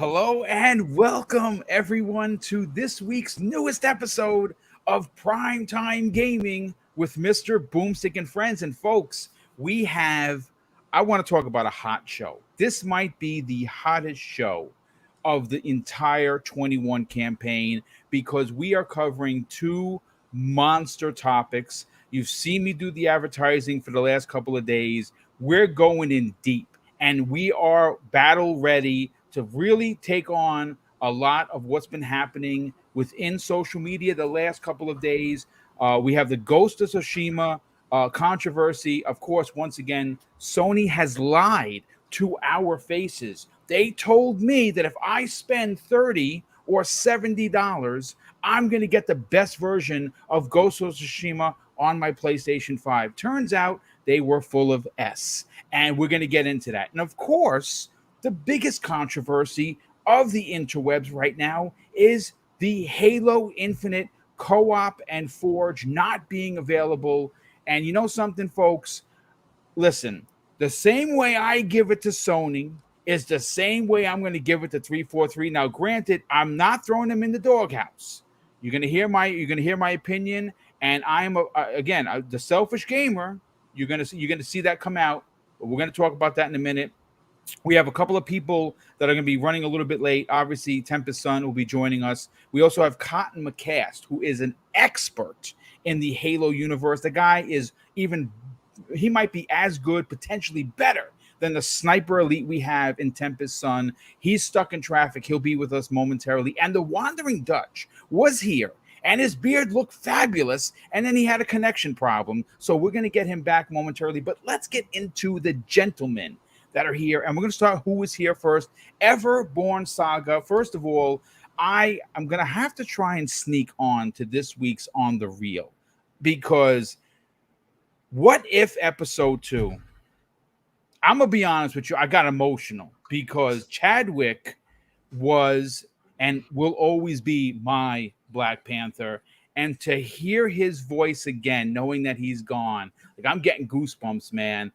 Hello and welcome everyone to this week's newest episode of Primetime Gaming with Mr. Boomstick and Friends. And folks, I want to talk about a hot show. This might be the hottest show of the entire 21 campaign because we are covering two monster topics. You've seen me do the advertising for the last couple of days. We're going in deep and we are battle ready to really take on a lot of what's been happening within social media the last couple of days. We have the Ghost of Tsushima controversy. Of course, once again, Sony has lied to our faces. They told me that if I spend $30 or $70, I'm going to get the best version of Ghost of Tsushima on my PlayStation 5. Turns out they were full of S, and we're going to get into that. And of course, the biggest controversy of the interwebs right now is the Halo Infinite co-op and Forge not being available. And you know something, folks? Listen, the same way I give it to Sony is the same way I'm going to give it to 343. Now, granted, I'm not throwing them in the doghouse. You're going to hear my opinion, and I am the selfish gamer. You're going to see that come out. But we're going to talk about that in a minute. We have a couple of people that are going to be running a little bit late. Obviously, Tempest Sun will be joining us. We also have CottonMcCast, who is an expert in the Halo universe. The guy he might be as good, potentially better than the sniper elite we have in Tempest Sun. He's stuck in traffic. He'll be with us momentarily. And the Wandering Dutch was here, and his beard looked fabulous, and then he had a connection problem. So we're going to get him back momentarily. But let's get into the gentlemen that are here, and we're going to start who is here first. Everborn Saga. First of all, I'm going to have to try and sneak on to this week's On the Reel, because what if episode 2? I'm going to be honest with you, I got emotional because Chadwick was and will always be my Black Panther, and to hear his voice again, knowing that he's gone, like, I'm getting goosebumps, man.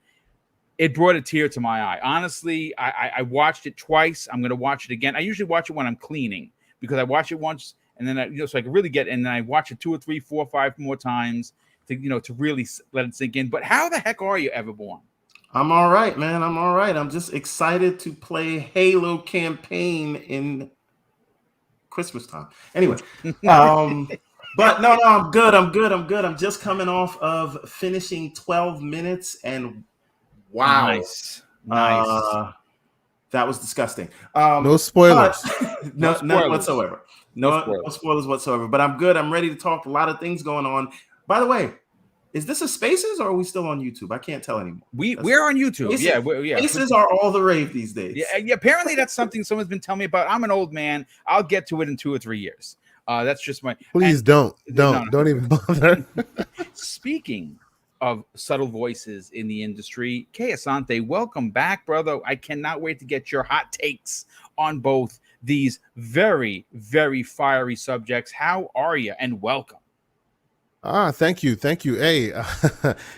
It brought a tear to my eye. Honestly, I watched it twice. I'm going to watch it again. I usually watch it when I'm cleaning because I watch it once and then so I can really get it. And then I watch it 2 or 3, 4, 5 more times to really let it sink in. But how the heck are you, Everborn? I'm all right, man. I'm all right. I'm just excited to play Halo campaign in Christmas time. Anyway, but no, I'm good. I'm just coming off of finishing 12 minutes and wow. Nice. That was disgusting. No spoilers. None whatsoever. No spoilers whatsoever. But I'm good. I'm ready to talk. A lot of things going on. By the way, is this a Spaces or are we still on YouTube? I can't tell anymore. We're on YouTube. Spaces are all the rave these days. Yeah. Apparently, that's something someone's been telling me about. I'm an old man. I'll get to it in 2 or 3 years. That's just my. Please don't even bother. Speaking of subtle voices in the industry, Kay Asante, welcome back, brother. I cannot wait to get your hot takes on both these very, very fiery subjects. How are you? And welcome. Thank you. Hey,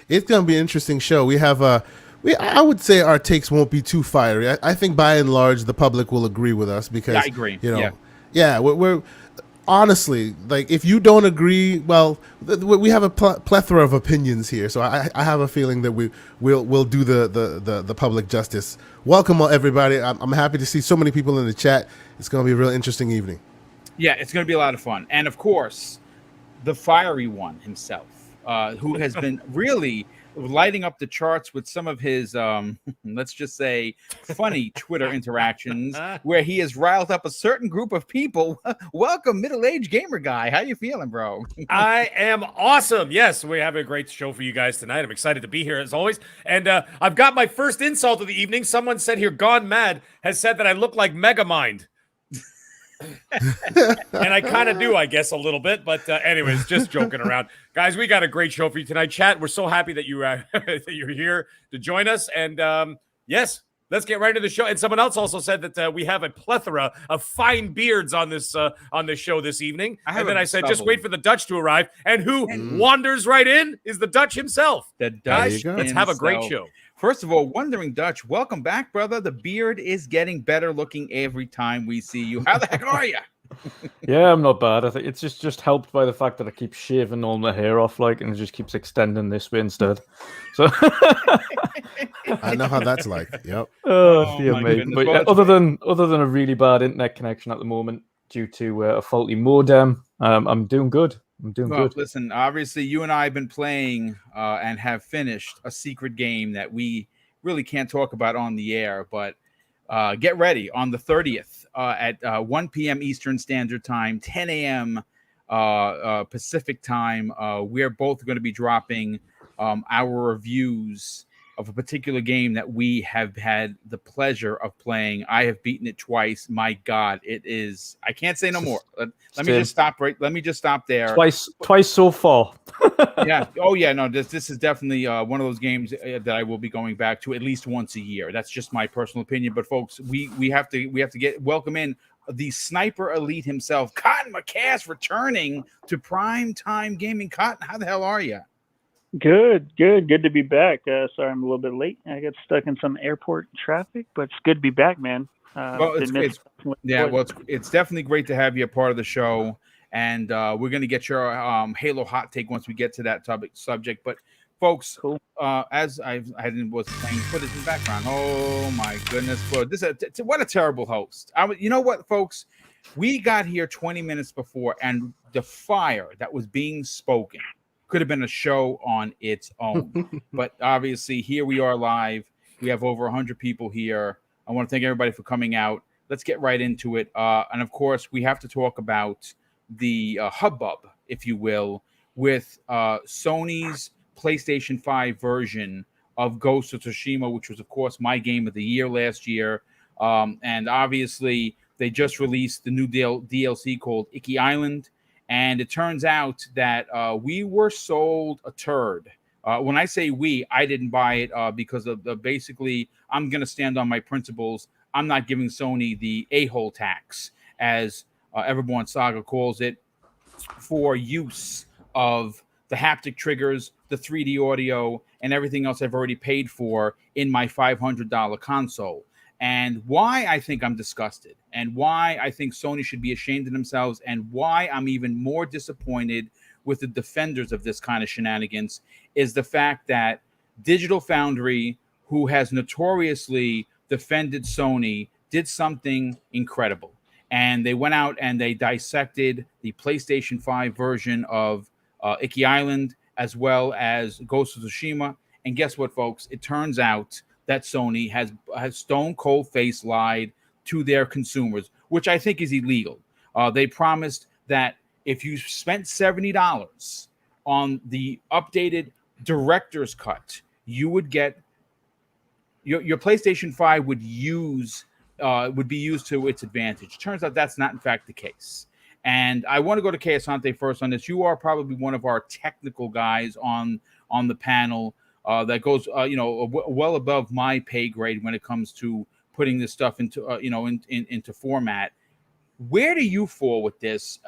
it's gonna be an interesting show. We have I would say our takes won't be too fiery. I think by and large the public will agree with us because I agree. We're honestly, like, if you don't agree, well, we have a plethora of opinions here, so I have a feeling that we'll do the public justice. Welcome everybody. I'm happy to see so many people in the chat. It's going to be a real interesting evening. Yeah, it's going to be a lot of fun, and of course, the fiery one himself, who has been really lighting up the charts with some of his, let's just say, funny Twitter interactions, where he has riled up a certain group of people. Welcome, middle-aged gamer guy. How you feeling, bro? I am awesome. Yes, we have a great show for you guys tonight. I'm excited to be here as always. And I've got my first insult of the evening. Someone said here, Gone Mad has said that I look like Megamind. And I kind of do, I guess, a little bit, but anyways, just joking around, guys. We got a great show for you tonight, chat. We're so happy that you that you're here to join us, and yes, let's get right into the show. And someone else also said that we have a plethora of fine beards on this show this evening. And then I said, just wait for the Dutch to arrive. And who wanders right in is the Dutch himself. The Dutch. Guys, let's have a great show. First of all, Wandering Dutch, welcome back, brother. The beard is getting better looking every time we see you. How the heck are you? Yeah, I'm not bad. I think it's just helped by the fact that I keep shaving all my hair off, like, and it just keeps extending this way instead. So I know how that's like. Yep. Oh dear my me. goodness. But Well, yeah, that's other than a really bad internet connection at the moment due to a faulty modem, I'm doing good. I'm doing Well, good. listen, obviously you and I have been playing and have finished a secret game that we really can't talk about on the air, but get ready on the 30th at 1 p.m. Eastern Standard Time, 10 a.m. Pacific Time. We're both going to be dropping our reviews of a particular game that we have had the pleasure of playing. I have beaten it twice. My God, it is. I can't say no more. Let me just stop right. Let me just stop there. Twice so far. Yeah. Oh yeah. No. This is definitely one of those games that I will be going back to at least once a year. That's just my personal opinion. But folks, we have to welcome in the sniper elite himself, CottonMcCast, returning to prime time gaming. Cotton, how the hell are you? Good to be back. Sorry I'm a little bit late. I got stuck in some airport traffic, but it's good to be back, man. Well, it's definitely great to have you a part of the show, and we're going to get your Halo hot take once we get to that subject. But folks, Cool. As I was playing, put it in the background. Oh my goodness, bro! What a terrible host. You know what, folks? We got here 20 minutes before, and the fire that was being spoken could have been a show on its own. But obviously, here we are live. We have over 100 people here. I want to thank everybody for coming out. Let's get right into it. And of course, we have to talk about the hubbub, if you will, with Sony's PlayStation 5 version of Ghost of Tsushima, which was, of course, my game of the year last year. And obviously, they just released the new DLC called Icky Island. And it turns out that we were sold a turd. When I say we, I didn't buy it because of basically, I'm going to stand on my principles. I'm not giving Sony the a-hole tax, as Everborn Saga calls it, for use of the haptic triggers, the 3D audio, and everything else I've already paid for in my $500 console. And why I think I'm disgusted, and why I think Sony should be ashamed of themselves, and why I'm even more disappointed with the defenders of this kind of shenanigans is the fact that Digital Foundry, who has notoriously defended Sony, did something incredible. And they went out and they dissected the PlayStation 5 version of Icky Island, as well as Ghost of Tsushima. And guess what, folks? It turns out that Sony has stone cold face lied to their consumers, which I think is illegal. They promised that if you spent $70 on the updated director's cut, you would get your PlayStation 5 would be used to its advantage. Turns out that's not in fact the case. And I want to go to Kayasante first on this. You are probably one of our technical guys on the panel. That goes, well above my pay grade when it comes to putting this stuff into, into format. Where do you fall with this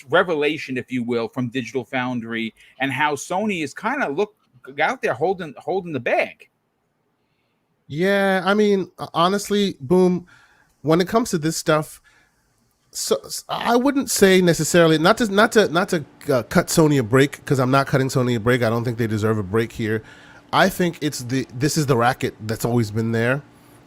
revelation, if you will, from Digital Foundry, and how Sony is kind of out there holding the bag? Yeah, I mean, honestly, Boom, when it comes to this stuff, so I wouldn't say necessarily not to cut Sony a break, because I'm not cutting Sony a break. I don't think they deserve a break here. I think this is the racket that's always been there,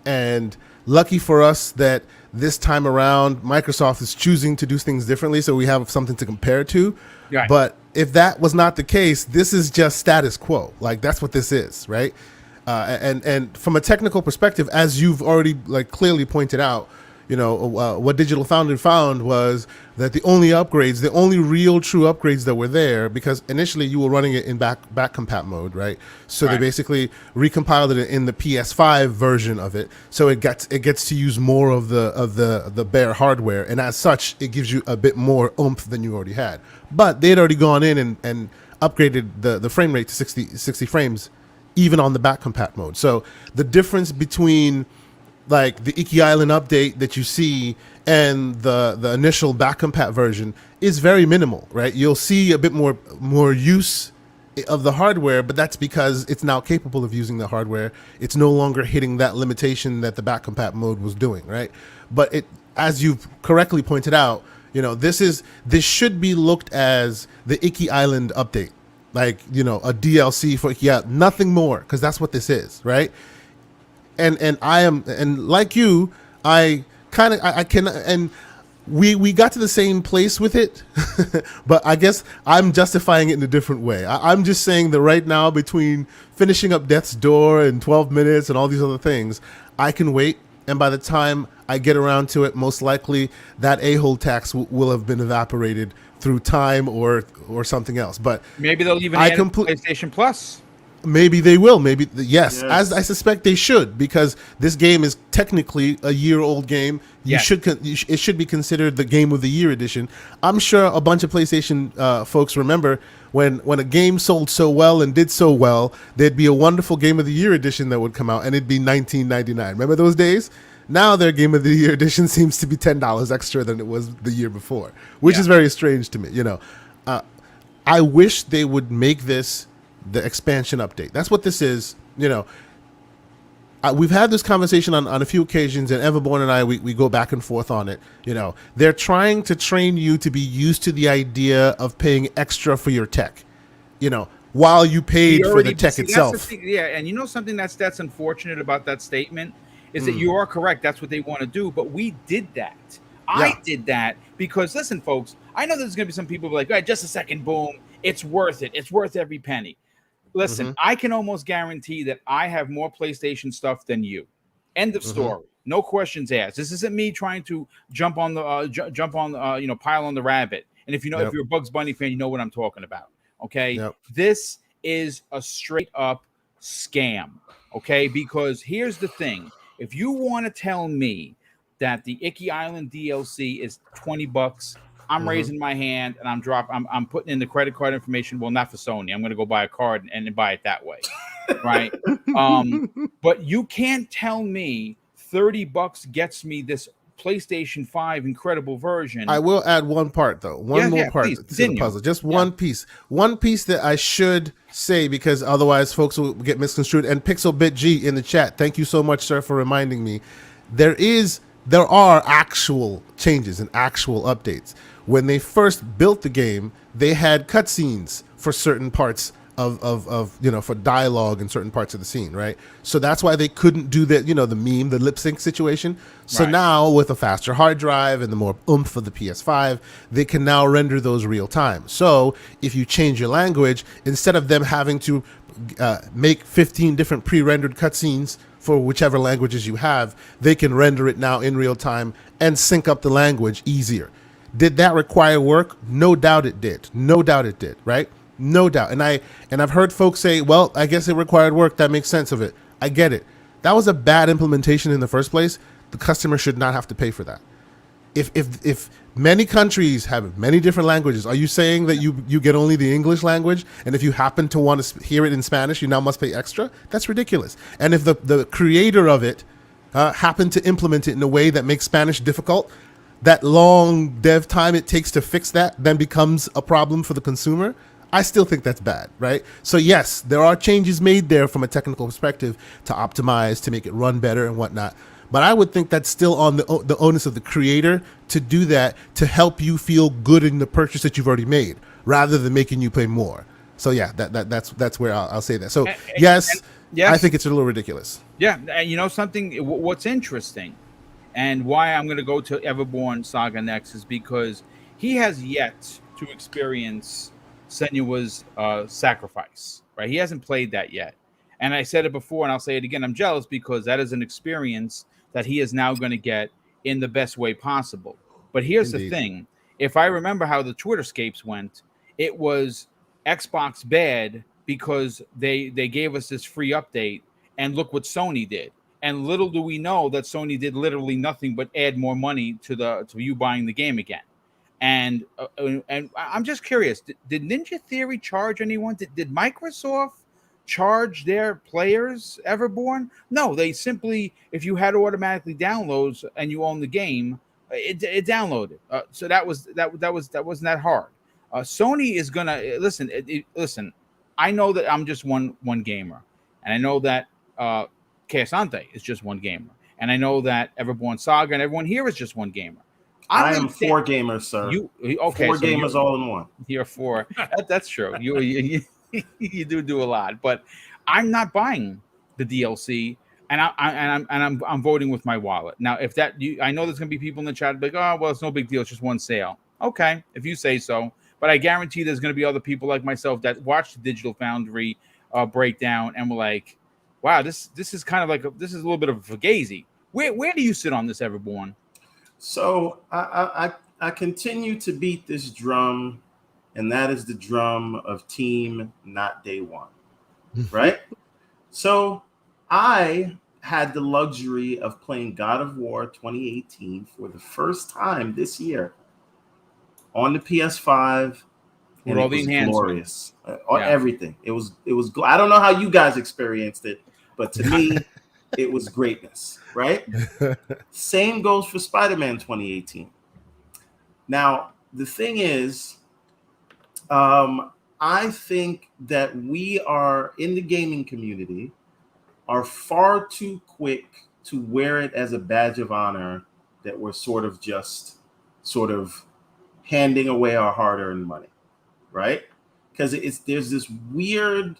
and lucky for us that this time around Microsoft is choosing to do things differently, so we have something to compare to. Right. But if that was not the case, this is just status quo. Like, that's what this is, right? And from a technical perspective, as you've already clearly pointed out, what Digital Foundry found was that the only real true upgrades that were there, because initially you were running it in back compat mode, right? So They basically recompiled it in the PS5 version of it, so it gets to use more of the bare hardware, and as such, it gives you a bit more oomph than you already had. But they had already gone in and upgraded the frame rate to 60 frames even on the back compat mode. So the difference between like the Iki Island update that you see and the initial back compat version is very minimal, right? You'll see a bit more use of the hardware, but that's because it's now capable of using the hardware. It's no longer hitting that limitation that the back compat mode was doing, right? But it, as you've correctly pointed out, you know, this should be looked as the Iki Island update, like, you know, a DLC for Iki Island, nothing more, because that's what this is, right? And I am, and like you, I can, and we got to the same place with it, but I guess I'm justifying it in a different way. I'm just saying that right now, between finishing up Death's Door in 12 minutes and all these other things, I can wait. And by the time I get around to it, most likely that a-hole tax will have been evaporated through time or something else. But maybe they'll even add PlayStation Plus. Maybe they will. Maybe yes, as I suspect they should, because this game is technically a year-old game. It should be considered the Game of the Year edition. I'm sure a bunch of PlayStation folks remember when a game sold so well and did so well, there'd be a wonderful Game of the Year edition that would come out, and it'd be $19.99. Remember those days? Now their Game of the Year edition seems to be $10 extra than it was the year before, which is very strange to me. You know, I wish they would make this the expansion update. That's what this is. You know, we've had this conversation on a few occasions, and Everborn and I, we go back and forth on it. You know, they're trying to train you to be used to the idea of paying extra for your tech, you know, while you paid for the tech itself. And you know something that's unfortunate about that statement is that you are correct. That's what they want to do, but we did that. I did that because, listen, folks, I know there's going to be some people who are like, all right, just a second, boom, it's worth it. It's worth every penny. Listen, I can almost guarantee that I have more PlayStation stuff than you. End of story. No questions asked. This isn't me trying to jump on the pile on the rabbit. And if you know, if you're a Bugs Bunny fan, you know what I'm talking about. Okay, this is a straight up scam. Okay, because here's the thing: if you want to tell me that the Iki Island DLC is $20. I'm raising my hand and I'm putting in the credit card information. Well, not for Sony. I'm going to go buy a card and buy it that way. Right. But you can't tell me $30 gets me this PlayStation 5 incredible version. I will add one part though. One more part to the puzzle. Just one piece. One piece that I should say, because otherwise folks will get misconstrued. And Pixelbit G in the chat, thank you so much, sir, for reminding me. There are actual changes and actual updates. When they first built the game, they had cutscenes for certain parts of you know, for dialogue in certain parts of the scene, right? So that's why they couldn't do that, you know, the meme, the lip sync situation. So now with a faster hard drive and the more oomph of the PS5, they can now render those real time. So if you change your language, instead of them having to make 15 different pre-rendered cutscenes for whichever languages you have, they can render it now in real time and sync up the language easier. Did that require work? No doubt it did. No doubt it did, right? No doubt. And I've heard folks say, well, I guess it required work. That makes sense of it. I get it. That was a bad implementation in the first place. The customer should not have to pay for that. If many countries have many different languages, are you saying that you get only the English language, and if you happen to want to hear it in Spanish, you now must pay extra? That's ridiculous. And if the creator of it happened to implement it in a way that makes Spanish difficult, that long dev time it takes to fix that then becomes a problem for the consumer. I still think that's bad, right? So yes, there are changes made there from a technical perspective to optimize, to make it run better and whatnot. But I would think that's still on the onus of the creator to do that, to help you feel good in the purchase that you've already made, rather than making you pay more. So yeah, that's where I'll say that. So yes, I think it's a little ridiculous. Yeah, and you know something, what's interesting, and why I'm going to go to Everborn Saga next, is because he has yet to experience Senua's sacrifice, right? He hasn't played that yet. And I said it before, and I'll say it again. I'm jealous because that is an experience that he is now going to get in the best way possible. But here's the thing. If I remember how the Twitterscapes went, it was Xbox bad because they gave us this free update, and look what Sony did. And little do we know that Sony did literally nothing but add more money to you buying the game again. And I'm just curious, did Ninja Theory charge anyone? Did Microsoft charge their players Everborn? No, they simply, if you had automatically downloads and you own the game, it downloaded. So that wasn't that hard. Sony is gonna listen. Listen, I know that I'm just one gamer, and I know that Keisante is just one gamer, and I know that Everborn Saga and everyone here is just one gamer. I am 4 gamers, sir. Okay? 4 gamers all in one. You're 4. That's true. You do a lot, but I'm not buying the DLC, and I'm voting with my wallet. Now, if that I know there's gonna be people in the chat like, oh well, it's no big deal, it's just one sale. Okay, if you say so, but I guarantee there's gonna be other people like myself that watch the Digital Foundry breakdown and were like, wow, this is kind of like this is a little bit of a fugazi. Where do you sit on this, Everborn? So I continue to beat this drum, and that is the drum of team, not day one, right? So I had the luxury of playing God of War 2018 for the first time this year on the PS5. And all it the was enhancements. Glorious. Everything. It was. I don't know how you guys experienced it, but to me, it was greatness, right? Same goes for Spider-Man 2018. Now, the thing is, I think that we are in the gaming community are far too quick to wear it as a badge of honor that we're sort of handing away our hard-earned money, right? Because there's this weird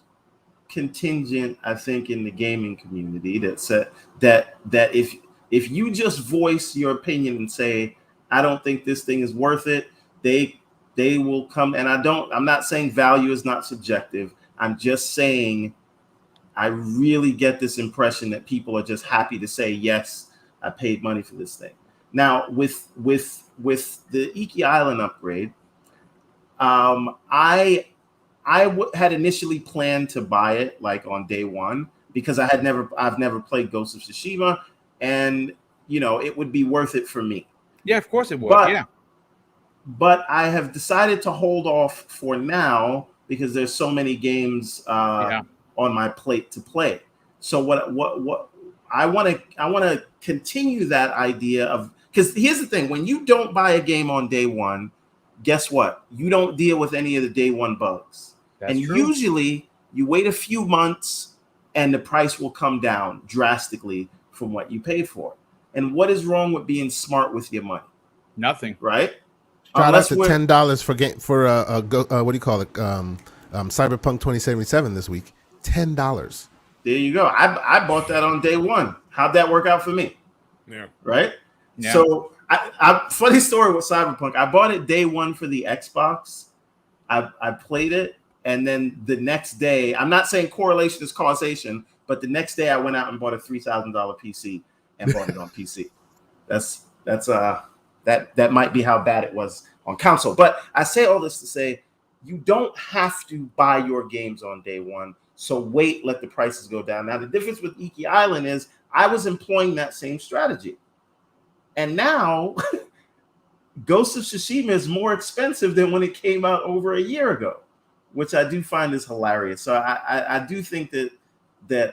contingent, I think, in the gaming community that said that if you just voice your opinion and say, I don't think this thing is worth it, they will come. And I'm not saying value is not subjective. I'm just saying I really get this impression that people are just happy to say, yes, I paid money for this thing. Now, with the Iki Island upgrade, I had initially planned to buy it like on day one because I've never played Ghost of Tsushima, and it would be worth it for me. Yeah, of course it would. But I have decided to hold off for now because there's so many games on my plate to play. So what I want to continue that idea of, because here's the thing: when you don't buy a game on day one, guess what? You don't deal with any of the day one bugs. That's true. Usually you wait a few months and the price will come down drastically from what you paid for. And what is wrong with being smart with your money? Nothing. Right? Shout out to $10 for what do you call it? Cyberpunk 2077 this week. $10. There you go. I bought that on day one. How'd that work out for me? Yeah. Right? Yeah. So funny story with Cyberpunk. I bought it day one for the Xbox. I played it, and then the next day, I'm not saying correlation is causation, but the next day I went out and bought a $3,000 PC and bought it on PC. That might be how bad it was on console. But I say all this to say you don't have to buy your games on day one. So wait, let the prices go down. Now, the difference with Iki Island is I was employing that same strategy. And now Ghost of Tsushima is more expensive than when it came out over a year ago, which I do find is hilarious. So I do think that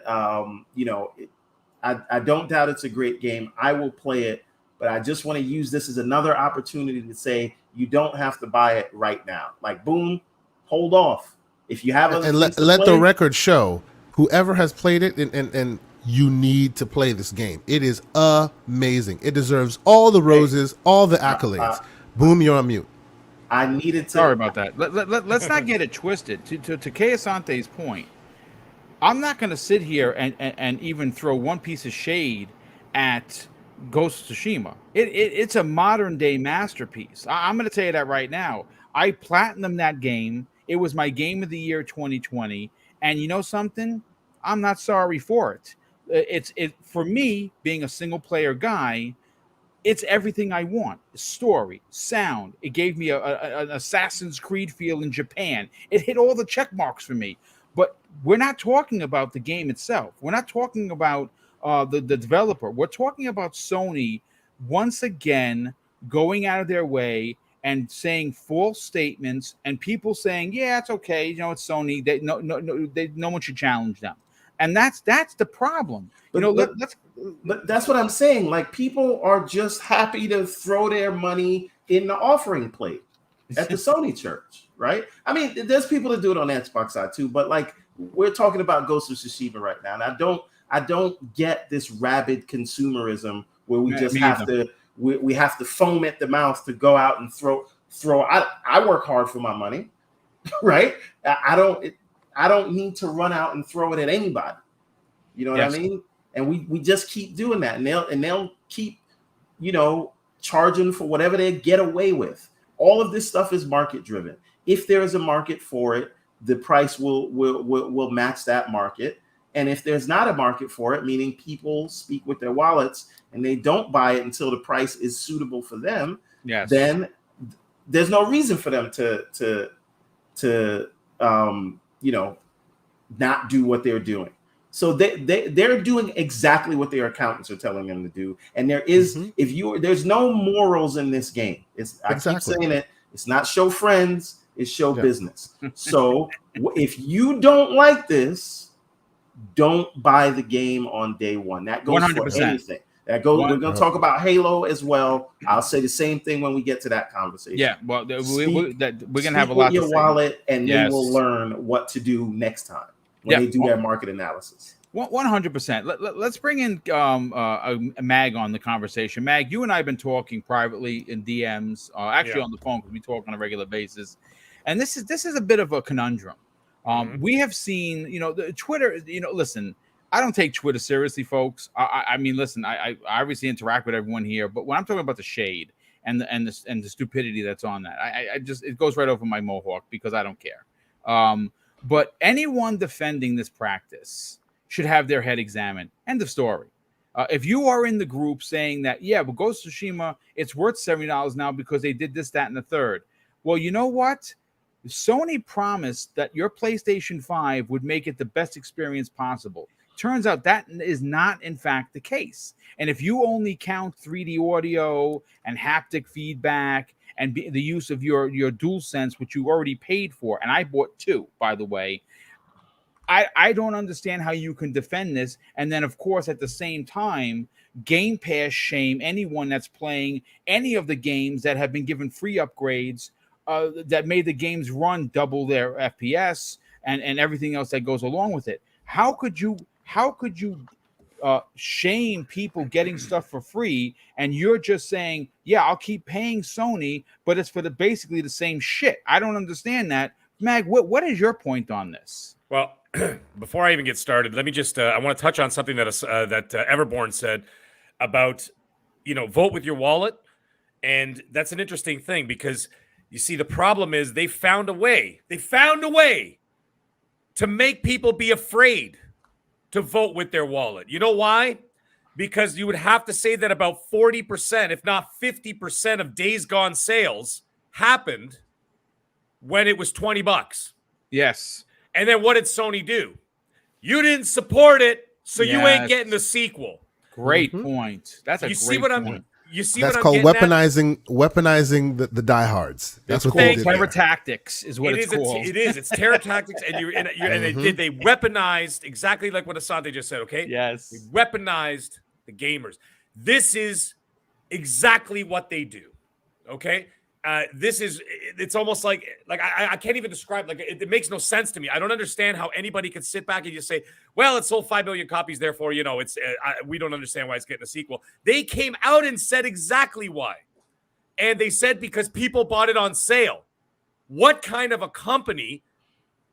I don't doubt it's a great game. I will play it, but I just want to use this as another opportunity to say you don't have to buy it right now. Like, boom, hold off. If you have and let the record show whoever has played it and you need to play this game. It is amazing. It deserves all the roses, all the accolades. Boom, you're on mute. I needed to. Sorry about that. Let's not get it twisted. To Keisante's point, I'm not going to sit here and even throw one piece of shade at Ghost of Tsushima. It's a modern day masterpiece. I'm going to tell you that right now. I platinumed that game. It was my game of the year 2020. And you know something? I'm not sorry for it. It's for me, being a single player guy, it's everything I want. Story, sound. It gave me an Assassin's Creed feel in Japan. It hit all the check marks for me. But we're not talking about the game itself. We're not talking about the developer. We're talking about Sony once again going out of their way and saying false statements, and people saying, "Yeah, it's okay. You know, it's Sony. No one should challenge them." And that's the problem. But that's what I'm saying. Like, people are just happy to throw their money in the offering plate at the Sony church, right? I mean, there's people that do it on the Xbox side too, but like, we're talking about Ghost of Tsushima right now, and I don't get this rabid consumerism where we just have to we have to foam at the mouth to go out and throw. I work hard for my money, right? I don't need to run out and throw it at anybody. You know what I mean? And we just keep doing that, and they'll keep, charging for whatever they get away with. All of this stuff is market driven. If there is a market for it, the price will match that market. And if there's not a market for it, meaning people speak with their wallets and they don't buy it until the price is suitable for them, then there's no reason for them to not do what they're doing. So they're doing exactly what their accountants are telling them to do. And there is, there's no morals in this game. I keep saying it. It's not show friends, it's show business. So if you don't like this, don't buy the game on day one. That goes 100%. For anything. That goes. We're going to talk about Halo as well. I'll say the same thing when we get to that conversation. Yeah, well, we're going to have a lot. Your wallet, and then we'll learn what to do next time when they do their market analysis. 100%. Let's bring in Mag on the conversation. Mag, you and I have been talking privately in DMs, actually on the phone, because we talk on a regular basis, and this is a bit of a conundrum. We have seen, the Twitter. Listen, I don't take Twitter seriously, folks. I mean, listen, I obviously interact with everyone here, but when I'm talking about the shade and the stupidity that's on that, I just, it goes right over my mohawk because I don't care. But anyone defending this practice should have their head examined. End of story. If you are in the group saying that, but Ghost of Tsushima, it's worth $70 now because they did this, that, and the third. Well, you know what? Sony promised that your PlayStation 5 would make it the best experience possible. Turns out that is not, in fact, the case. And if you only count 3D audio and haptic feedback and the use of your DualSense, which you already paid for, and I bought 2, by the way, I don't understand how you can defend this. And then, of course, at the same time, Game Pass shame anyone that's playing any of the games that have been given free upgrades that made the games run double their FPS and everything else that goes along with it. How could you shame people getting stuff for free, and you're just saying, I'll keep paying Sony, but it's for basically the same shit? I don't understand that. Mag, what is your point on this? Well, before I even get started, let me just I want to touch on something that Everborn said about, vote with your wallet. And that's an interesting thing because, you see, the problem is they found a way to make people be afraid to vote with their wallet. You know why? Because you would have to say that about 40%, if not 50% of Days Gone sales happened when it was $20. Yes. And then what did Sony do? You didn't support it, so you ain't getting the sequel. Great point. That's a great point. You see that's what called I'm weaponizing the diehards. That's what they did. Terror tactics is what it's called. It is. It's terror tactics, and they weaponized exactly like what Asante just said. Okay. Yes. They weaponized the gamers. This is exactly what they do. Okay. It's almost like I can't even describe, it makes no sense to me. I don't understand how anybody could sit back and just say, well, it sold 5 million copies, therefore, we don't understand why it's getting a sequel. They came out and said exactly why. And they said because people bought it on sale. What kind of a company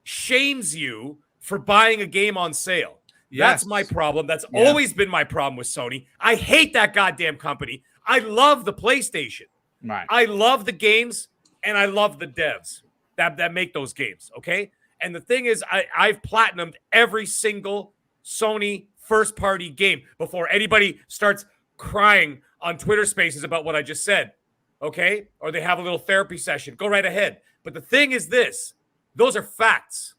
shames you for buying a game on sale? Yes. That's my problem. That's always been my problem with Sony. I hate that goddamn company. I love the PlayStation. Right. I love the games and I love the devs that make those games, okay? And the thing is, I've platinumed every single Sony first-party game before anybody starts crying on Twitter Spaces about what I just said, okay? Or they have a little therapy session. Go right ahead. But the thing is this. Those are facts,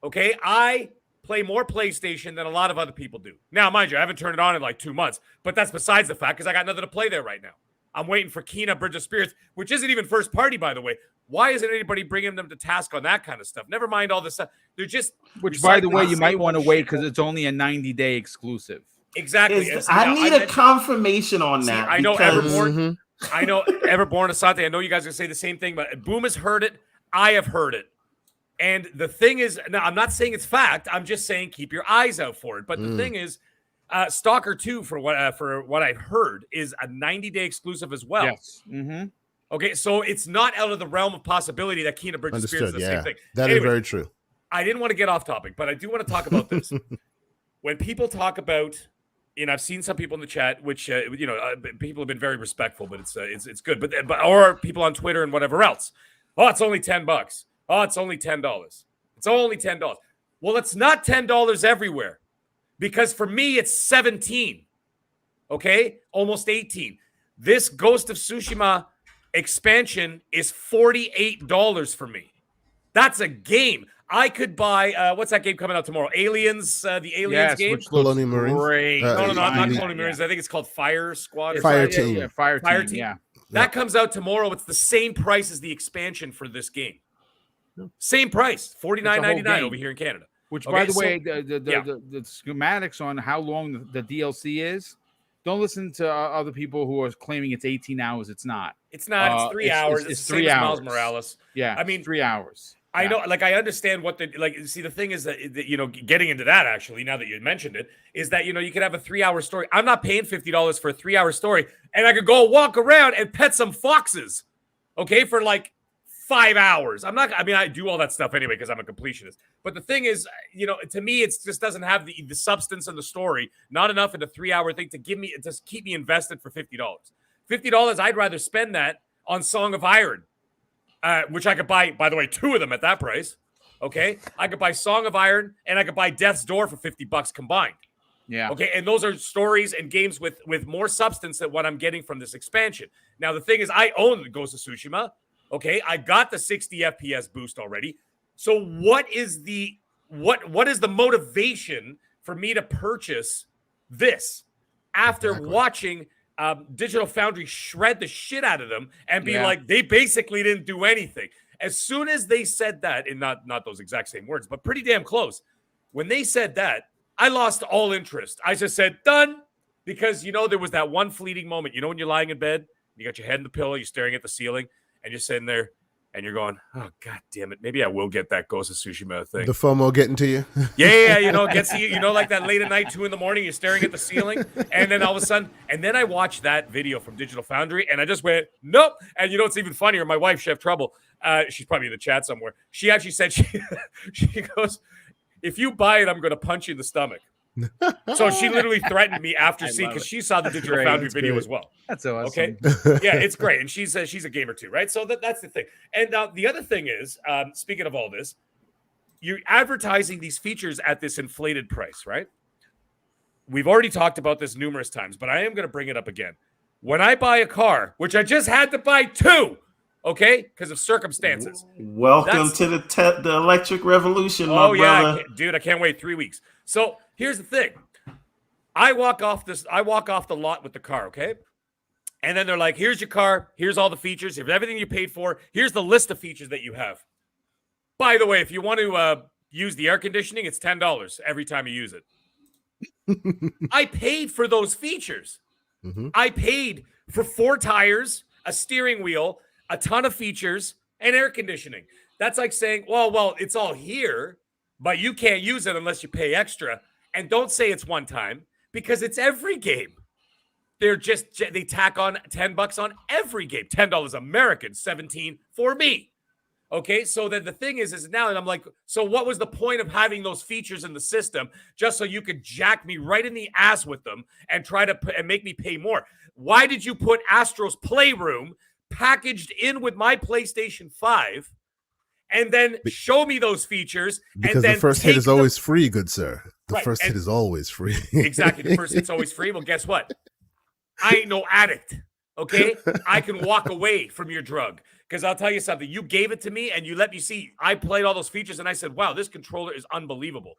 okay? I play more PlayStation than a lot of other people do. Now, mind you, I haven't turned it on in like 2 months, but that's besides the fact because I got nothing to play there right now. I'm waiting for Kena Bridge of Spirits, which isn't even first party, by the way. Why isn't anybody bringing them to task on that kind of stuff? Never mind all this stuff. They're just which, by the way, you might want to wait because it's only a 90-day exclusive. Exactly. I need a confirmation on that. I know Everborn. I know Everborn Asante. I know you guys are gonna say the same thing, but Boom has heard it. I have heard it. And the thing is, now I'm not saying it's fact. I'm just saying keep your eyes out for it. But the thing is, Stalker 2, for what I've heard, is a 90-day exclusive as well. Yes. Okay, so it's not out of the realm of possibility that Kena Bridge of Spirits is the same thing. That is very true. I didn't want to get off topic, but I do want to talk about this. When people talk about, I've seen some people in the chat, which people have been very respectful, but it's good. But or people on Twitter and whatever else. Oh, it's only $10. Oh, it's only $10. It's only $10. Well, it's not $10 everywhere, because for me it's 17. Okay, almost 18. This Ghost of Tsushima expansion is $48 for me. That's a game. I could buy what's that game coming out tomorrow? Aliens, the Aliens game. Colonial Marines. Great. No, not Colonial Marines. I think it's called Fire Squad. Fire Team. Yeah, Fire Team. Yeah. That comes out tomorrow. It's the same price as the expansion for this game. Same price, $49.99 over here in Canada. Which, by the way, the schematics on how long the DLC is. Don't listen to other people who are claiming it's 18 hours. It's not. It's not. It's 3 hours. It's 3 hours. Miles Morales. Yeah. I mean, 3 hours. I know. Like, I understand what see, the thing is that getting into that, actually, now that you mentioned it, is that, you could have a 3-hour story. I'm not paying $50 for a 3-hour story, and I could go walk around and pet some foxes, okay, for like 5 hours. I do all that stuff anyway because I'm a completionist. But the thing is, to me, it just doesn't have the substance and the story, not enough in a 3-hour thing to keep me invested for $50. $50, I'd rather spend that on Song of Iron, which I could buy, by the way, 2 of them at that price. Okay, I could buy Song of Iron and I could buy Death's Door for $50 combined. Yeah. Okay, and those are stories and games with more substance than what I'm getting from this expansion. Now, the thing is, I own the Ghost of Tsushima. Okay, I got the 60 FPS boost already. So what is the motivation for me to purchase this after watching Digital Foundry shred the shit out of them and be like, they basically didn't do anything? As soon as they said that, and not those exact same words, but pretty damn close, when they said that, I lost all interest. I just said, done, because, there was that one fleeting moment. When you're lying in bed, you got your head in the pillow, you're staring at the ceiling, and you're sitting there, and you're going, oh, God damn it. Maybe I will get that Ghost of Tsushima thing. The FOMO getting to you? Yeah, it gets to you. Like that late at night, 2 a.m, you're staring at the ceiling. And then all of a sudden, and then I watched that video from Digital Foundry, and I just went, nope. And it's even funnier. My wife, Chef Trouble, she's probably in the chat somewhere. She actually said, she goes, if you buy it, I'm going to punch you in the stomach. So she literally threatened me after seeing, because she saw the Digital Foundry video as well. That's awesome. Okay, yeah, it's great, and she's a gamer too, right? So that's the thing. And the other thing is, speaking of all this, you're advertising these features at this inflated price, right? We've already talked about this numerous times, but I am going to bring it up again. When I buy a car, which I just had to buy 2, okay, because of circumstances. Welcome to the electric revolution, my brother. Dude, I can't wait 3 weeks. So here's the thing. I walk off the lot with the car, okay? And then they're like, here's your car. Here's all the features. Here's everything you paid for. Here's the list of features that you have. By the way, if you want to use the air conditioning, it's $10 every time you use it. I paid for those features. Mm-hmm. I paid for 4 tires, a steering wheel, a ton of features, and air conditioning. That's like saying, well, it's all here, but you can't use it unless you pay extra. And don't say it's one time, because it's every game. They tack on $10 on every game. $10 American, $17 for me. Okay, so then the thing is now, and I'm like, so what was the point of having those features in the system just so you could jack me right in the ass with them and try to and make me pay more? Why did you put Astro's Playroom packaged in with my PlayStation 5 and then show me those features? Because and then the first hit is always free, good sir. The first hit is always free. Exactly. The first hit's always free. Well, guess what? I ain't no addict, okay? I can walk away from your drug. Because I'll tell you something. You gave it to me and you let me see. I played all those features and I said, wow, this controller is unbelievable.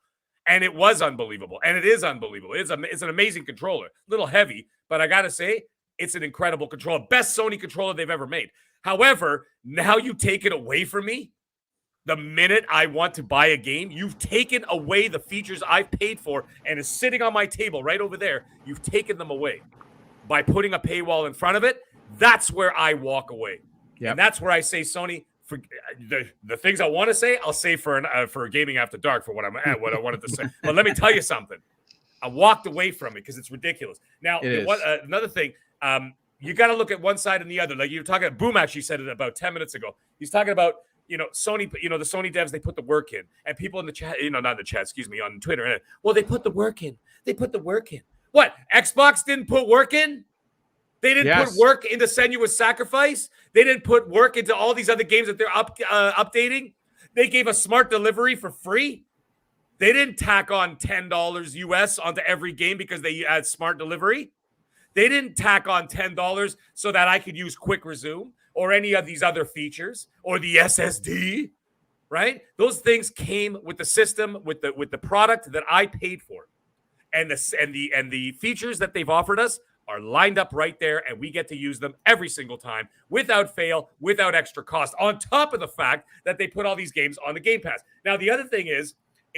And it was unbelievable. And it is unbelievable. It's an amazing controller. A little heavy, but I got to say, It's an incredible controller. Best Sony controller they've ever made. However, now you take it away from me. The minute I want to buy a game, you've taken away the features I've paid for and is sitting on my table right over there. You've taken them away by putting a paywall in front of it. That's where I walk away. Yep. And that's where I say, Sony, for the things I want to say, I'll say for Gaming After Dark for what I wanted to say. But let me tell you something. I walked away from it because it's ridiculous. Now, another thing, you got to look at one side and the other. Like you're talking, Boom actually said it about 10 minutes ago. He's talking about, Sony, the Sony devs, they put the work in. And people in the chat, not in the chat, excuse me, on Twitter. Well, they put the work in. They put the work in. What? Xbox didn't put work in? They didn't put work into Senua's Sacrifice? They didn't put work into all these other games that they're updating? They gave a smart delivery for free? They didn't tack on $10 US onto every game because they had smart delivery? They didn't tack on $10 so that I could use quick resume or any of these other features or the SSD, right? Those things came with the system, with the product that I paid for. And the features that they've offered us are lined up right there, and we get to use them every single time without fail, without extra cost, on top of the fact that they put all these games on the Game Pass. Now, the other thing is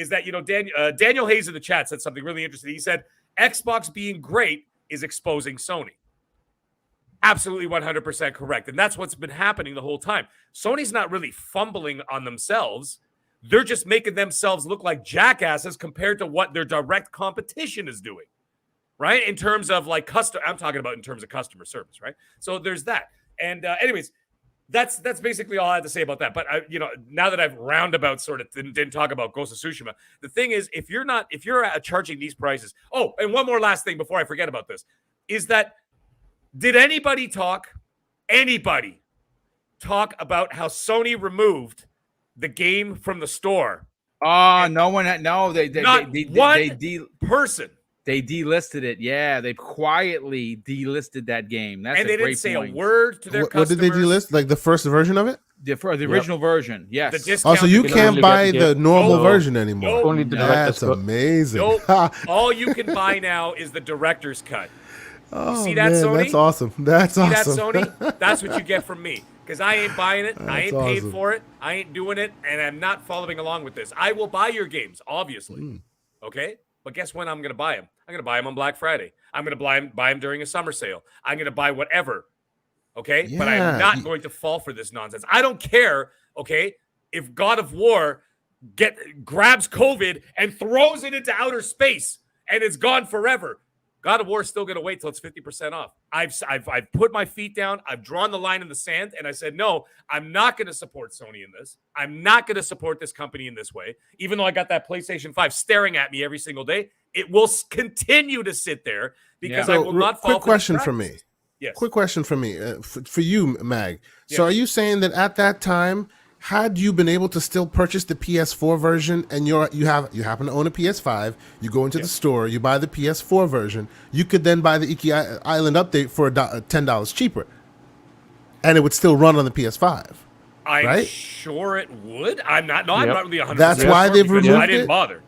that, Daniel Hayes in the chat said something really interesting. He said, Xbox being great is exposing Sony. Absolutely 100% correct. And that's what's been happening the whole time. Sony's not really fumbling on themselves. They're just making themselves look like jackasses compared to what their direct competition is doing, right? In terms of like I'm talking about in terms of customer service, right? So there's that. And anyways, that's basically all I had to say about that. But now that I've roundabout sort of didn't talk about Ghost of Tsushima, the thing is, if you're charging these prices. Oh, and one more last thing before I forget about this is that did anybody talk about how Sony removed the game from the store? No one. No, they person. They delisted it. Yeah, they quietly delisted that game. That's and they didn't say a word to their customers. What did they delist? Like the first version of it? The original version, yes. So you can't buy the normal version anymore. Only the That's amazing. All you can buy now is the director's cut. Oh, you see that, man, Sony? That's awesome. That's awesome. See that, Sony? That's what you get from me. Because I ain't buying it. I ain't paid for it. I ain't doing it. And I'm not following along with this. I will buy your games, obviously. Okay? But guess when I'm going to buy them? I'm going to buy them on Black Friday. I'm going to buy them during a summer sale. I'm going to buy whatever. Okay? Yeah. But I'm not going to fall for this nonsense. I don't care, okay, if God of War grabs COVID and throws it into outer space and it's gone forever. God of War is still going to wait till it's 50% off. I've put my feet down. I've drawn the line in the sand, and I said, no, I'm not going to support Sony in this. I'm not going to support this company in this way. Even though I got that PlayStation 5 staring at me every single day, it will continue to sit there because I will not fall for Quick question for me. Yes. Quick question for me. For you, Mag. So are you saying that at that time, had you been able to still purchase the PS4 version and you happen to own a PS5, you go into the store, you buy the PS4 version, you could then buy the Iki Island update for $10 cheaper, and it would still run on the PS5. I'm sure it would. I'm not really 100%. That's why they've removed it? I didn't bother.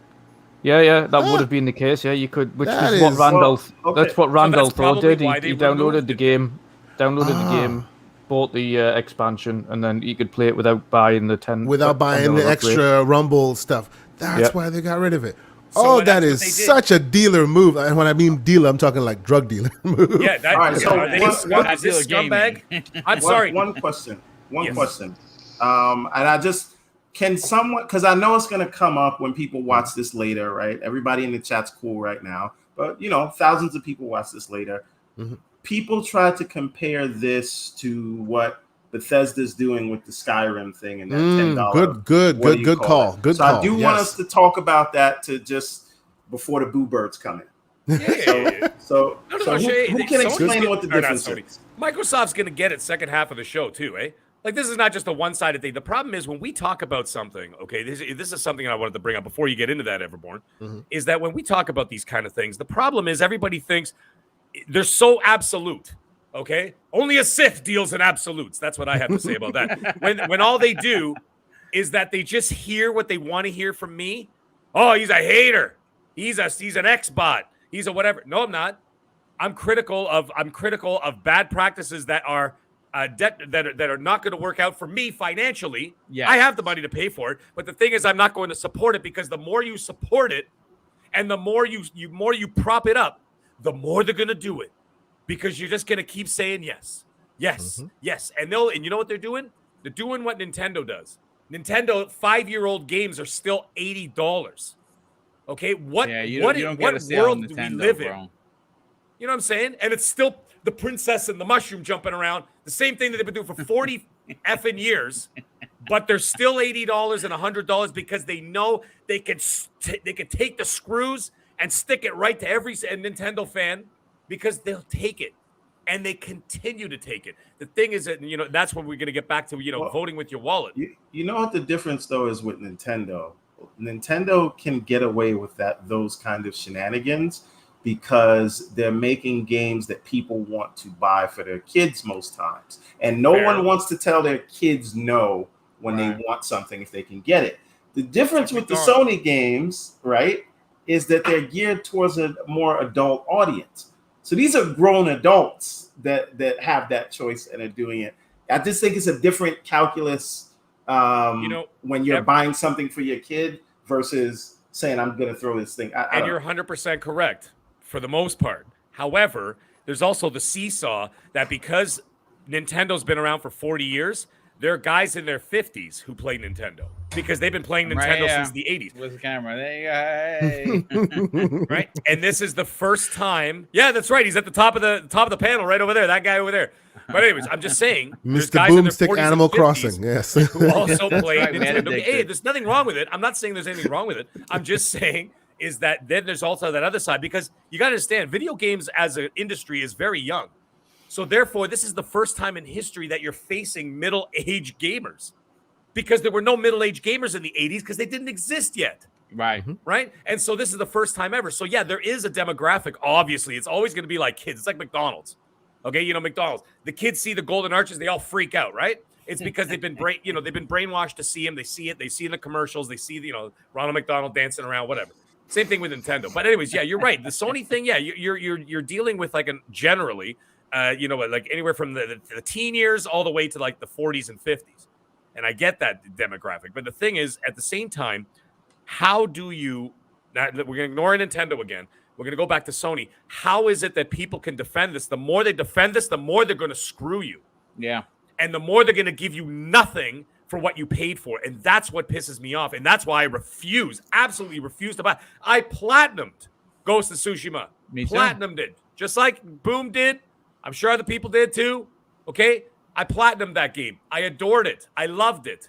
Yeah, that would have been the case. Yeah, you could, which is what Randall. That's what Randall thought did. He downloaded the game, bought the expansion, and then you could play it without buying the buying the extra Rumble stuff. That's why they got rid of it. So that is such a dealer move. And when I mean dealer, I'm talking like drug dealer move. Yeah, all right, so this scumbag. I'm sorry. One question. And I just can someone, because I know it's going to come up when people watch this later, right? Everybody in the chat's cool right now, but thousands of people watch this later. Mm-hmm. People try to compare this to what Bethesda's doing with the Skyrim thing and that $10. Good call. Good call. I do want us to talk about that before the boo birds come in. So who can explain what the difference is? Microsoft's going to get it second half of the show too, eh? Like, this is not just a one-sided thing. The problem is when we talk about something, okay, this is something I wanted to bring up before you get into that, Everborn, is that when we talk about these kind of things, the problem is everybody thinks they're so absolute, okay? Only a Sith deals in absolutes. That's what I have to say about that. When all they do is that they just hear what they want to hear from me. Oh, he's a hater. He's an X-bot. He's a whatever. No, I'm not. I'm critical of bad practices that are that are not going to work out for me financially. Yeah, I have the money to pay for it, but the thing is, I'm not going to support it, because the more you support it, and the more you prop it up, the more they're going to do it, because you're just going to keep saying yes, yes, yes, and you know what they're doing? They're doing what Nintendo does. Nintendo 5-year-old games are still $80. Okay, what world do we live in? You know what I'm saying? And it's still the princess and the mushroom jumping around. The same thing that they've been doing for 40 effing years, but they're still $80 and $100 because they know they can take the screws and stick it right to every Nintendo fan, because they'll take it. And they continue to take it. The thing is that, that's when we're going to get back to, voting with your wallet. You know what the difference, though, is with Nintendo? Nintendo can get away with those kind of shenanigans because they're making games that people want to buy for their kids most times. And no one wants to tell their kids no when they want something if they can get it. The difference with the Sony games, right, is that they're geared towards a more adult audience. So these are grown adults that have that choice and are doing it. I just think it's a different calculus when you're buying something for your kid versus saying, I'm going to throw this thing. And you're 100% correct for the most part. However, there's also the seesaw that because Nintendo's been around for 40 years, there are guys in their 50s who play Nintendo because they've been playing Nintendo since the 80s. With the camera. There you go. Right? And this is the first time. Yeah, that's right. He's at the top of the panel right over there. That guy over there. But anyways, I'm just saying. Mr. Boomstick Animal Crossing. Yes. Who also play Nintendo. Hey, there's nothing wrong with it. I'm not saying there's anything wrong with it. I'm just saying is that then there's also that other side, because you got to understand, video games as an industry is very young. So therefore, this is the first time in history that you're facing middle-aged gamers, because there were no middle-aged gamers in the 80s because they didn't exist yet. Right. Right. And so this is the first time ever. So yeah, there is a demographic. Obviously, it's always going to be like kids. It's like McDonald's. Okay. McDonald's, the kids see the golden arches, they all freak out. Right. It's because they've been brainwashed to see them. They see it. They see in the commercials. They see, Ronald McDonald dancing around, whatever. Same thing with Nintendo. But anyways, yeah, you're right. The Sony thing. Yeah. You're dealing with generally, like anywhere from the teen years all the way to like the 40s and 50s. And I get that demographic. But the thing is, at the same time, how do you, we're going to ignore Nintendo again. We're going to go back to Sony. How is it that people can defend this? The more they defend this, the more they're going to screw you. Yeah. And the more they're going to give you nothing for what you paid for. And that's what pisses me off. And that's why I absolutely refuse to buy. I platinumed Ghost of Tsushima. Me too. Platinumed it. Just like Boom did. I'm sure other people did too. Okay? I platinumed that game. I adored it. I loved it.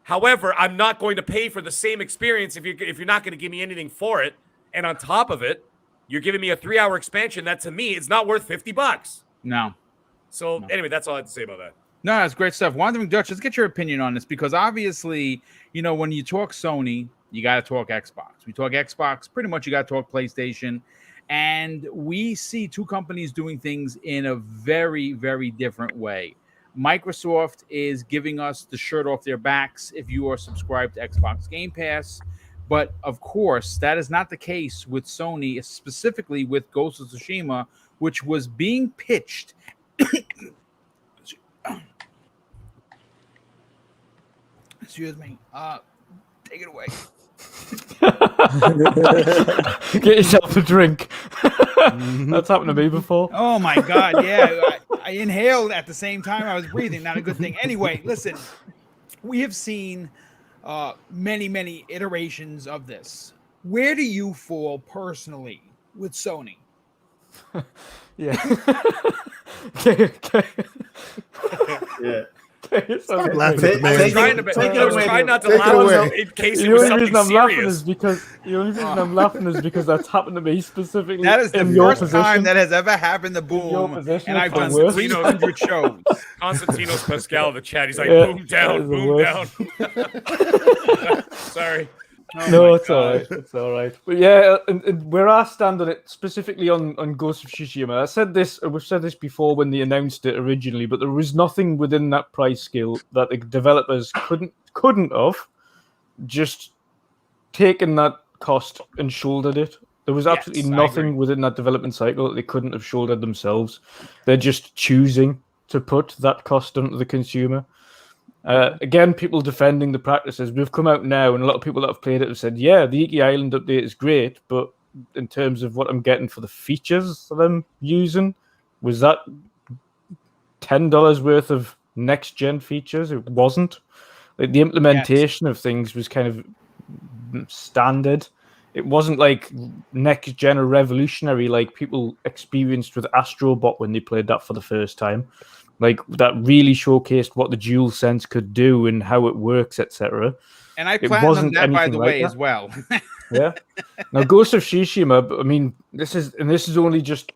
However, I'm not going to pay for the same experience if you're not going to give me anything for it. And on top of it, you're giving me a 3-hour expansion that to me is not worth $50. No. So anyway, that's all I have to say about that. No, that's great stuff. Wandering Dutch, let's get your opinion on this, because obviously, when you talk Sony, you got to talk Xbox. We talk Xbox, pretty much you got to talk PlayStation. And we see two companies doing things in a very, very different way. Microsoft is giving us the shirt off their backs if you are subscribed to Xbox Game Pass. But, of course, that is not the case with Sony, specifically with Ghost of Tsushima, which was being pitched. Excuse me. Take it away. Get yourself a drink. That's happened to me before. Oh my God! Yeah, I inhaled at the same time I was breathing. Not a good thing. Anyway, listen, we have seen many iterations of this. Where do you fall personally with Sony? Yeah. Yeah. I was trying not to laugh in case it was something serious. The only reason I'm laughing is because that's happened to me specifically. That is the first time that has ever happened to Boom, and I've done 300 shows. Constantinos Pascal in the chat. He's like, boom down, boom down. Sorry. No, it's all right. It's all right. But yeah, and where I stand on it, specifically on Ghost of Tsushima, we've said this before when they announced it originally, but there was nothing within that price scale that the developers couldn't have just taken that cost and shouldered it There was absolutely nothing within that development cycle that they couldn't have shouldered themselves. They're just choosing to put that cost onto the consumer. Again, people defending the practices. We've come out now, and a lot of people that have played it have said, yeah, the Iki Island update is great, but in terms of what I'm getting for the features that I'm using, was that $10 worth of next-gen features? It wasn't. Like, the implementation of things was kind of standard. It wasn't like next-gen or revolutionary like people experienced with Astrobot when they played that for the first time. Like, that really showcased what the DualSense could do and how it works, etc. And I platinumed that, by the way, as well. Yeah. Now, Ghost of Tsushima, I mean, this is only just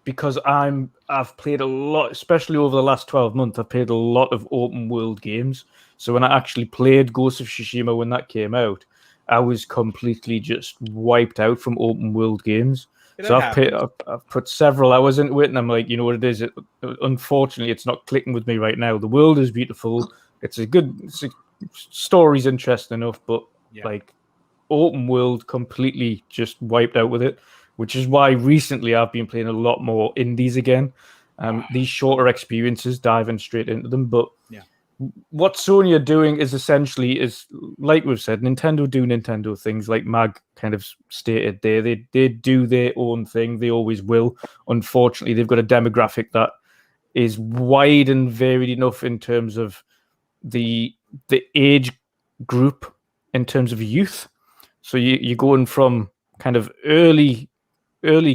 because I've played a lot, especially over the last 12 months. I've played a lot of open world games. So when I actually played Ghost of Tsushima when that came out, I was completely just wiped out from open world games. So I've put several hours into it, and I'm like, you know what it is? Unfortunately, it's not clicking with me right now. The world is beautiful. Story's interesting enough, but like open world completely just wiped out with it, which is why recently I've been playing a lot more indies again. These shorter experiences, diving straight into them. But what Sony are doing is essentially, like we've said, Nintendo do Nintendo things, like Mag kind of stated there. They do their own thing. They always will. Unfortunately, they've got a demographic that is wide and varied enough in terms of the age group, in terms of youth. So you're going from kind of early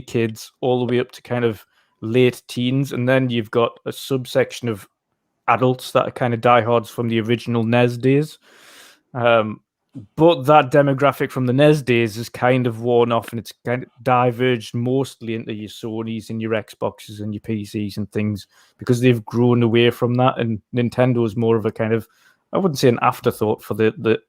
kids all the way up to kind of late teens, and then you've got a subsection of adults that are kind of diehards from the original NES days. But that demographic from the NES days is kind of worn off, and it's kind of diverged mostly into your Sonys and your Xboxes and your PCs and things, because they've grown away from that. And Nintendo is more of a kind of, I wouldn't say an afterthought for the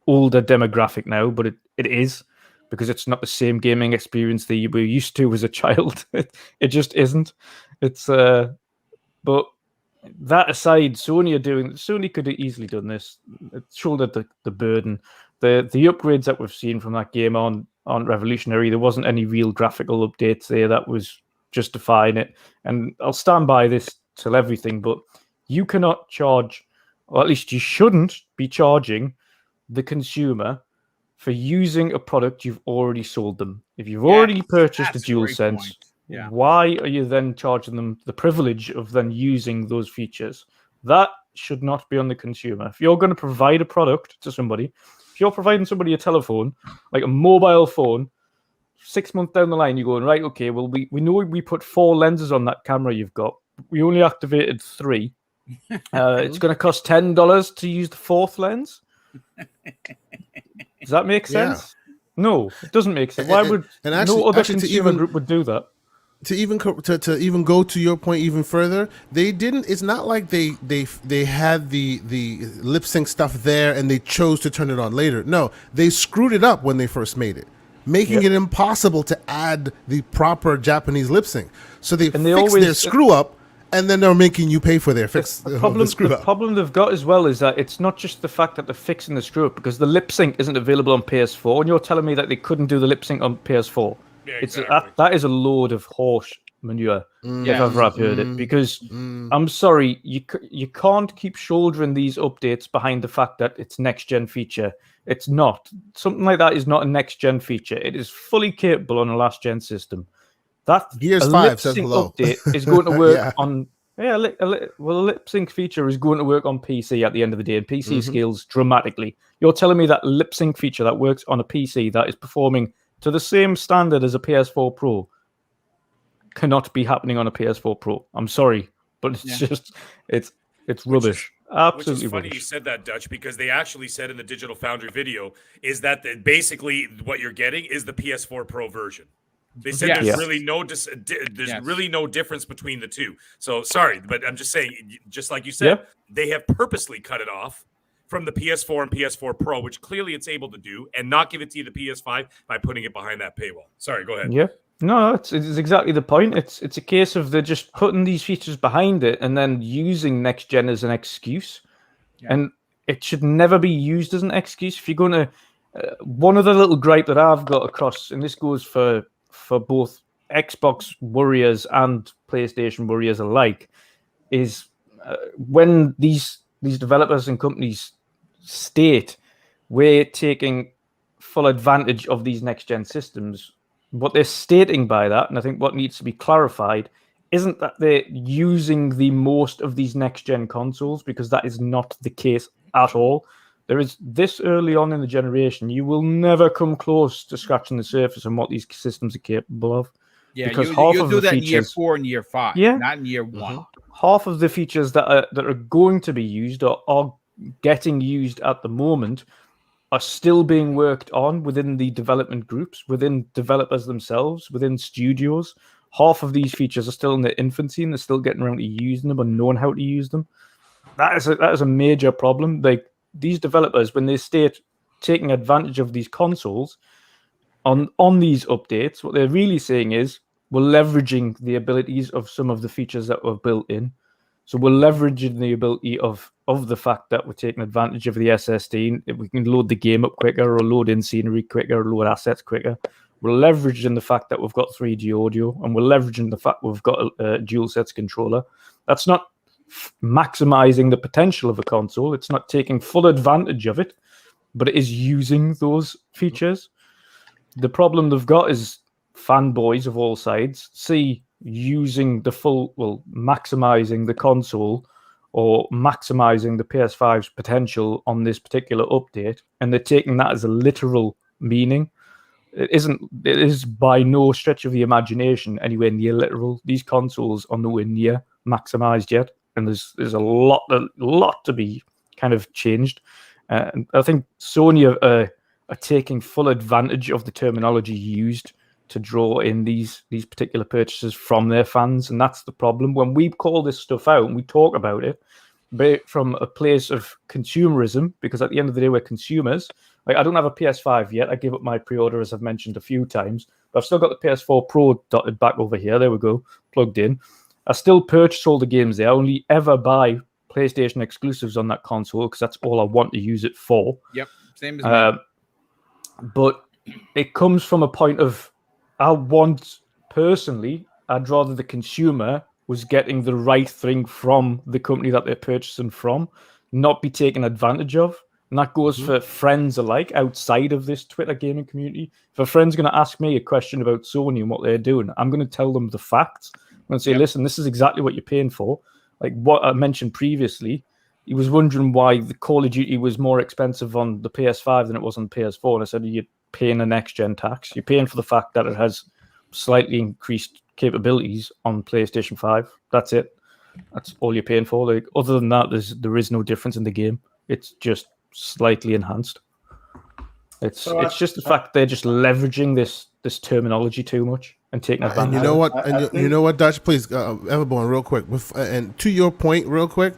older demographic now, but it is, because it's not the same gaming experience that you were used to as a child. It just isn't. It's but that aside, Sony could have easily done this. It shouldered the burden. The upgrades that we've seen from that game aren't revolutionary. There wasn't any real graphical updates there that was justifying it. And I'll stand by this till everything, but you cannot charge, or at least you shouldn't be charging the consumer for using a product you've already sold them. If you've already purchased a DualSense, why are you then charging them the privilege of then using those features? That should not be on the consumer. If you're going to provide a product to somebody, if you're providing somebody a telephone, like a mobile phone, 6 months down the line, you're going, right, okay, well, we know we put 4 lenses on that camera you've got. We only activated 3. It's going to cost $10 to use the 4th lens. Does that make sense? No, it doesn't make sense. Why would no other consumer group would do that? To even go to your point even further, they didn't. It's not like they had the lip sync stuff there and they chose to turn it on later. No, they screwed it up when they first made it, making it impossible to add the proper Japanese lip sync. So they fixed their screw up, and then they're making you pay for their fix. The problem they've got as well is that it's not just the fact that they're fixing the screw up, because the lip sync isn't available on PS4, and you're telling me that they couldn't do the lip sync on PS4. Yeah, exactly. That is a load of horse manure, if ever I've heard it. Because I'm sorry, you can't keep shouldering these updates behind the fact that it's next gen feature. It's not. Something like that is not a next gen feature. It is fully capable on a last gen system. That Gears 5 says hello. Update is going to work on. Yeah, the lip sync feature is going to work on PC at the end of the day, and PC scales dramatically. You're telling me that lip sync feature that works on a PC that is performing to the same standard as a PS4 Pro cannot be happening on a PS4 Pro. I'm sorry, but it's just it's rubbish. Absolutely which is funny rubbish. You said that, Dutch, because they actually said in the Digital Foundry video is that basically what you're getting is the PS4 Pro version. They said there's really no difference between the two. So sorry, but I'm just saying, just like you said, they have purposely cut it off from the PS4 and PS4 Pro, which clearly it's able to do, and not give it to you the PS5 by putting it behind that paywall. Sorry, go ahead. Yeah. No, it's exactly the point. It's a case of they're just putting these features behind it and then using next gen as an excuse. Yeah. And it should never be used as an excuse. If you're going to One other little gripe that I've got across, and this goes for both Xbox warriors and PlayStation warriors alike, is when these developers and companies state we're taking full advantage of these next-gen systems, what they're stating by that, and I think what needs to be clarified, isn't that they're using the most of these next-gen consoles, because that is not the case at all. There is this early on in the generation, you will never come close to scratching the surface on what these systems are capable of. Yeah, because you do that in year 4 and year 5, not in year 1. Half of the features that are going to be used or are getting used at the moment are still being worked on within the development groups, within developers themselves, within studios. Half of these features are still in their infancy, and they're still getting around to using them and knowing how to use them. That is a major problem. Like, these developers, when they state taking advantage of these consoles on these updates, what they're really saying is we're leveraging the abilities of some of the features that were built in. So we're leveraging the ability of the fact that we're taking advantage of the SSD. If we can load the game up quicker, or load in scenery quicker, or load assets quicker. We're leveraging the fact that we've got 3D audio, and we're leveraging the fact we've got a dual sets controller. That's not maximizing the potential of a console. It's not taking full advantage of it, but it is using those features. The problem they've got is fanboys of all sides see using the maximizing the console or maximizing the PS5's potential on this particular update, and they're taking that as a literal meaning. It is by no stretch of the imagination anywhere near literal. These consoles are nowhere near maximized yet, and there's a lot to be kind of changed. And I think Sony are taking full advantage of the terminology used to draw in these particular purchases from their fans, and that's the problem. When we call this stuff out and we talk about it, but from a place of consumerism, because at the end of the day we're consumers. Like, I don't have a PS5 yet. I gave up my pre-order, as I've mentioned a few times, but I've still got the PS4 Pro dotted back over here. There we go, plugged in. I still purchase all the games there. I only ever buy PlayStation exclusives on that console because that's all I want to use it for. Yep, same as me. But it comes from a point of, I'd rather the consumer was getting the right thing from the company that they're purchasing from, not be taken advantage of. And that goes for friends alike outside of this Twitter gaming community. If a friend's going to ask me a question about Sony and what they're doing, I'm going to tell them the facts. I'm going to say, listen, this is exactly what you're paying for. Like what I mentioned previously, he was wondering why the Call of Duty was more expensive on the PS5 than it was on the PS4. And I said, you're paying a next-gen tax. You're paying for the fact that it has slightly increased capabilities on PlayStation 5. That's it. That's all you're paying for. Like, other than that, there is no difference in the game. It's just slightly enhanced. It's just the fact they're just leveraging this terminology too much and taking advantage. And you know what? You know what, Dutch? Please, Everborn, real quick. And to your point, real quick.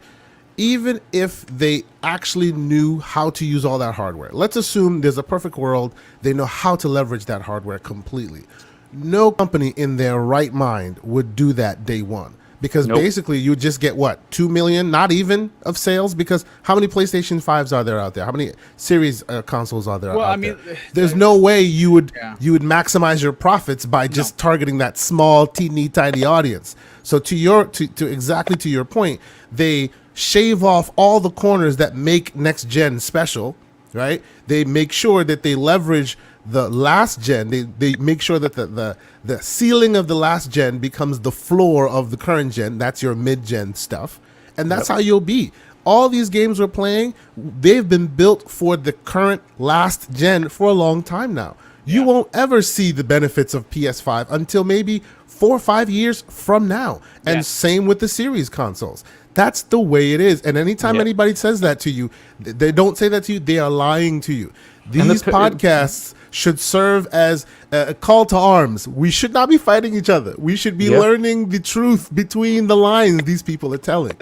Even if they actually knew how to use all that hardware, let's assume there's a perfect world, they know how to leverage that hardware completely. No company in their right mind would do that day one, because basically you just get 2 million, not even, of sales, because how many PlayStation 5s are there out there? How many series consoles are there out there? There's no way you would maximize your profits by just targeting that small, teeny tiny audience. So to exactly to your point, they shave off all the corners that make next gen special, right? They make sure that they leverage the last gen. They make sure that the ceiling of the last gen becomes the floor of the current gen. That's your mid gen stuff, and that's how you'll be. All these games we're playing, they've been built for the current last gen for a long time now. You won't ever see the benefits of PS5 until maybe 4 or 5 years from now. And same with the series consoles. That's the way it is. And anytime anybody says that to you, they don't say that to you, they are lying to you. These podcasts should serve as a call to arms. We should not be fighting each other. We should be learning the truth between the lines these people are telling.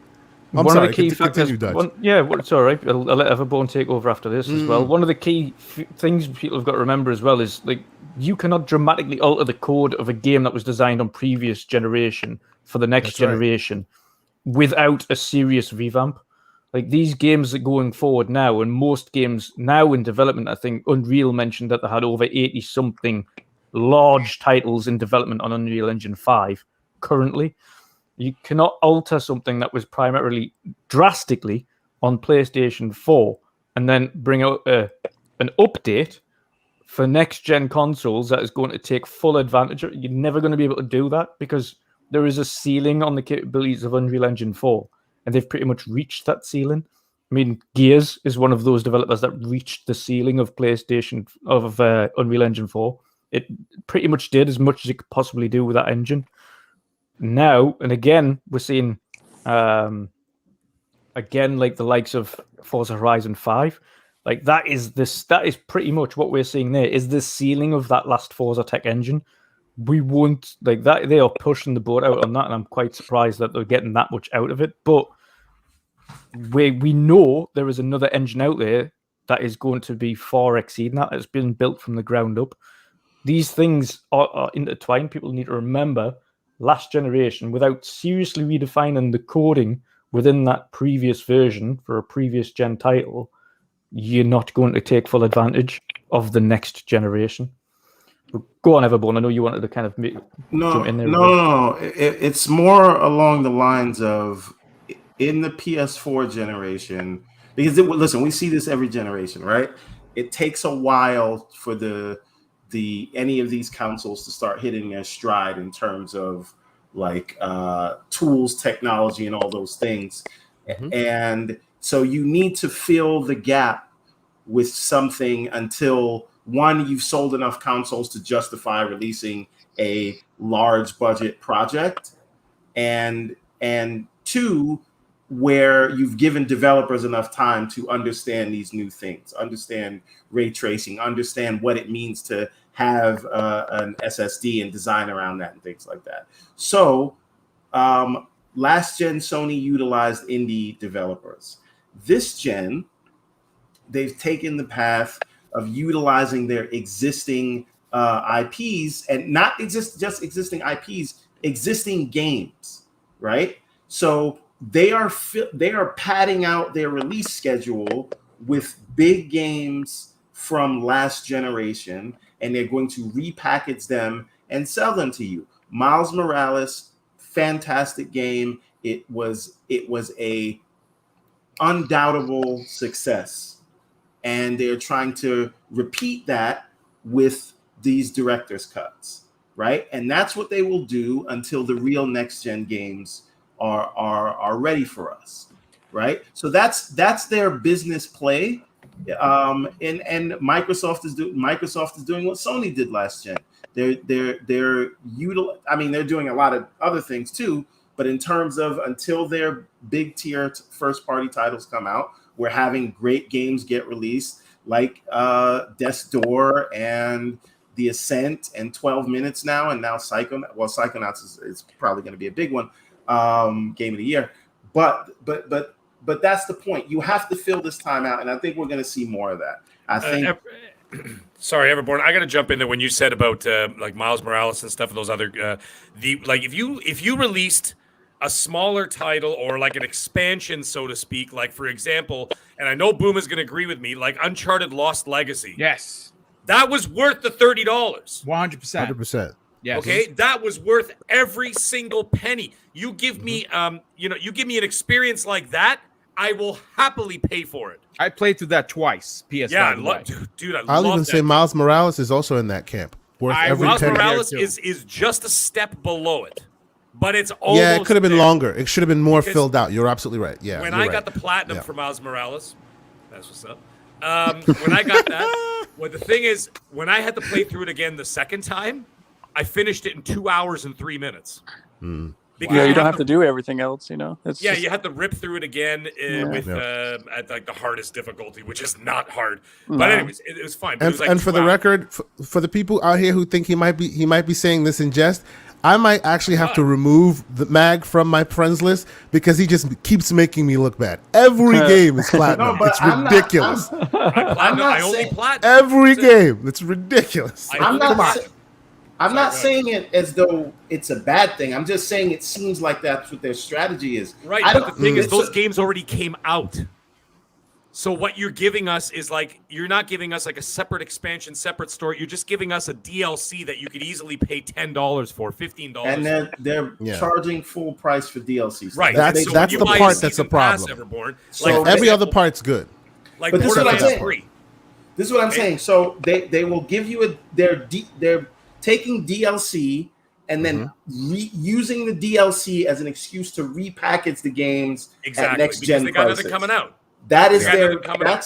I'm one sorry, of the key factors. It's all right. I'll let Everborn take over after this as well. One of the key things people have got to remember as well is, like, you cannot dramatically alter the code of a game that was designed on previous generation for the next generation without a serious revamp. Like these games are going forward now, and most games now in development, I think Unreal mentioned that they had over 80 something large titles in development on Unreal Engine 5 currently. You cannot alter something that was primarily drastically on PlayStation 4 and then bring out an update for next-gen consoles that is going to take full advantage of. You're never going to be able to do that because there is a ceiling on the capabilities of Unreal Engine 4, and they've pretty much reached that ceiling. I mean, Gears is one of those developers that reached the ceiling of Unreal Engine 4. It pretty much did as much as it could possibly do with that engine. Now, and again, we're seeing, again, like the likes of Forza Horizon 5. Like that is pretty much what we're seeing there is the ceiling of that last Forza Tech engine. We won't like that. They are pushing the boat out on that, and I'm quite surprised that they're getting that much out of it. But we know there is another engine out there that is going to be far exceeding that. It's been built from the ground up. These things are intertwined. People need to remember last generation, without seriously redefining the coding within that previous version for a previous gen title, you're not going to take full advantage of the next generation. But go on, Everborn. I know you wanted to kind of jump in there. No. It's more along the lines of in the PS4 generation, because listen, we see this every generation, right? It takes a while for any of these consoles to start hitting their stride in terms of like tools, technology, and all those things. Mm-hmm. And so you need to fill the gap with something until one, you've sold enough consoles to justify releasing a large budget project, and two, where you've given developers enough time to understand these new things, understand ray tracing, understand what it means to have an SSD and design around that and things like that. So last gen, Sony utilized indie developers. This gen, they've taken the path of utilizing their existing IPs, and not just existing IPs, existing games, right? So they are padding out their release schedule with big games from last generation, and they're going to repackage them and sell them to you. Miles Morales, fantastic game. It was a undoubtable success, and they're trying to repeat that with these director's cuts, right? And that's what they will do until the real next gen games are ready for us, right? So that's their business play. And Microsoft is doing what Sony did last gen. They're doing a lot of other things too, but in terms of until their big tier first party titles come out, we're having great games get released like Death's Door and The Ascent and 12 Minutes now, and now Psychonauts. Well, Psychonauts is probably going to be a big one, game of the year. But that's the point. You have to fill this time out, and I think we're going to see more of that. I think. Sorry, Everborn. I got to jump in there when you said about like Miles Morales and stuff and those other if you released a smaller title or like an expansion, so to speak, like for example, and I know Boom is going to agree with me, like Uncharted Lost Legacy. Yes, that was worth the $30. 100%. 100%. Yes. Okay, that was worth every single penny. You give me, you give me an experience like that, I will happily pay for it. I played through that twice. PS5. Yeah, dude, I'll even say Miles Morales is also in that camp. Worth every Miles penny. Morales is just a step below it, but it's almost it could have been there. Longer. It should have been more filled out. You're absolutely right. Yeah. When I got the platinum for Miles Morales, that's what's up. When I got that, the thing is, when I had to play through it again the second time, I finished it in 2 hours and 3 minutes. Because you don't have to do everything else, you had to rip through it again at like the hardest difficulty, which is not hard. But anyways, it was fine. And for the record, for the people out here who think he might be saying this in jest, I might actually have to remove the mag from my friends list because he just keeps making me look bad. Every game is platinum. It's ridiculous. I only platinum. Every game. It's ridiculous. I'm I'm not saying it as though it's a bad thing. I'm just saying it seems like that's what their strategy is. Right. But the thing is, those games already came out. So what you're giving us is like, you're not giving us like a separate expansion, separate story. You're just giving us a DLC that you could easily pay $10 for, $15. And they're charging full price for DLC. Right. That's the part that's a problem. Everborn, like every other part's good. Like, but this is what I'm saying. This is what I'm saying. So they will give you they're taking DLC and then using the DLC as an excuse to repackage the games at next gen because they got prices. nothing coming out. That is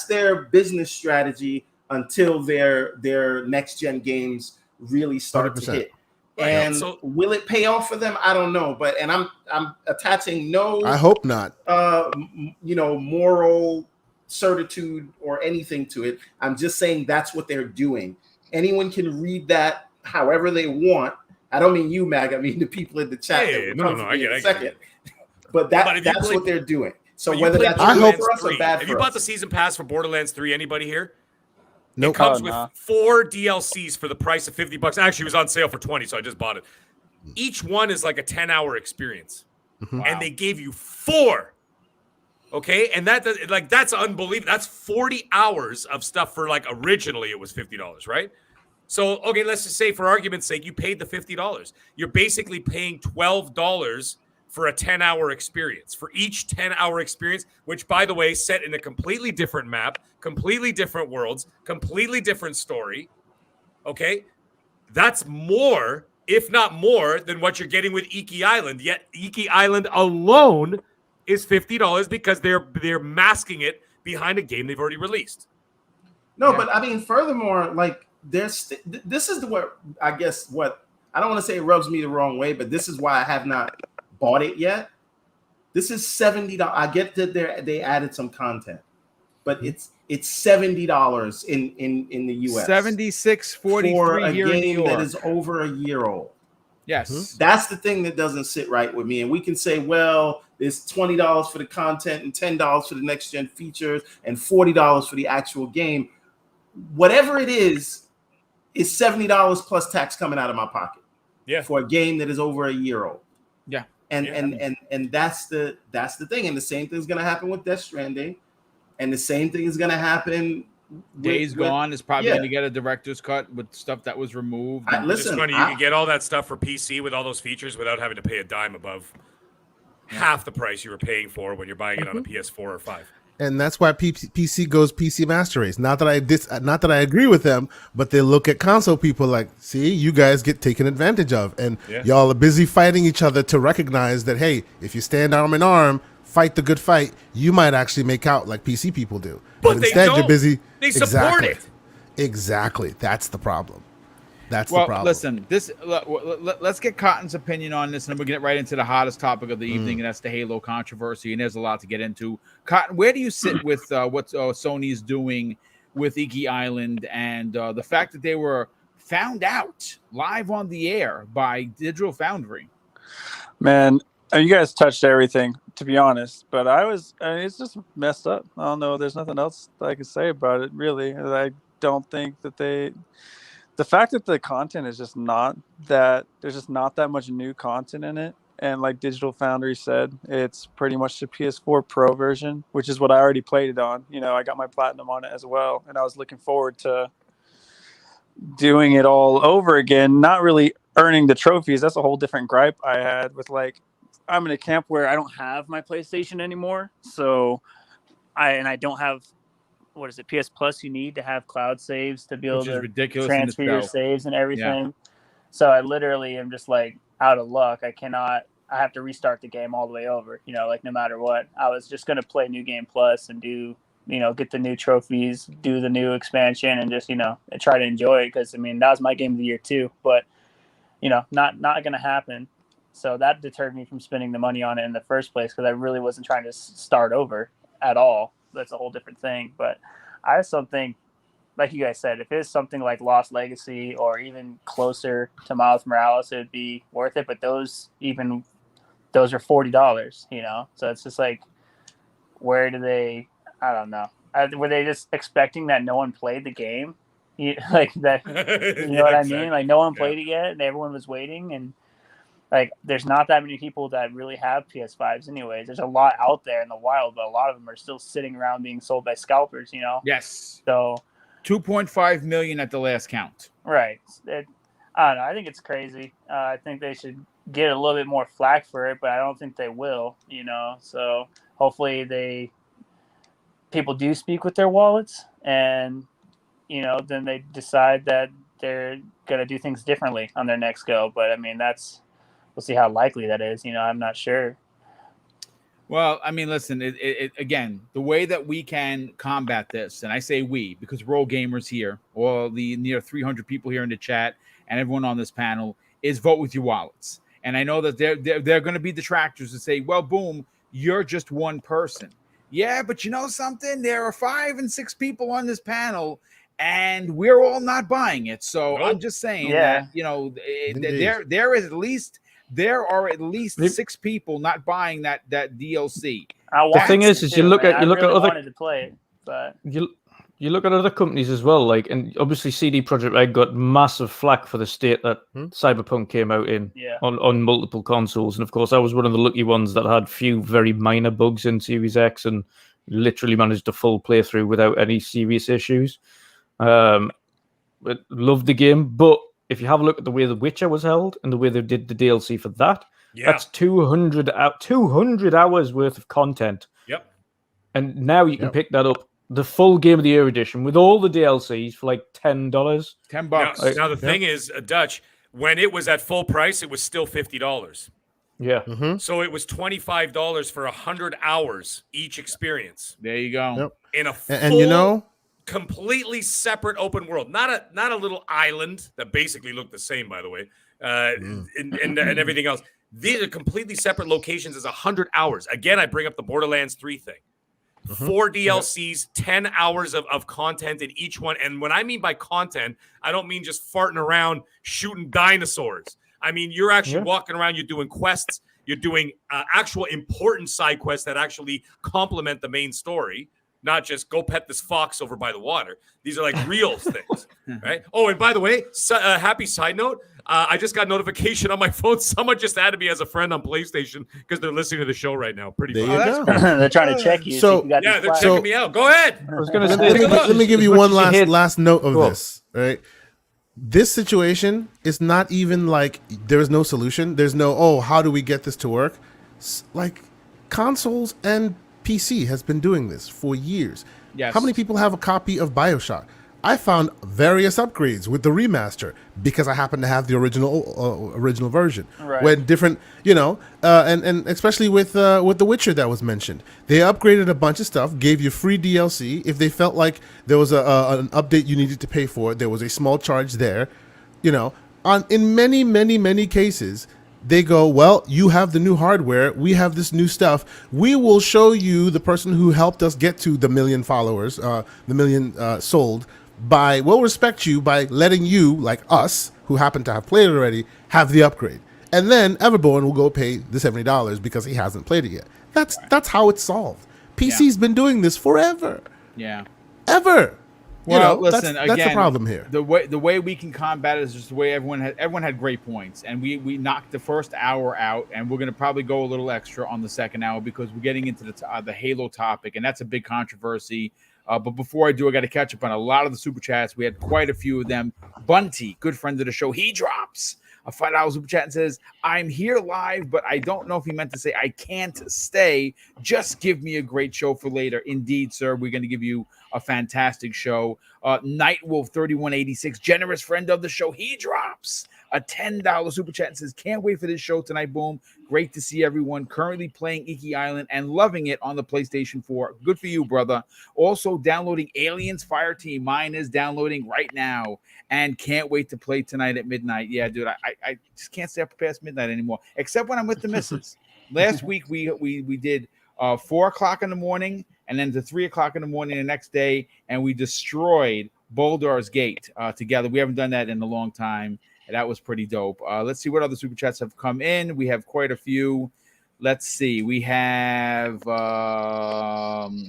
their business strategy until their next gen games really start 100%. To hit. And will it pay off for them? I don't know. But I'm attaching no. I hope not. Moral certitude or anything to it. I'm just saying that's what they're doing. Anyone can read that however they want. I don't mean you, Mag. I mean the people in the chat. I get it. But that's what they're doing. So whether that's good for us or bad for us. Have you bought the season pass for Borderlands 3? Anybody here? Nope. It comes with 4 DLCs for the price of $50. Actually, it was on sale for $20, so I just bought it. Each one is like a 10-hour experience, and they gave you 4. Okay, and that's unbelievable. That's 40 hours of stuff for like originally it was $50, right? So okay, let's just say for argument's sake, you paid the $50. You're basically paying $12 for a 10-hour experience, for each 10-hour experience, which, by the way, set in a completely different map, completely different worlds, completely different story, okay? That's more, if not more, than what you're getting with Iki Island. Yet Iki Island alone is $50 because they're masking it behind a game they've already released. No, but I mean, furthermore, like, this is what I guess what I don't want to say it rubs me the wrong way, but this is why I have not bought it yet. This is $70. I get that they added some content, but it's $70 in the US. $76.43 for a here game in New York that is over a year old. Yes, that's the thing that doesn't sit right with me. And we can say, well, there's $20 for the content and $10 for the next gen features and $40 for the actual game. Whatever it is $70 plus tax coming out of my pocket. Yeah, for a game that is over a year old. Yeah. And that's the thing. And the same thing's gonna happen with Death Stranding, and the same thing is gonna happen. Days Gone is probably gonna get a director's cut with stuff that was removed. It's funny, you can get all that stuff for PC with all those features without having to pay a dime above half the price you were paying for when you're buying it on a PS4 or 5. And that's why PC goes PC Master Race. Not that I agree with them, but they look at console people like, see, you guys get taken advantage of, and y'all are busy fighting each other to recognize that, hey, if you stand arm in arm, fight the good fight, you might actually make out like PC people do. But instead, you're busy. They support it. Exactly. That's the problem. That's the problem. Listen, let's get Cotton's opinion on this, and then we'll get right into the hottest topic of the evening, and that's the Halo controversy. And there's a lot to get into. Cotton, where do you sit with what Sony's doing with Iki Island and the fact that they were found out live on the air by Digital Foundry? Man, you guys touched everything, to be honest. But it's just messed up. I don't know. There's nothing else that I could say about it, really. I don't think that the fact that the content is just not that, there's just not that much new content in it. And like Digital Foundry said, it's pretty much the PS4 Pro version, which is what I already played it on. You know, I got my Platinum on it as well. And I was looking forward to doing it all over again, not really earning the trophies. That's a whole different gripe I had with, like, I'm in a camp where I don't have my PlayStation anymore. So I don't have, what is it, PS Plus, you need to have cloud saves to be able to transfer your saves and everything. Yeah. So I literally am just like out of luck. I have to restart the game all the way over, you know, like no matter what. I was just going to play New Game Plus and do, you know, get the new trophies, do the new expansion, and just, you know, try to enjoy it. Because, I mean, that was my game of the year too. But, you know, not going to happen. So that deterred me from spending the money on it in the first place, because I really wasn't trying to start over at all. That's a whole different thing. But I still think, like you guys said, if it's something like Lost Legacy or even closer to Miles Morales, it would be worth it. But those are $40, you know? So it's just like, where do they, I don't know. Were they just expecting that no one played the game like that. You know what I mean? Like no one played it yet, and everyone was waiting, and like there's not that many people that really have PS5s. Anyways, there's a lot out there in the wild, but a lot of them are still sitting around being sold by scalpers. Yes. So 2.5 million at the last count. Right. I don't know. I think it's crazy. I think they should get a little bit more flack for it, but I don't think they will. So hopefully people do speak with their wallets, and then they decide that they're gonna do things differently on their next go. But I mean, we'll see how likely that is. I'm not sure. Well, I mean, listen, again, the way that we can combat this, and I say we because we're all gamers here, all the near 300 people here in the chat, and everyone on this panel, is vote with your wallets. And I know that they're going to be detractors to say, well, boom, you're just one person. Yeah, but you know something? There are 5 and 6 people on this panel, and we're all not buying it. So I'm just saying that, there are at least 6 people not buying that DLC. The thing is you look at other wanted to play it, but you look at other companies as well, like, and obviously CD Projekt Red got massive flack for the state that Cyberpunk came out in on multiple consoles, and of course I was one of the lucky ones that had few very minor bugs in Series X and literally managed a full playthrough without any serious issues. Loved the game, but if you have a look at the way The Witcher was held and the way they did the DLC for that, that's 200 hours worth of content. Yep. And now you can pick that up, the full Game of the Year edition with all the DLCs for like $10. $10. Now the thing is, Dutch, when it was at full price, it was still $50. Yeah. So it was $25 for 100 hours each experience. There you go. In a full, and completely separate open world, not a little island that basically looked the same, by the way, and everything else. These are completely separate locations as 100 hours. Again, I bring up the Borderlands 3 thing. 4 DLCs, 10 hours of content in each one. And when I mean by content, I don't mean just farting around shooting dinosaurs. I mean, you're actually walking around, you're doing quests, you're doing actual important side quests that actually complement the main story. Not just go pet this fox over by the water. These are like real things, right? Oh, and by the way, happy side note, I just got notification on my phone. Someone just added me as a friend on PlayStation because they're listening to the show right now. Pretty fun. They're trying to check you. So they're checking me out. Go ahead. I was going to say, let me give you one last note of this. Right, this situation is not even like there is no solution. There's no how do we get this to work? Like consoles and PC has been doing this for years. Yes. How many people have a copy of BioShock? I found various upgrades with the remaster because I happen to have the original version. Right. When different, and especially with The Witcher that was mentioned, they upgraded a bunch of stuff, gave you free DLC. If they felt like there was an update you needed to pay for, there was a small charge there. In many, many, many cases, they go, well, you have the new hardware. We have this new stuff. We will show you the person who helped us get to the 1 million followers, the 1 million sold. We'll respect you by letting you, like us, who happen to have played it already, have the upgrade. And then Everborn will go pay the $70 because he hasn't played it yet. That's how it's solved. PC's been doing this forever. Yeah. Ever. Well, listen, that's again, the problem here. The way we can combat it is just the way everyone had great points, and we knocked the first hour out, and we're going to probably go a little extra on the second hour because we're getting into the Halo topic, and that's a big controversy. But before I do, I got to catch up on a lot of the super chats. We had quite a few of them. Bunty, good friend of the show, he drops a $5 super chat and says, "I'm here live, but I don't know if he meant to say I can't stay. Just give me a great show for later." Indeed, sir, we're going to give you a fantastic show. Nightwolf 3186, generous friend of the show, he drops a $10 super chat and says, "Can't wait for this show tonight. Boom. Great to see everyone currently playing Iki Island and loving it on the PlayStation 4. Good for you, brother. Also downloading Aliens Fireteam. Mine is downloading right now and can't wait to play tonight at midnight." Yeah, dude, I just can't stay up past midnight anymore, except when I'm with the missus. Last week we did 4 o'clock in the morning and then to 3 o'clock in the morning the next day, and we destroyed Baldur's Gate together. We haven't done that in a long time. That was pretty dope. Let's see what other super chats have come in. We have quite a few. Let's see. We have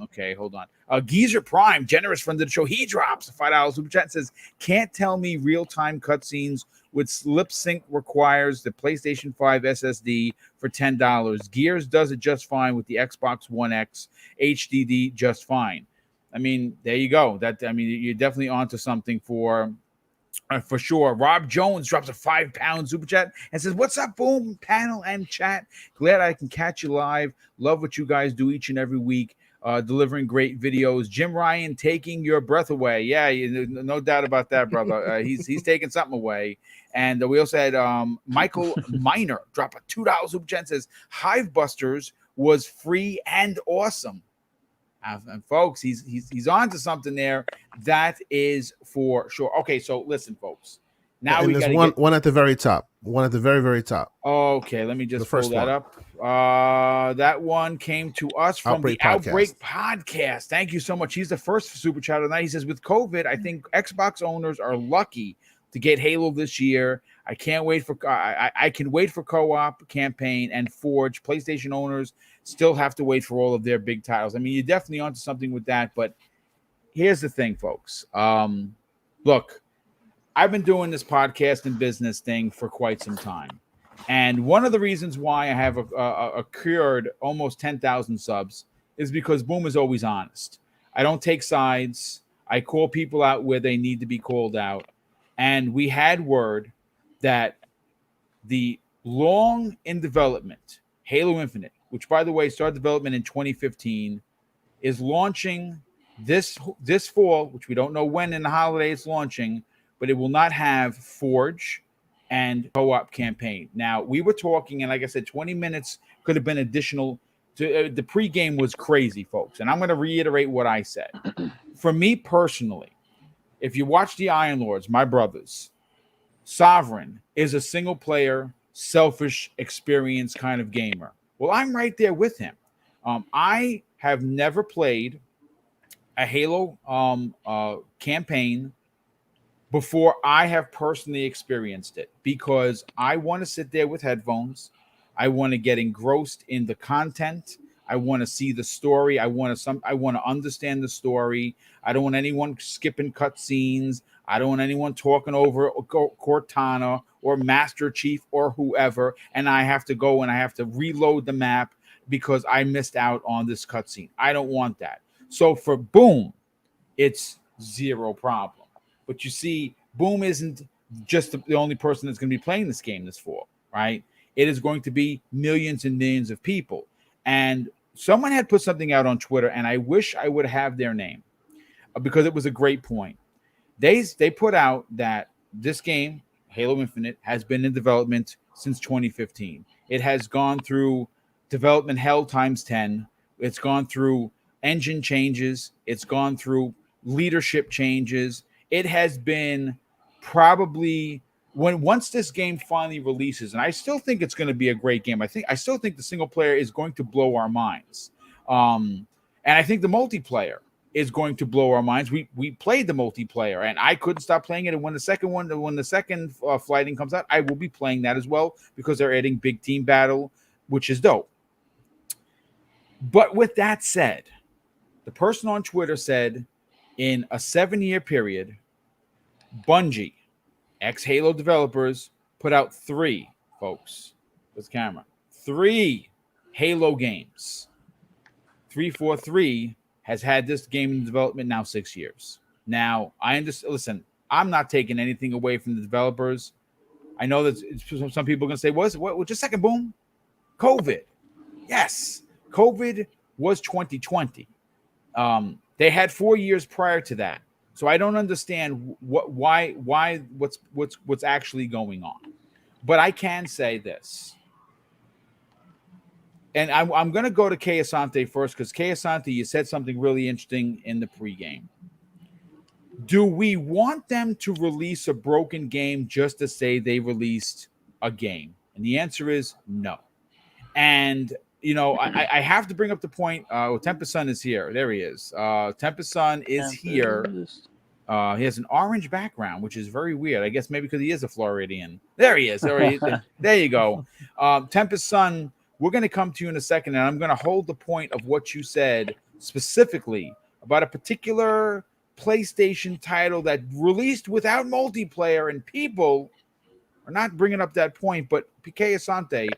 okay, hold on. Geezer Prime, generous friend of the show. He drops a $5 super chat and says, "Can't tell me real-time cutscenes with lip sync requires the PlayStation 5 SSD for $10. Gears does it just fine with the Xbox One X HDD just fine." I mean, there you go. You're definitely onto something for sure. Rob Jones drops a £5 super chat and says, "What's up, Boom panel and chat? Glad I can catch you live. Love what you guys do each and every week, delivering great videos. Jim Ryan taking your breath away. Yeah, no doubt about that, brother. He's taking something away." And we also had Michael Miner drop a $2 super chat and says, "Hive Busters was free and awesome." And folks, he's on to something there. That is for sure. Okay, so listen, folks. Now and we got one at the very top. One at the very, very top. Okay, let me just pull that up. That one came to us from the Outbreak Podcast. Thank you so much. He's the first super chat tonight. He says, "With COVID, I think Xbox owners are lucky to get Halo this year. I can't wait for I can wait for co-op campaign and Forge. PlayStation owners still have to wait for all of their big titles." I mean, you're definitely onto something with that. But here's the thing, folks. Look, I've been doing this podcast and business thing for quite some time. And one of the reasons why I have accrued almost 10,000 subs is because Boom is always honest. I don't take sides. I call people out where they need to be called out. And we had word that the long in development Halo Infinite, which, by the way, started development in 2015, is launching this fall, which we don't know when in the holiday it's launching, but it will not have Forge and co-op campaign. Now, we were talking, and like I said, 20 minutes could have been additional. The pregame was crazy, folks, and I'm going to reiterate what I said. For me personally, if you watch the Iron Lords, my brothers, Sovereign is a single-player, selfish experience kind of gamer. Well, I'm right there with him. I have never played a Halo campaign before I have personally experienced it, because I want to sit there with headphones. I want to get engrossed in the content. I want to see the story. I want to understand the story. I don't want anyone skipping cutscenes. I don't want anyone talking over Cortana or Master Chief or whoever, and I have to go and I have to reload the map because I missed out on this cutscene. I don't want that. So for Boom, it's zero problem. But you see, Boom isn't just the only person that's going to be playing this game this fall, right? It is going to be millions and millions of people. And someone had put something out on Twitter, and I wish I would have their name because it was a great point. They put out that this game, Halo Infinite, has been in development since 2015. It has gone through development hell times 10. It's gone through engine changes. It's gone through leadership changes. It has been probably once this game finally releases, and I still think it's going to be a great game. I still think the single player is going to blow our minds, and I think the multiplayer is going to blow our minds. We played the multiplayer, and I couldn't stop playing it. And when the second flighting comes out, I will be playing that as well because they're adding big team battle, which is dope. But with that said, the person on Twitter said, in a 7-year period, Bungie, ex-Halo developers, put out 3, folks, this camera, 3 Halo games. 343 has had this game in development now 6 years. Now, I understand. Listen, I'm not taking anything away from the developers. I know that some people are going to say, what? Just a second, Boom. COVID. Yes, COVID was 2020. They had 4 years prior to that. So I don't understand what's actually going on. But I can say this. And I'm going to go to Kay Asante first, because Kay Asante, you said something really interesting in the pregame. Do we want them to release a broken game just to say they released a game? And the answer is no. And I have to bring up the point. Tempest Sun is here. There he is. Tempest Sun is here. He has an orange background, which is very weird. I guess maybe because he is a Floridian. There he is. There you go. Tempest Sun we're going to come to you in a second, and I'm going to hold the point of what you said specifically about a particular PlayStation title that released without multiplayer, and people are not bringing up that point. But PK Asante,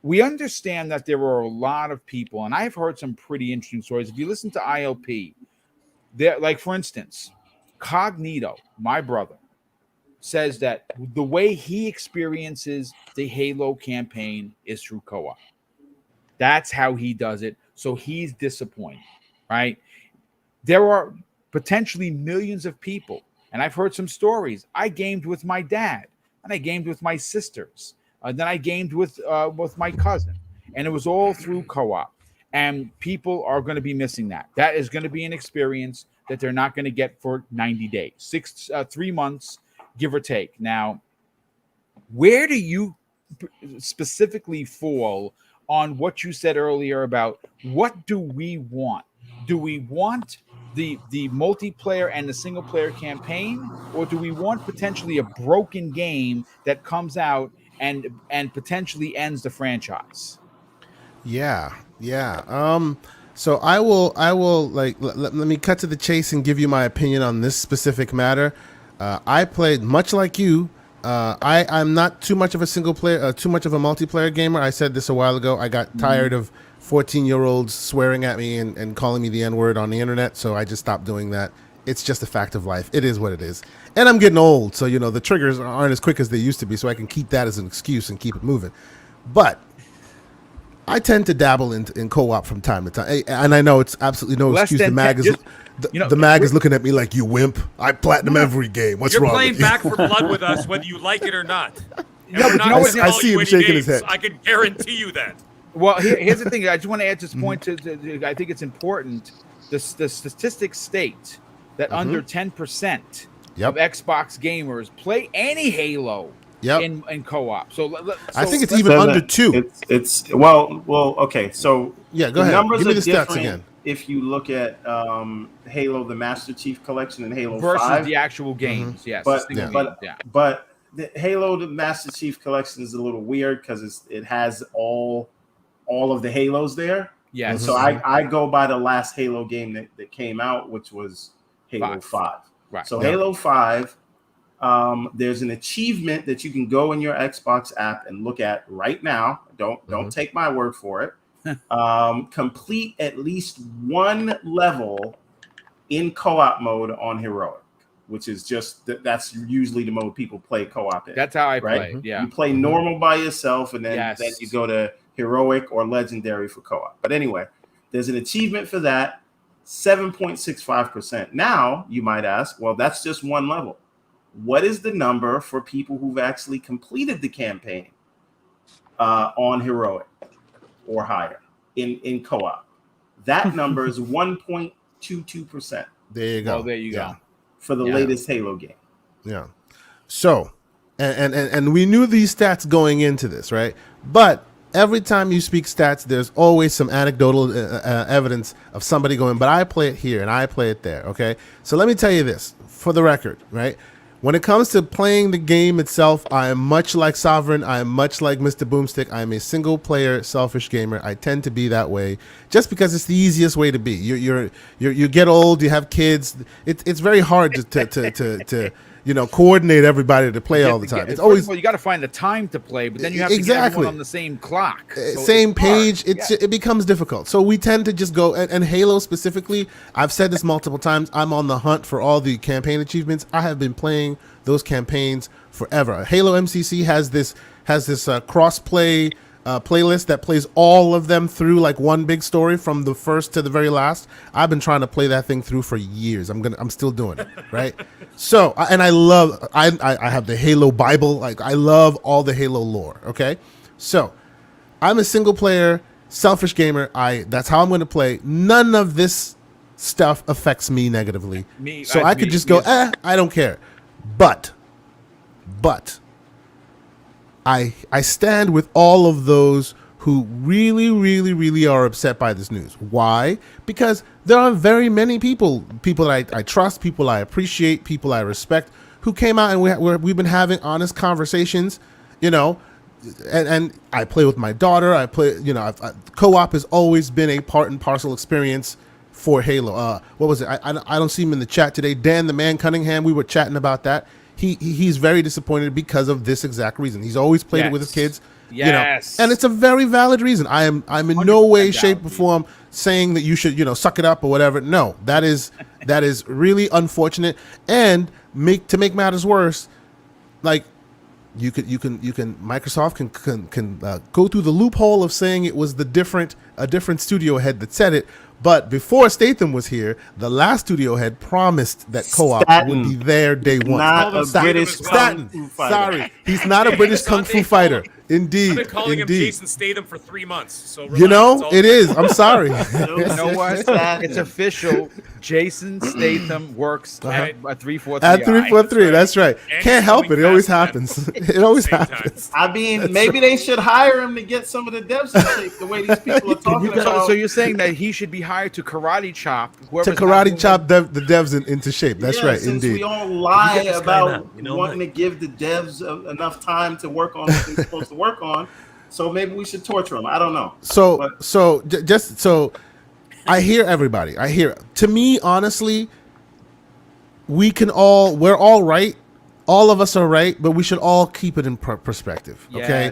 we understand that there are a lot of people, and I've heard some pretty interesting stories. If you listen to ILP, there, like for instance, Cognito, my brother, says that the way he experiences the Halo campaign is through co-op. That's how he does it. So he's disappointed, right? There are potentially millions of people, and I've heard some stories. I gamed with my dad, and I gamed with my sisters, and then I gamed with my cousin, and it was all through co-op. And people are going to be missing that. That is going to be an experience that they're not going to get for 90 days, 3 months, give or take. Now, where do you specifically fall on what you said earlier about what do we want? Do we want the multiplayer and the single player campaign, or do we want potentially a broken game that comes out and potentially ends the franchise? Yeah. So I will like let me cut to the chase and give you my opinion on this specific matter. I played much like you. I'm not too much of a single player, too much of a multiplayer gamer. I said this a while ago. I got tired of 14-year-olds swearing at me and calling me the N-word on the internet, so I just stopped doing that. It's just a fact of life. It is what it is. And I'm getting old, so the triggers aren't as quick as they used to be, so I can keep that as an excuse and keep it moving. But I tend to dabble in co-op from time to time, and I know it's absolutely no excuse. The mag is the mag is looking at me like, you wimp. I platinum every game. What's wrong with you? You're playing Back for Blood with us, whether you like it or not. I see him shaking his head. I can guarantee you that. Well, here's the thing. I just want to add this point to I think it's important. The statistics state that under 10% of Xbox gamers play any Halo in co-op. So I think it's even under 2. It's okay. So yeah, go ahead. Numbers Give me the are stats again. If you look at Halo, the Master Chief Collection, and Halo versus 5, the actual games, yes. But the Halo, the Master Chief Collection is a little weird because it has all of the Halos there. Yeah. And so I go by the last Halo game that came out, which was Halo 5. Right. So Halo 5, there's an achievement that you can go in your Xbox app and look at right now. Don't take my word for it. Complete at least one level in co-op mode on Heroic, which is just that's usually the mode people play co-op in. That's how I play. Yeah. You play normal by yourself, and then you go to Heroic or Legendary for co-op. But anyway, there's an achievement for that, 7.65%. Now, you might ask, well, that's just one level. What is the number for people who've actually completed the campaign on Heroic or higher in co-op? That number is 1.22%. There you go. Oh, there you go. For the latest Halo game. Yeah. So, and we knew these stats going into this, right? But every time you speak stats, there's always some anecdotal evidence of somebody going, but I play it here and I play it there, okay? So let me tell you this, for the record, right? When it comes to playing the game itself, I am much like Sovereign. I am much like Mr. Boomstick. I am a single-player, selfish gamer. I tend to be that way just because it's the easiest way to be. You get old, you have kids. It's very hard to coordinate everybody to play all the time. It's always you got to find the time to play, but then you have to get everyone on the same clock, same page. It becomes difficult. So we tend to just go and Halo specifically. I've said this multiple times. I'm on the hunt for all the campaign achievements. I have been playing those campaigns forever. Halo MCC has this cross-play playlist that plays all of them through like one big story from the first to the very last. I've been trying to play that thing through for years. I'm still doing it, right? So, and I have the Halo Bible. Like, I love all the Halo lore, okay? So, I'm a single player, selfish gamer. That's how I'm going to play. None of this stuff affects me negatively. I could just go, I don't care. But I stand with all of those who really, really, really are upset by this news. Why? Because there are very many people that I trust, people I appreciate, people I respect, who came out and we've been having honest conversations, and I play with my daughter. I play, co-op has always been a part and parcel experience for Halo. What was it? I don't see him in the chat today. Dan, the man Cunningham, we were chatting about that. He's very disappointed because of this exact reason. He's always played it with his kids. Yes. And it's a very valid reason. I'm in no way, shape, or form saying that you should, suck it up or whatever. No, that is really unfortunate. And to make matters worse, like Microsoft can go through the loophole of saying it was a different studio head that said it. But before Statham was here, the last studio head promised that co-op would be there day one. Not a British kung fu fighter. Sorry, he's not a British kung fu fighter. Indeed, I've been calling him Jason Statham for 3 months. So it is. I'm sorry. You know what? It's official. Jason Statham works at 343. At 343, that's right. Can't help it. It always happens. It always happens. I mean, maybe they should hire him to get some of the devs in shape. The way these people are talking about. So you're saying that he should be hired to karate chop the devs into shape. That's right. Since Indeed. we all lie about wanting to give the devs enough time to work on what they're supposed to work on, so maybe we should torture them. I don't know. So I hear everybody. To me, honestly, we're all right. All of us are right, but we should all keep it in perspective. Okay,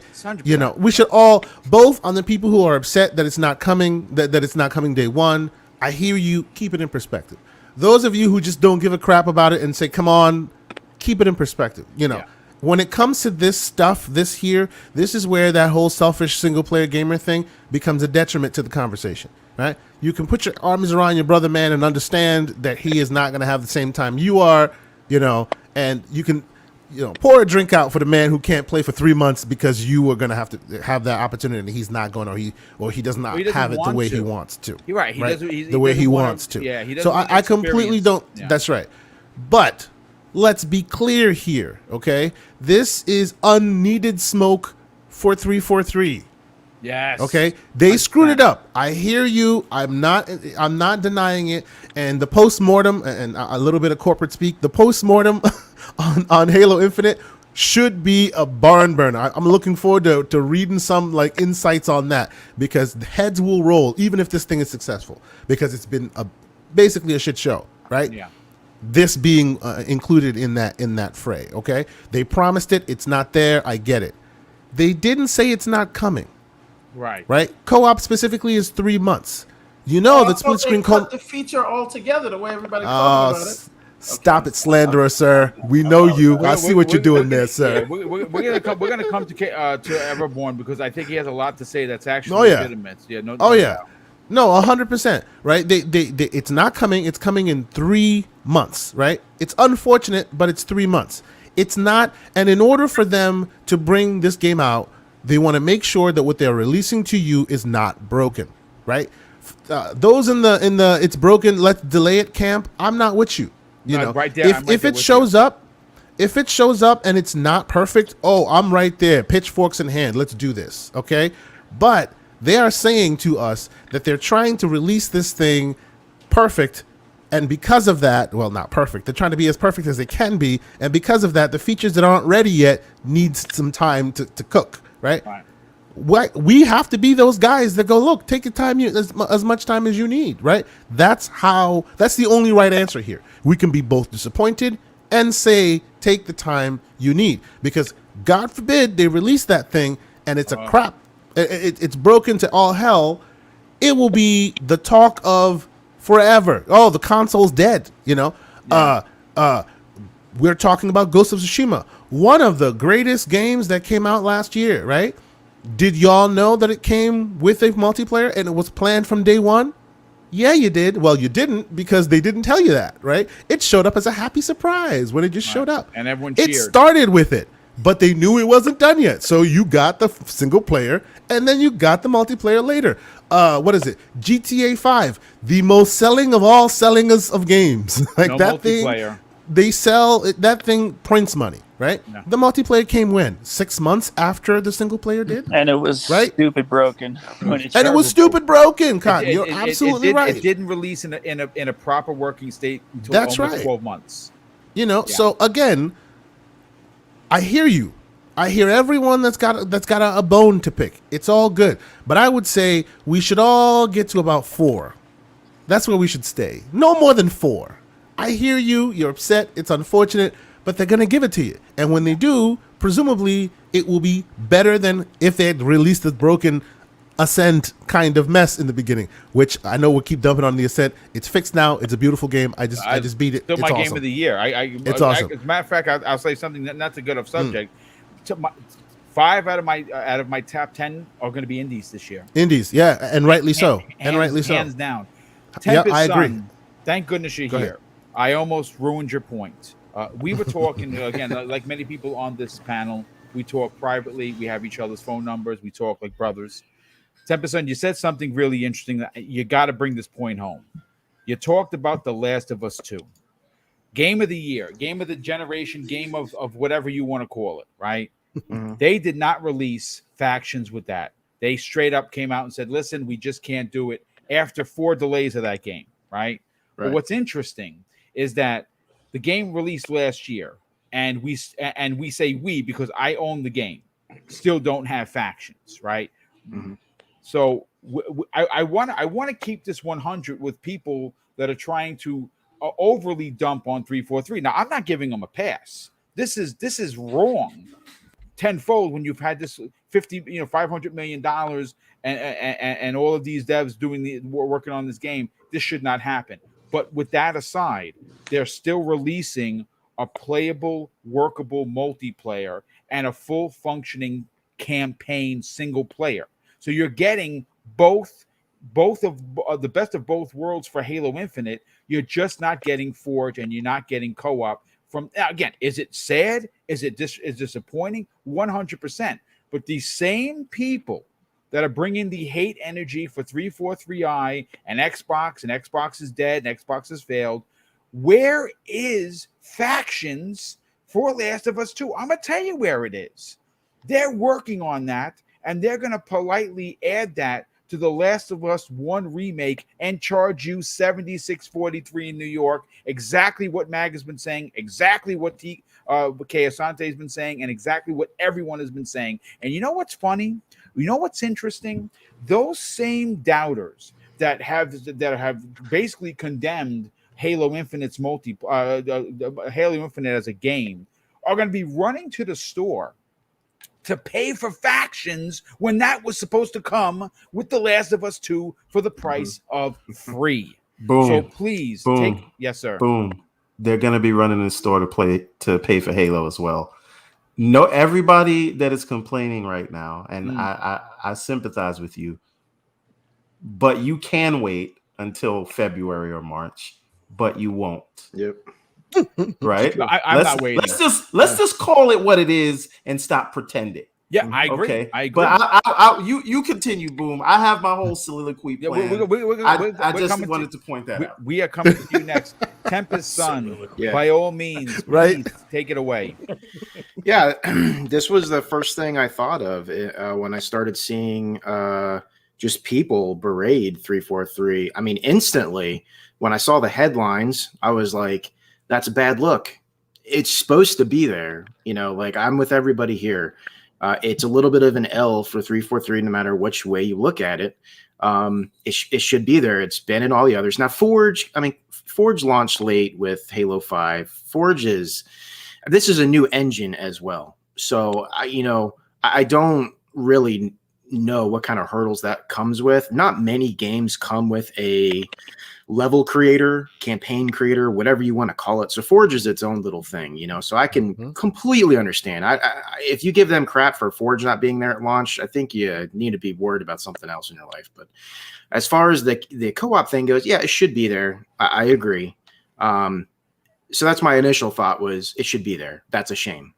we should all, both on the people who are upset that it's not coming, that it's not coming day one. I hear you. Keep it in perspective. Those of you who just don't give a crap about it and say, "Come on," keep it in perspective. When it comes to this stuff, this is where that whole selfish single player gamer thing becomes a detriment to the conversation. Right? You can put your arms around your brother, man, and understand that he is not going to have the same time you are. And you can, pour a drink out for the man who can't play for 3 months because you are going to have to have that opportunity and he's not going, or he does not have it the way he wants to. You're right. The way he wants to. Yeah. He doesn't. So I completely don't. Yeah. That's right. But let's be clear here. Okay. This is unneeded smoke for 343. Yes. Okay. They screwed it up. I hear you. I'm not denying it. And the post-mortem and a little bit of corporate speak, the post-mortem on Halo Infinite should be a barn burner. I'm looking forward to reading some insights on that, because the heads will roll even if this thing is successful, because it's been basically a shit show, right? Yeah. This being included in that fray. Okay. They promised it. It's not there. I get it. They didn't say it's not coming. Right. Co-op specifically is 3 months. That split screen cut the feature altogether. The way everybody talking about it. Stop it, slanderer, sir. We know you. I see what you're doing there, sir. We're gonna come to Everborn, because I think he has a lot to say that's actually legitimate. Yeah. No, 100%. Right. They it's not coming. It's coming in 3 months. Right. It's unfortunate, but it's 3 months. It's not. And in order for them to bring this game out, they want to make sure that what they're releasing to you is not broken, right? Those in the it's broken, let's delay it camp. I'm not with you. Right there, if it shows up and it's not perfect, I'm right there, pitchforks in hand. Let's do this, okay? But they are saying to us that they're trying to release this thing perfect, and because of that, well, not perfect. They're trying to be as perfect as they can be, and because of that, the features that aren't ready yet need some time to cook. Right. We have to be those guys that go, look, take your time, as much time as you need. Right. That's the only right answer here. We can be both disappointed and say, take the time you need, because God forbid they release that thing and it's a crap. It's broken to all hell. It will be the talk of forever. Oh, the console's dead. We're talking about Ghost of Tsushima, one of the greatest games that came out last year, right? Did y'all know that it came with a multiplayer and it was planned from day one? Yeah, you did. Well, you didn't, because they didn't tell you that, right? It showed up as a happy surprise when it just showed up. And everyone cheered. It started with it, but they knew it wasn't done yet. So you got the single player and then you got the multiplayer later. What is it? GTA 5, the most selling of all sellings of games. No that multiplayer. Thing. They sell that thing prints money, right? No. The multiplayer came when? 6 months after the single player did, and it was stupid broken. It was stupid broken. Cotton, you're absolutely right. It didn't release in a proper working state until almost 12 months. So again, I hear you. I hear everyone that's got a bone to pick. It's all good. But I would say we should all get to about 4. That's where we should stay. No more than 4. I hear you. You're upset. It's unfortunate. But they're going to give it to you. And when they do, presumably it will be better than if they had released the broken Ascent kind of mess in the beginning, which I know we'll keep dumping on the Ascent. It's fixed now. It's a beautiful game. I just beat it. Still it's my awesome. Game of the year. It's awesome. As a matter of fact, I'll say something not too good of subject. 5 out of my top 10 are going to be indies this year. Indies, yeah, and rightly so. Hands down. Yeah, I agree. Thank goodness you're here. I almost ruined your point. We were talking again, like many people on this panel. We talk privately. We have each other's phone numbers. We talk like brothers. Tempest, you said something really interesting that you got to bring this point home. You talked about The Last of Us 2. Game of the year, game of the generation, game of whatever you want to call it, right? Mm-hmm. They did not release factions with that. They straight up came out and said, listen, we just can't do it after 4 delays of that game, right? But what's interesting is that the game released last year, and we say we because I own the game, still don't have factions, right? Mm-hmm. So I want to keep this 100 with people that are trying to overly dump on 343. Now I'm not giving them a pass. This is wrong tenfold when you've had this $500 million and all of these devs working on this game. This should not happen. But with that aside, they're still releasing a playable, workable multiplayer and a full functioning campaign single player. So you're getting both of the best of both worlds for Halo Infinite. You're just not getting Forge, and you're not getting co-op. From again, is it sad? Is disappointing? 100%. But these same people that are bringing the hate energy for 343i and Xbox is dead, and Xbox has failed. Where is factions for Last of Us 2? I'm gonna tell you where it is. They're working on that. And they're going to politely add that to the Last of Us 1 remake and charge you $76.43 in New York. Exactly what Mag has been saying, exactly what Kay Asante has been saying, and exactly what everyone has been saying. And you know what's funny? You know what's interesting? Those same doubters that have basically condemned Halo Infinite's Halo Infinite as a game are going to be running to the store to pay for factions when that was supposed to come with The Last of Us 2 for the price of free. Boom. So please take yes, sir. Boom. They're gonna be running in the store to pay for Halo as well. No, everybody that is complaining right now, and I sympathize with you, but you can wait until February or March, but you won't. Yep. Right? I'm not waiting. Let's just call it what it is and stop pretending. Yeah, I agree. Okay. I agree. But you continue, Boom. I have my whole soliloquy plan. I just wanted to point that out. We are coming to you next. Tempest Sun, by all means, right? Take it away. Yeah, this was the first thing I thought of when I started seeing just people berate 343. I mean, instantly when I saw the headlines, I was like, that's a bad look. It's supposed to be there. Like I'm with everybody here. It's a little bit of an L for 343, no matter which way you look at it. It should be there. It's been in all the others. Now, Forge launched late with Halo 5. This is a new engine as well. So, I don't really know what kind of hurdles that comes with. Not many games come with a level creator, campaign creator, whatever you want to call it. So Forge is its own little thing, so I can completely understand. If you give them crap for Forge not being there at launch, I think you need to be worried about something else in your life. But as far as the co-op thing goes, yeah, it should be there. I agree. So that's my initial thought was it should be there. That's a shame.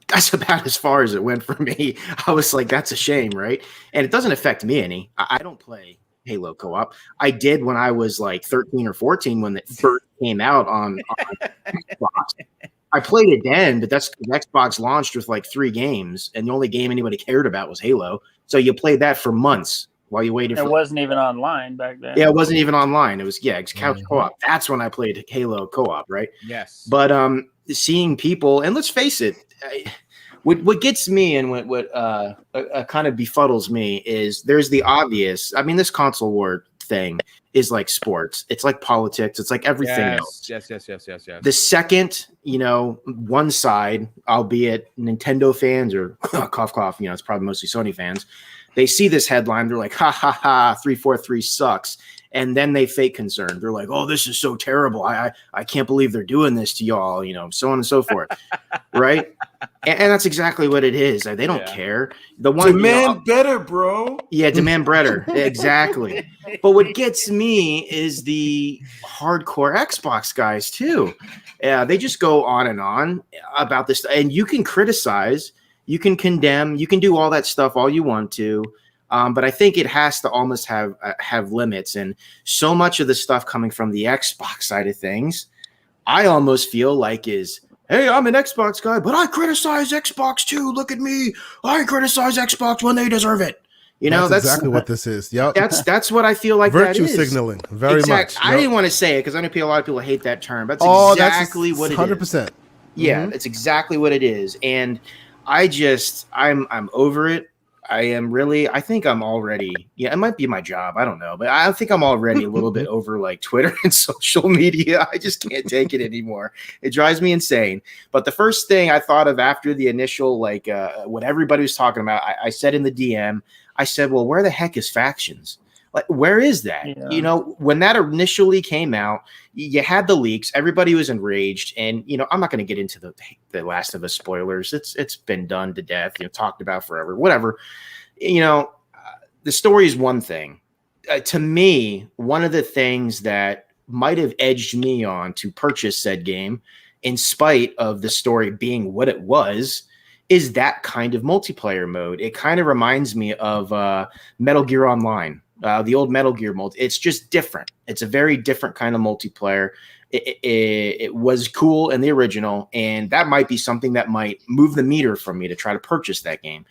That's about as far as it went for me. I was like, that's a shame, right? And it doesn't affect me any. I don't play Halo co-op. I did when I was like 13 or 14 when it first came out on Xbox. I played it then, but that's Xbox launched with like 3 games, and the only game anybody cared about was Halo. So you played that for months while you waited. It wasn't even online back then. Yeah, it wasn't even online. It was it's couch co-op. That's when I played Halo co-op, right? Yes. But seeing people, and let's face it, What gets me and what kind of befuddles me is there's the obvious. I mean, this console war thing is like sports. It's like politics. It's like everything else. Yes. The second, one side, albeit Nintendo fans or cough, cough, it's probably mostly Sony fans, they see this headline. They're like, ha, ha, ha, 343 sucks. And then they fake concern. They're like, oh, this is so terrible. I can't believe they're doing this to y'all, so on and so forth. Right? And that's exactly what it is. They don't care. The one demand better, bro. Yeah, demand better. Exactly. But what gets me is the hardcore Xbox guys too. Yeah, they just go on and on about this. And you can criticize, you can condemn, you can do all that stuff all you want to. But I think it has to almost have limits. And so much of the stuff coming from the Xbox side of things, I almost feel like is, hey, I'm an Xbox guy, but I criticize Xbox too. Look at me. I criticize Xbox when they deserve it. That's exactly what this is. Yep. That's what I feel like. Virtue that is. signaling. Very much. Yep. I didn't want to say it because I know a lot of people hate that term. But that's exactly what it is. 100%. Yeah, that's exactly what it is. And I'm over it. I think I'm already, it might be my job. I don't know, but I think I'm already a little bit over like Twitter and social media. I just can't take it anymore. It drives me insane. But the first thing I thought of after the initial, what everybody was talking about, I said in the DM, I said, well, where the heck is factions? Like, where is that? Yeah. When that initially came out, you had the leaks. Everybody was enraged. And, I'm not going to get into the Last of Us spoilers. It's been done to death, talked about forever, whatever. The story is one thing. To me, one of the things that might have edged me on to purchase said game, in spite of the story being what it was, is that kind of multiplayer mode. It kind of reminds me of Metal Gear Online. The old Metal Gear multi. It's just different. It's a very different kind of multiplayer. It was cool in the original, and that might be something that might move the meter for me to try to purchase that game.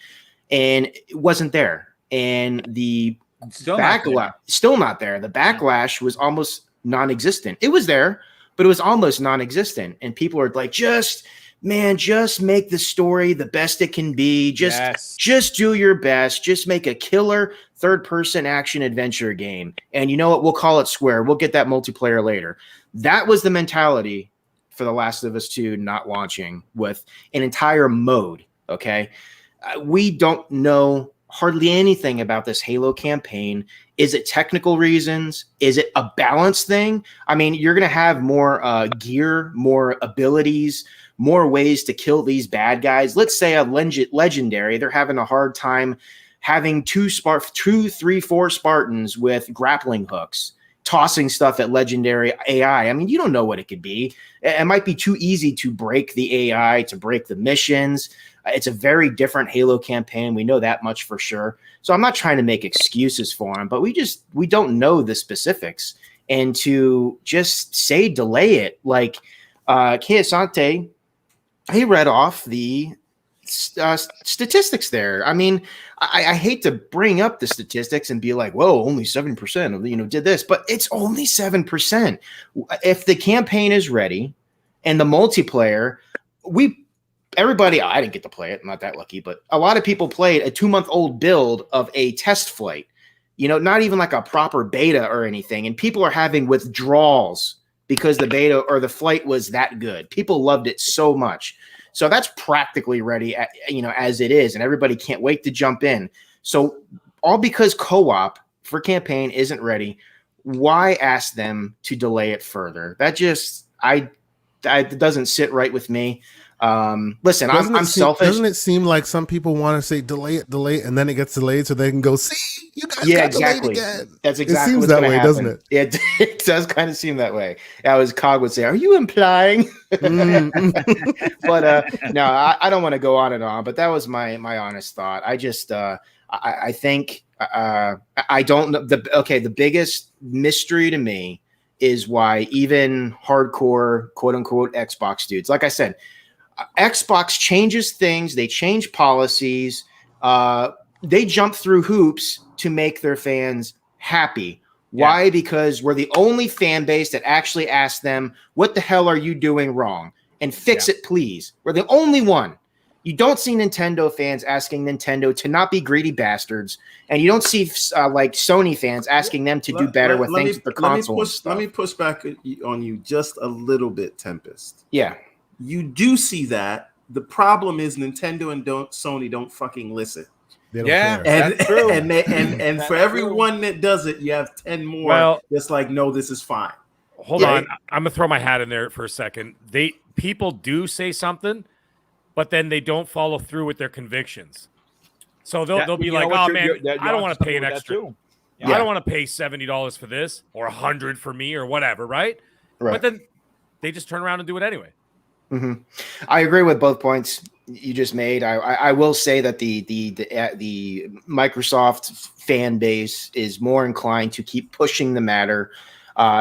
And it wasn't there. And the backlash, still not there. The backlash was almost non-existent. It was there, but it was almost non-existent. And people are like, just make the story the best it can be. Just do your best. Just make a killer third-person action adventure game. And you know what? We'll call it square. We'll get that multiplayer later. That was the mentality for The Last of Us 2 not launching with an entire mode, okay? We don't know hardly anything about this Halo campaign. Is it technical reasons? Is it a balance thing? I mean, you're going to have more gear, more abilities, more ways to kill these bad guys. Let's say a legendary, they're having a hard time having 2, 3, 4 Spartans with grappling hooks, tossing stuff at legendary AI. I mean, you don't know what it could be. It might be too easy to break the AI, to break the missions. It's a very different Halo campaign. We know that much for sure. So I'm not trying to make excuses for him, but we don't know the specifics. And to just say delay it, like Kiyosante, he read off the statistics there. I mean, I hate to bring up the statistics and be like, whoa, only 7% of did this, but it's only 7%. If the campaign is ready and the multiplayer, everybody, I didn't get to play it. I'm not that lucky, but a lot of people played a 2-month-old build of a test flight, not even like a proper beta or anything. And people are having withdrawals because the beta or the flight was that good. People loved it so much. So that's practically ready, as it is. And everybody can't wait to jump in. So all because co-op for campaign isn't ready, why ask them to delay it further? That just, it doesn't sit right with me. Listen, I'm selfish. Doesn't it seem like some people want to say delay it, and then it gets delayed so they can go, see, you guys got exactly. delayed again. That's exactly it seems that way, doesn't it? It does kind of seem that way. As Cog would say, are you implying? But no, I don't want to go on and on, but that was my honest thought. I just I think I don't know. The biggest mystery to me is why even hardcore quote unquote Xbox dudes, like I said, Xbox changes things. They change policies. They jump through hoops to make their fans happy. Why? Because we're the only fan base that actually asks them, what the hell are you doing wrong? And fix it, please. We're the only one. You don't see Nintendo fans asking Nintendo to not be greedy bastards, and you don't see like Sony fans asking them to do better with things with the console and stuff. Let me push back on you just a little bit, Tempest. Yeah. You do see that. The problem is Nintendo and Sony don't fucking listen. They don't care. And, that's true. And for everyone that does it, you have 10 more that's like, no, this is fine. Hold on. I'm going to throw my hat in there for a second. People do say something, but then they don't follow through with their convictions. So they'll be like, oh, man, I don't want to pay an extra. I don't want to pay $70 for this or $100 for me or whatever, right? But then they just turn around and do it anyway. Mm-hmm. I agree with both points you just made. I will say that the Microsoft fan base is more inclined to keep pushing the matter.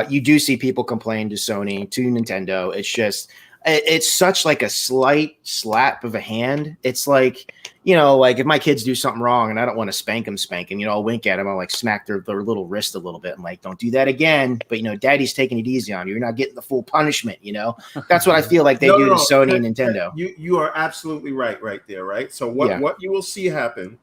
You do see people complain to Sony, to Nintendo. It's just, it's such like a slight slap of a hand. It's like, you know, like if my kids do something wrong and I don't want to spank them, you know, I'll wink at them. I'll like smack their little wrist a little bit. I'm like, don't do that again. But, you know, daddy's taking it easy on you. You're not getting the full punishment, you know? That's what I feel like they do to Sony and Nintendo. You are absolutely right there, right? So what you will see happen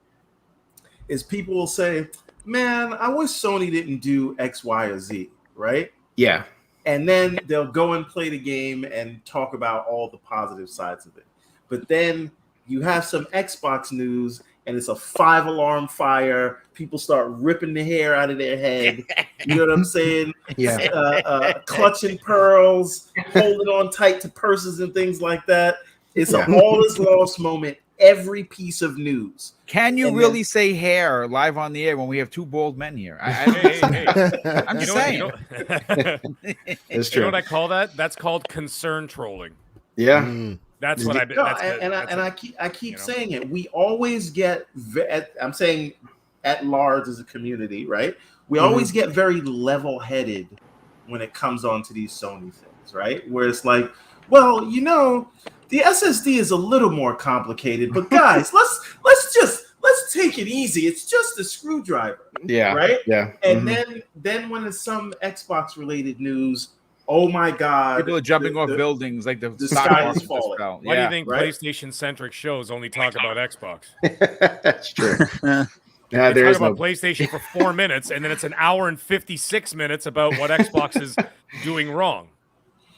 is people will say, man, I wish Sony didn't do X, Y, or Z, right? Yeah. And then they'll go and play the game and talk about all the positive sides of it. But then you have some Xbox news and it's a 5-alarm fire. People start ripping the hair out of their head. You know what I'm saying? Yeah. Clutching pearls, holding on tight to purses and things like that. It's an all is lost moment. Every piece of news. Can you really say hair live on the air when we have two bald men here? I'm just saying. It's You know true. what I call that? That's called concern trolling. Yeah. That's what I keep saying it. We always get. I'm saying at large as a community, right? We always get very level-headed when it comes on to these Sony things, right? Where it's like, well, you know, the SSD is a little more complicated, but guys, let's take it easy. It's just a screwdriver. Yeah. Right? Yeah. And then when it's some Xbox related news, oh my God. People are jumping off buildings like the sky is falling. Why do you think PlayStation centric shows only talk about Xbox? That's true. They talk about PlayStation for 4 minutes, and then it's an hour and 56 minutes about what Xbox is doing wrung.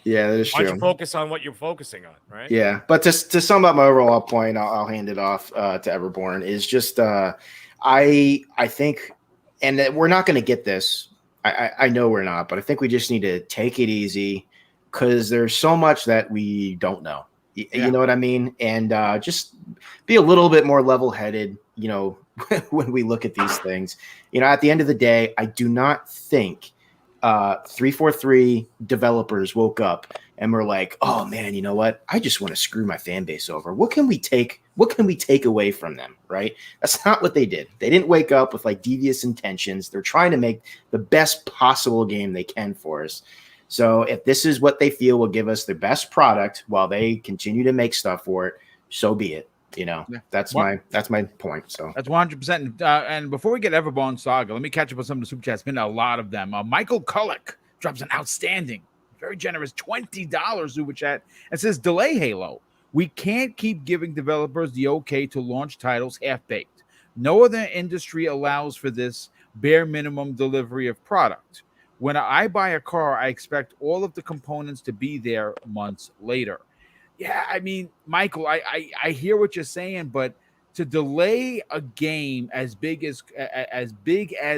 Yeah, that is true. Why don't you focus on what you're focusing on, right? Yeah, but to sum up my overall point, I'll hand it off to Everborn. Is just I think, and that we're not going to get this. I know we're not, but I think we just need to take it easy because there's so much that we don't know. You know what I mean? And just be a little bit more level-headed, you know, when we look at these things. You know, at the end of the day, I do not think 343 developers woke up and were like, oh man, you know what? I just want to screw my fan base over. What can we take away from them? Right? That's not what they did. They didn't wake up with like devious intentions. They're trying to make the best possible game they can for us. So if this is what they feel will give us the best product while they continue to make stuff for it, so be it. You know, that's my point. So that's 100%. And before we get Everborn Saga, let me catch up with some of the super chats. Been a lot of them. Michael Kullick drops an outstanding, very generous $20 super chat and says, "Delay Halo. We can't keep giving developers the okay to launch titles half-baked. No other industry allows for this bare minimum delivery of product. When I buy a car, I expect all of the components to be there months later." Yeah, I mean, Michael, I hear what you're saying, but to delay a game as big as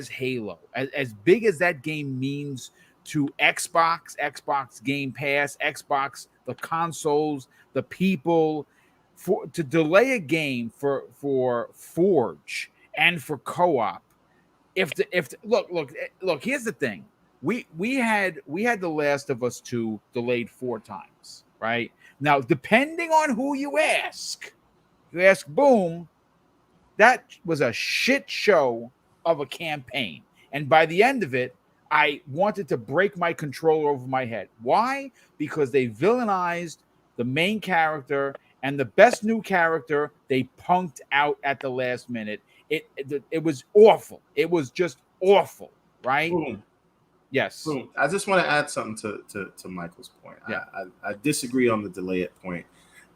Halo, as big as that game means to Xbox Game Pass, Xbox, the consoles, the people, to delay a game for Forge and for co-op. Look, here's the thing. We had The Last of Us 2 delayed 4 times, right? Now, depending on who you ask Boom, that was a shit show of a campaign. And by the end of it, I wanted to break my controller over my head. Why? Because they villainized the main character and the best new character they punked out at the last minute. It was awful. It was just awful, right? Boom. Yes. Boom. I just want to add something to Michael's point. Yeah. I disagree on the delay it point.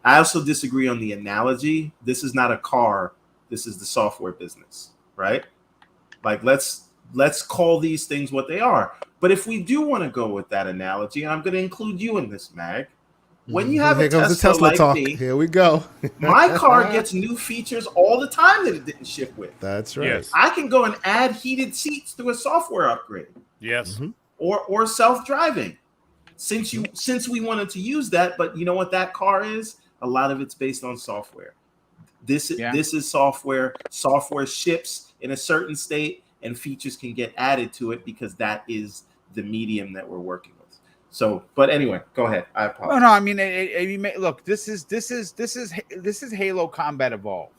I also disagree on the analogy. This is not a car. This is the software business, right? Like, let's call these things what they are. But if we do want to go with that analogy, and I'm going to include you in this, Mag, when you have Here a comes the Tesla Tesla like talk. me, Here we go. my car gets new features all the time that it didn't ship with. That's right. Yes. I can go and add heated seats through a software upgrade. Yes. Or self-driving. Since we wanted to use that, but you know what that car is? A lot of it's based on software. This is software. Software ships in a certain state, and features can get added to it because that is the medium that we're working with. So, but anyway, go ahead. I apologize. No. I mean, look. This is Halo Combat Evolved.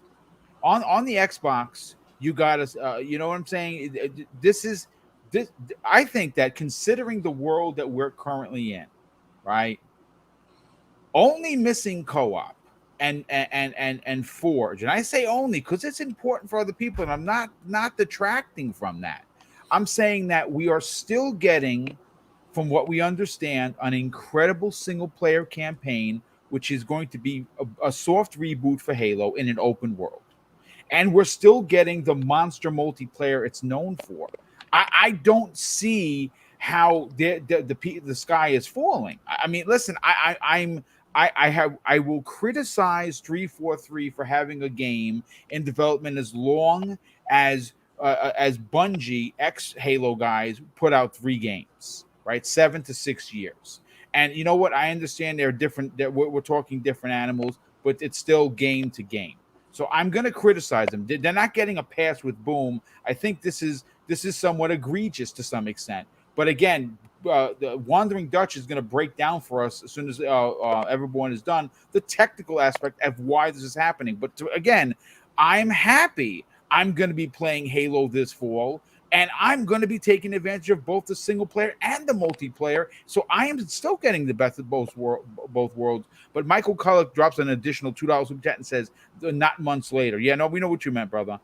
On the Xbox, you got us. You know what I'm saying? This. I think that considering the world that we're currently in, right? Only missing co-op and Forge, and I say only because it's important for other people, and I'm not detracting from that. I'm saying that we are still getting, from what we understand, an incredible single-player campaign, which is going to be a soft reboot for Halo in an open world, and we're still getting the monster multiplayer it's known for. I don't see how the sky is falling. I mean, listen, I will criticize 343 for having a game in development as long as Bungie, ex-Halo guys, put out 3 games, right? 7 to 6 years. And you know what? I understand they're different. We're talking different animals, but it's still game to game. So I'm going to criticize them. They're not getting a pass with Boom. I think this is somewhat egregious to some extent. But again, the Wandering Dutch is going to break down for us as soon as everyone is done the technical aspect of why this is happening. But again, I'm happy. I'm going to be playing Halo this fall, and I'm going to be taking advantage of both the single player and the multiplayer. So I am still getting the best of both worlds. But Michael Culloch drops an additional $2 super chat and says, not months later. Yeah, no, we know what you meant, brother.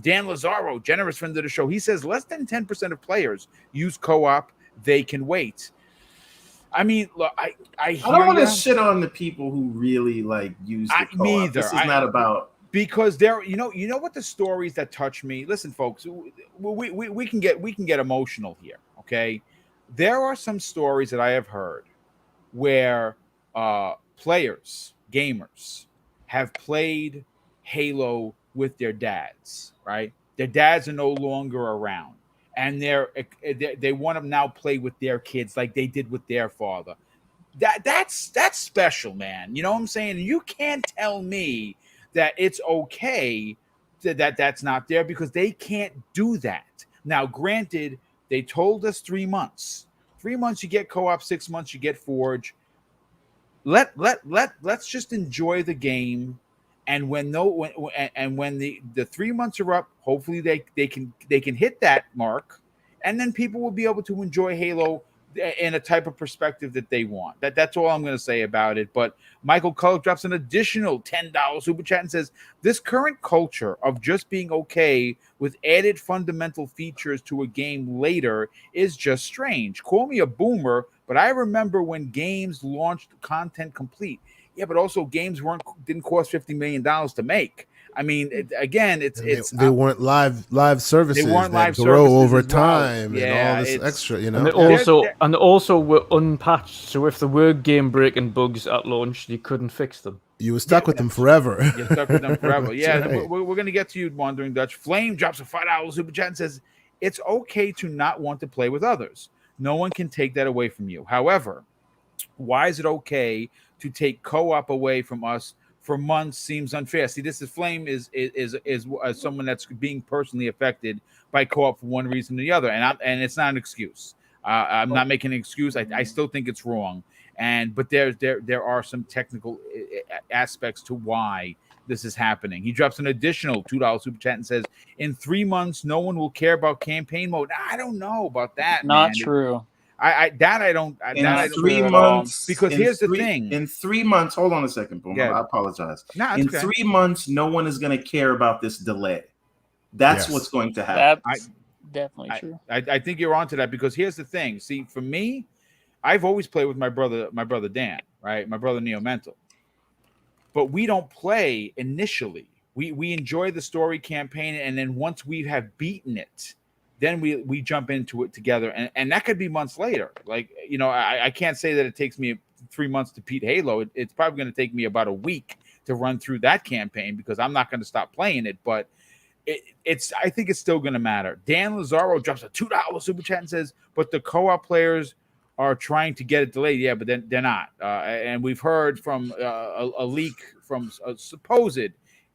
Dan Lazaro, generous friend of the show, he says less than 10% of players use co-op. They can wait. I mean, look, I don't want to shit on the people who really use the co-op. Me either. This is not about, because there, you know what the stories that touch me. Listen, folks, we can get emotional here. Okay, there are some stories that I have heard where players, gamers, have played Halo with their dads. Right, their dads are no longer around, and they want to now play with their kids like they did with their father. That's special, man. You know what I'm saying? You can't tell me that it's okay that's not there, because they can't do that. Now, granted, they told us 3 months. 3 months you get co-op, 6 months you get Forge. Let's just enjoy the game. And when the 3 months are up, hopefully they can hit that mark, and then people will be able to enjoy Halo in a type of perspective that they want. That's all I'm going to say about it. But Michael Culloch drops an additional $10 super chat and says, this current culture of just being okay with added fundamental features to a game later is just strange. Call me a boomer, but I remember when games launched content complete. Yeah, but also games didn't cost $50 million to make. I mean, they weren't live services. They weren't live grow services over as well. time and all this extra, you know. And they also were unpatched. So if there were game breaking bugs at launch, you couldn't fix them. You were stuck with them forever. You're stuck with them forever. Yeah, right. we're going to get to you, Wandering Dutch. Flame drops a $5 super chat and says, it's okay to not want to play with others. No one can take that away from you. However, why is it okay to take co-op away from us for months seems unfair? See, this is Flame is someone that's being personally affected by co-op for one reason or the other, and it's not an excuse. I'm not making an excuse. I still think it's wrong, but there are some technical aspects to why this is happening. He drops an additional $2 super chat and says, in 3 months, no one will care about campaign mode. I don't know about that. Not true. I don't. In 3 months, because here's the thing. In 3 months, hold on a second, Boom. I apologize. No, in okay. 3 months, no one is going to care about this delay. That's what's going to happen. That's definitely true. I think you're onto that, because here's the thing. See, for me, I've always played with my brother Dan, right? My brother Neo Mental. but we don't play initially. We enjoy the story campaign, and then once we have beaten it, then we jump into it together, and that could be months later. Like, you know, I can't say that it takes me 3 months to beat Halo. It's probably going to take me about a week to run through that campaign because I'm not going to stop playing it. But I think it's still going to matter. Dan Lazaro drops a $2 super chat and says, "But the co-op players are trying to get it delayed." Yeah, but then they're not. And we've heard from a leak from a supposed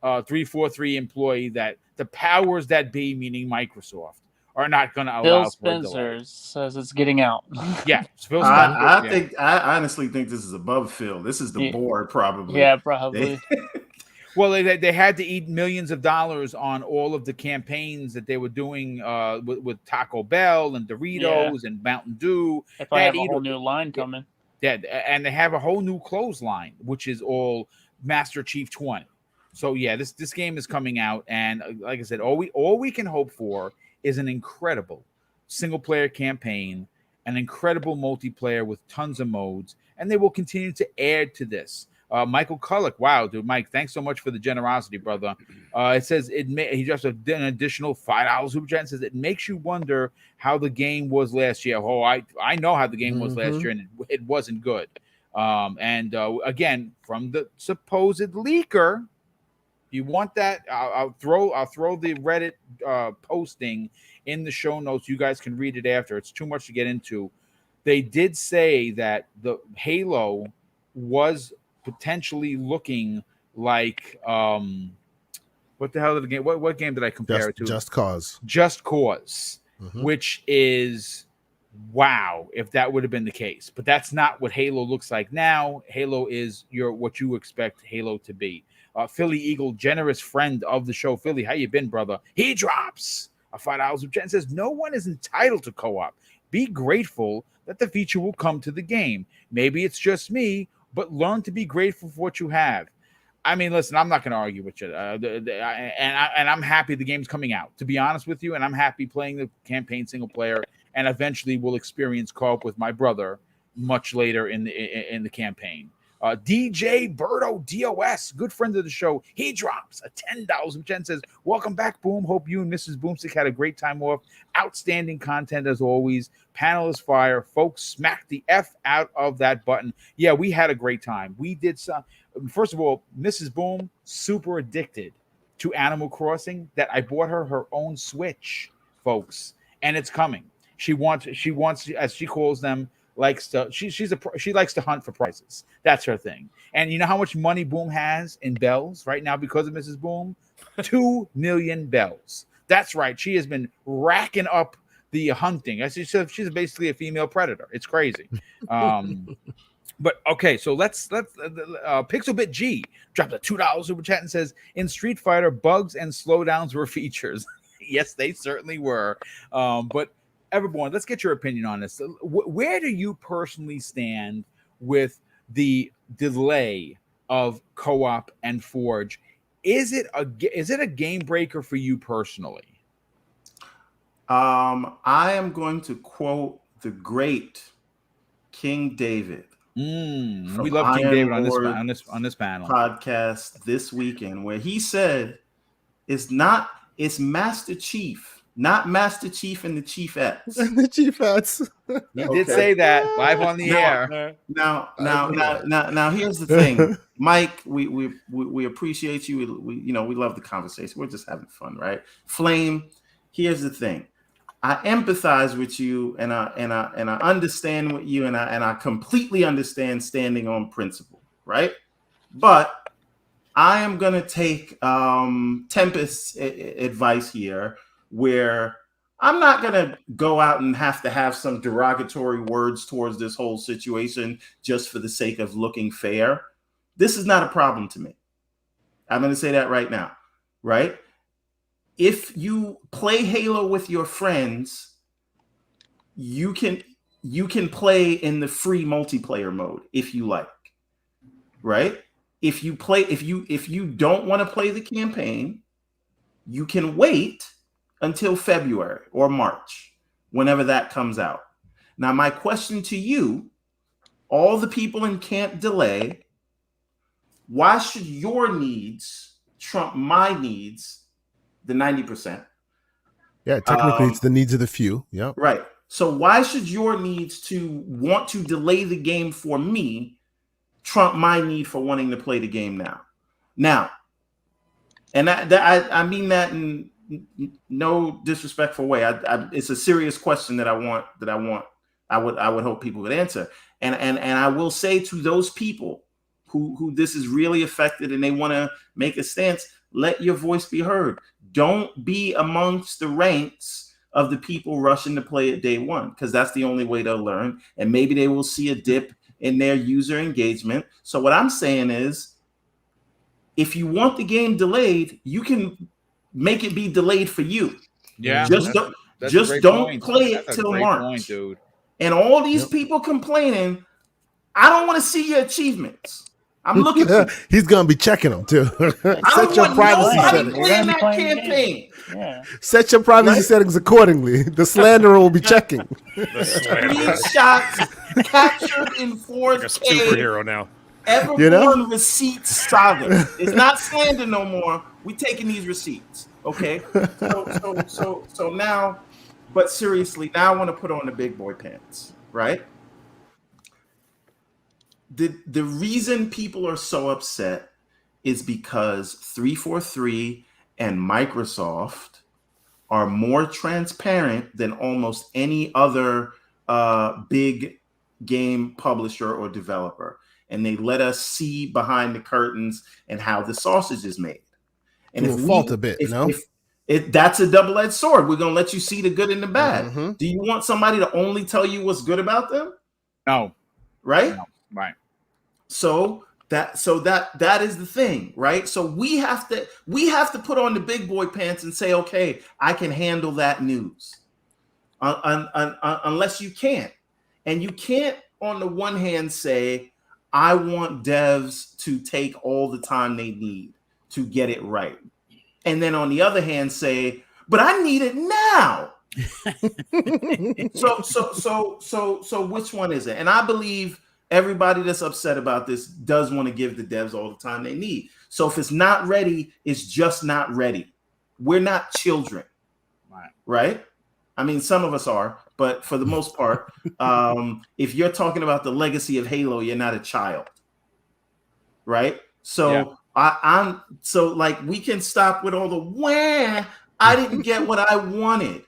343 employee that the powers that be, meaning Microsoft, are not going to allow Phil for Spencer says it's getting out. Yeah, Phil Spencer. I honestly think this is above Phil. This is the board, probably. Yeah, probably. Well, they had to eat millions of dollars on all of the campaigns that they were doing with Taco Bell and Doritos and Mountain Dew. They probably have a whole new line coming. Yeah, and they have a whole new clothes line, which is all Master Chief 20. So yeah, this game is coming out, and like I said, all we can hope for is an incredible single player campaign, an incredible multiplayer with tons of modes, and they will continue to add to this. Michael Kullick, wow, dude, Mike, thanks so much for the generosity, brother. It says he just an additional $5 super chat and says it makes you wonder how the game was last year. Oh, I know how the game was last year, and it wasn't good. Again, from the supposed leaker, you want that? I'll throw the Reddit posting in the show notes. You guys can read it after. It's too much to get into. They did say that the Halo was potentially looking like what the hell did the game? What game did I compare it to? Just Cause. Just Cause, which is wow if that would have been the case. But that's not what Halo looks like now. Halo is what you expect Halo to be. Philly Eagle, generous friend of the show. Philly, how you been, brother? He drops a $5 and says, "No one is entitled to co-op. Be grateful that the feature will come to the game. Maybe it's just me, but learn to be grateful for what you have." I mean, listen, I'm not going to argue with you. And I'm happy the game's coming out, to be honest with you. And I'm happy playing the campaign single player. And eventually we'll experience co-op with my brother much later in the campaign. DJ Berto DOS, good friend of the show, he drops a $10, which says, "Welcome back, Boom. Hope you and Mrs. Boomstick had a great time off. Outstanding content as always. Panel is fire. Folks, smack the F out of that button." Yeah, we had a great time. We did some. First of all, Mrs. Boom, super addicted to Animal Crossing that I bought her own Switch, folks, and it's coming. She wants, as she calls them, she likes to hunt for prizes. That's her thing. And you know how much money Boom has in bells right now because of Mrs. Boom? 2 million bells. That's right. She has been racking up the hunting. She's basically a female predator. It's crazy. But okay, so let's Pixelbit G dropped a $2 super chat and says, "In Street Fighter, bugs and slowdowns were features." Yes, they certainly were. But Everborn, let's get your opinion on this. Where do you personally stand with the delay of co-op and Forge? Is it a game breaker for you personally? I am going to quote the great King David. We love King David on this panel podcast this weekend, where he said, it's Master Chief, not Master Chief and the Chiefettes." The Chiefettes. He did say that live on the air. Now, here's the thing, Mike. We appreciate you. We love the conversation. We're just having fun, right? Flame. Here's the thing. I empathize with you, and I understand with you, and I completely understand standing on principle, right? But I am gonna take Tempest's advice here, where I'm not gonna go out and have some derogatory words towards this whole situation just for the sake of looking fair. This is not a problem to me. I'm gonna say that right now, right? If you play Halo with your friends, you can play in the free multiplayer mode if you like, right? If you don't want to play the campaign, you can wait until February or March, whenever that comes out. Now, my question to you, all the people in Camp Delay, why should your needs trump my needs, the 90%? Yeah, technically it's the needs of the few. Yeah. Right. So why should your needs to want to delay the game for me trump my need for wanting to play the game now? Now, and I mean that in no disrespectful way. It's a serious question that I would hope people would answer. And I will say to those people who this is really affected and they want to make a stance, let your voice be heard. Don't be amongst the ranks of the people rushing to play it day one, because that's the only way they'll learn. And maybe they will see a dip in their user engagement. So what I'm saying is, if you want the game delayed, you can make it be delayed for you. Yeah, just don't play it till March, dude. And all these people complaining, I don't want to see your achievements. I'm looking for He's gonna be checking them too. Set your privacy settings. Playing that campaign. Yeah. Set your privacy settings accordingly. The slanderer will be checking. Screenshots captured in 4K. Like a superhero now. Everborn receipts saga. It's not slander no more. We taking these receipts. Okay. So now, but seriously, now I want to put on the big boy pants, right? The reason people are so upset is because 343 and Microsoft are more transparent than almost any other big game publisher or developer. And they let us see behind the curtains and how the sausage is made. And if we fault a bit, that's a double-edged sword. We're gonna let you see the good and the bad. Mm-hmm. Do you want somebody to only tell you what's good about them? No. Right? No. Right. So that is the thing, right? So we have to put on the big boy pants and say, okay, I can handle that news. Unless you can't. And you can't on the one hand say, I want devs to take all the time they need to get it right. And then on the other hand say, but I need it now. So which one is it? And I believe everybody that's upset about this does want to give the devs all the time they need. So if it's not ready, it's just not ready. We're not children, right? I mean, some of us are, but for the most part, if you're talking about the legacy of Halo, you're not a child, right? So I'm so like we can stop with all the wah. I didn't get what I wanted,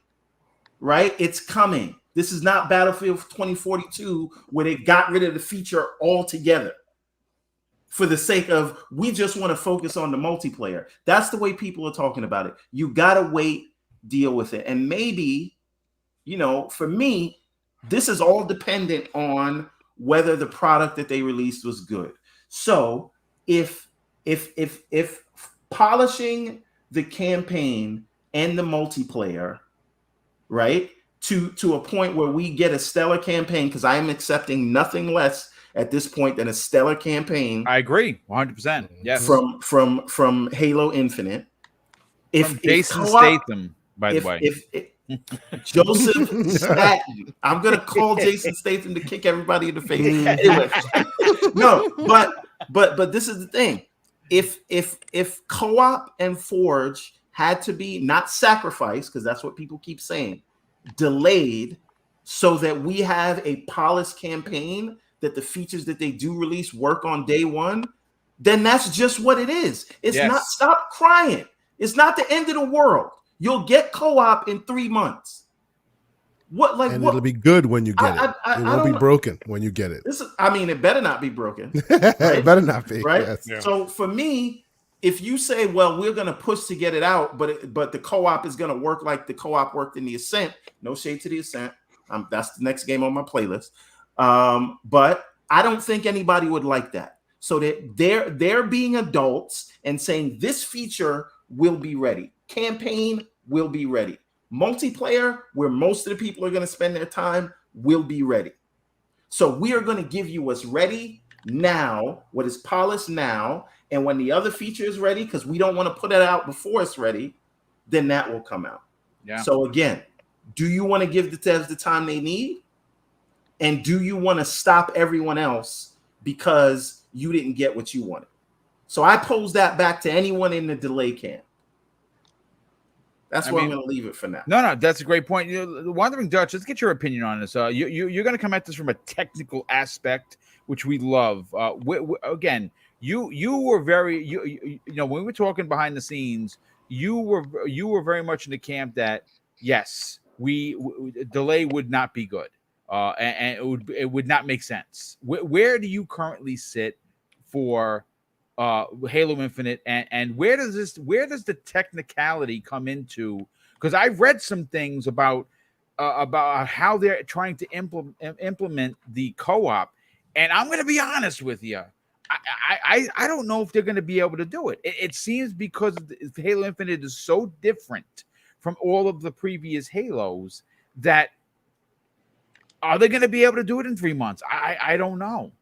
right? It's coming. This is not Battlefield 2042 where they got rid of the feature altogether for the sake of we just want to focus on the multiplayer. That's the way people are talking about it. You gotta wait, deal with it, and maybe. For me, this is all dependent on whether the product that they released was good. So if polishing the campaign and the multiplayer, right, to a point where we get a stellar campaign, because I am accepting nothing less at this point than a stellar campaign. I agree, 100%. Yes. From Halo Infinite. From Jason Statham, by the way. Joseph Staten. I'm gonna call Jason Statham to kick everybody in the face. Anyway, no, but this is the thing. If Co-op and Forge had to be not sacrificed, because that's what people keep saying, delayed, so that we have a polished campaign that the features that they do release work on day one, then that's just what it is. It's not. Stop crying. It's not the end of the world. You'll get co-op in 3 months. It'll be good when you get it. It won't be broken when you get it. It better not be broken. Right? It better not be. Right? Yes. Yeah. So for me, if you say, well, we're going to push to get it out, but the co-op is going to work like the co-op worked in the Ascent, no shade to the Ascent. That's the next game on my playlist. But I don't think anybody would like that. So that they're being adults and saying this feature will be ready. Campaign will be ready. Multiplayer, where most of the people are going to spend their time, will be ready. So we are going to give you what's ready now, what is polished now, and when the other feature is ready, because we don't want to put it out before it's ready, then that will come out. Yeah. So again, do you want to give the devs the time they need? And do you want to stop everyone else because you didn't get what you wanted? So I pose that back to anyone in the delay camp. That's where I'm going to leave it for now. No, that's a great point. Wandering Dutch, let's get your opinion on this. You're going to come at this from a technical aspect, which we love. Again, you were very you know, when we were talking behind the scenes, you were very much in the camp that yes, delay would not be good, and it would not make sense. Where do you currently sit for Halo Infinite, and where does the technicality come into? Because I've read some things about how they're trying to implement the co-op, and I'm going to be honest with you, I don't know if they're going to be able to do it. It seems because Halo Infinite is so different from all of the previous Halos that are they going to be able to do it in 3 months? I don't know.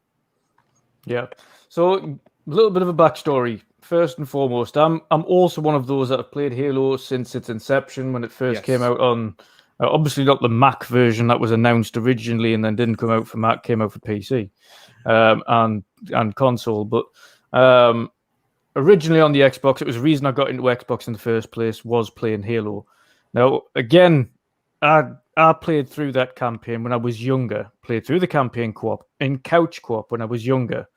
Yeah. So a little bit of a backstory. First and foremost, I'm also one of those that have played Halo since its inception when it first came out on, obviously not the Mac version that was announced originally and then didn't come out for Mac, came out for PC and console. But originally on the Xbox, it was the reason I got into Xbox in the first place was playing Halo. Now, again, I played through that campaign when I was younger, played through the campaign co-op, in couch co-op when I was younger,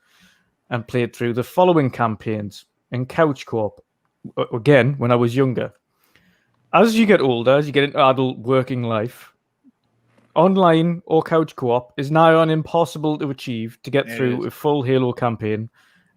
and played through the following campaigns in couch co-op again when I was younger. As you get older, as you get into adult working life, online or couch co-op is now on impossible to achieve to get through a full Halo campaign.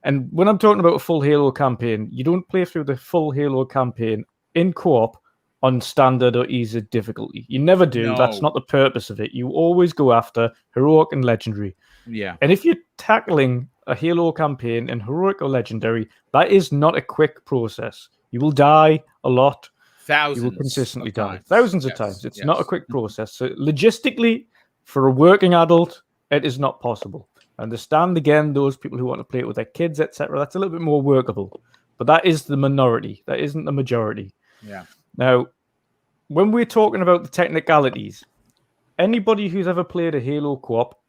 And when I'm talking about a full Halo campaign, you don't play through the full Halo campaign in co-op on standard or easy difficulty. You never do. No. That's not the purpose of it. You always go after heroic and legendary. Yeah. And if you're tackling a Halo campaign in heroic or legendary, that is not a quick process. You will die a lot. Thousands. You will consistently die. Thousands of times. It's not a quick process. So logistically, for a working adult, it is not possible. I understand, again, those people who want to play it with their kids, etc. That's a little bit more workable. But that is the minority. That isn't the majority. Yeah. Now, when we're talking about the technicalities, anybody who's ever played a Halo co-op,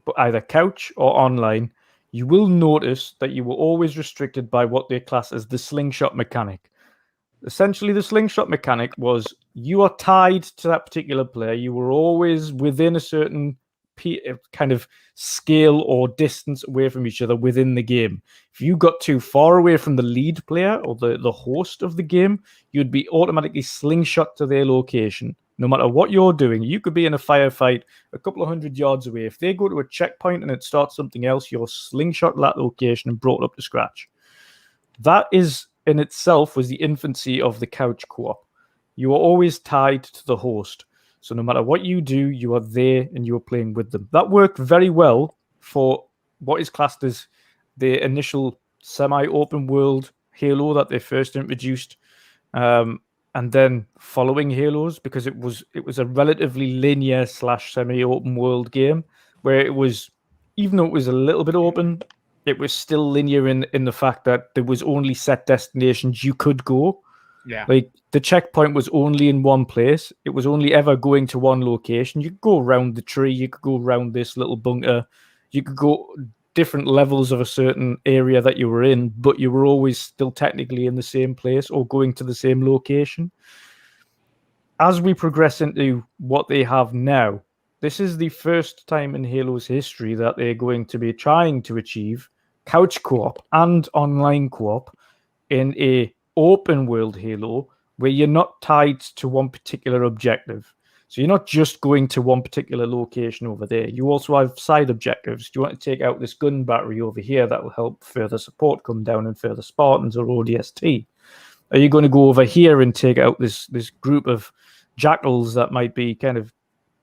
but either couch or online, you will notice that you were always restricted by what they class as the slingshot mechanic. Essentially, the slingshot mechanic was you are tied to that particular player. You were always within a certain kind of scale or distance away from each other within the game. If you got too far away from the lead player or the host of the game, you'd be automatically slingshot to their location. No matter what you're doing, you could be in a firefight a couple of 100 yards away. If they go to a checkpoint and it starts something else, you're slingshot to that location and brought up to scratch. That is in itself was the infancy of the couch co-op. You are always tied to the host. So no matter what you do, you are there and you are playing with them. That worked very well for what is classed as the initial semi-open world Halo that they first introduced. And then following Halos, because it was a relatively linear / semi-open world game where it was, even though it was a little bit open, it was still linear in the fact that there was only set destinations you could go. Yeah. Like the checkpoint was only in one place. It was only ever going to one location. You could go around the tree. You could go around this little bunker. You could go different levels of a certain area that you were in, but you were always still technically in the same place or going to the same location. As we progress into what they have now, this is the first time in Halo's history that they're going to be trying to achieve couch co-op and online co-op in a open world Halo where you're not tied to one particular objective. So you're not just going to one particular location over there. You also have side objectives. Do you want to take out this gun battery over here that will help further support come down and further Spartans or ODST? Are you going to go over here and take out this group of jackals that might be kind of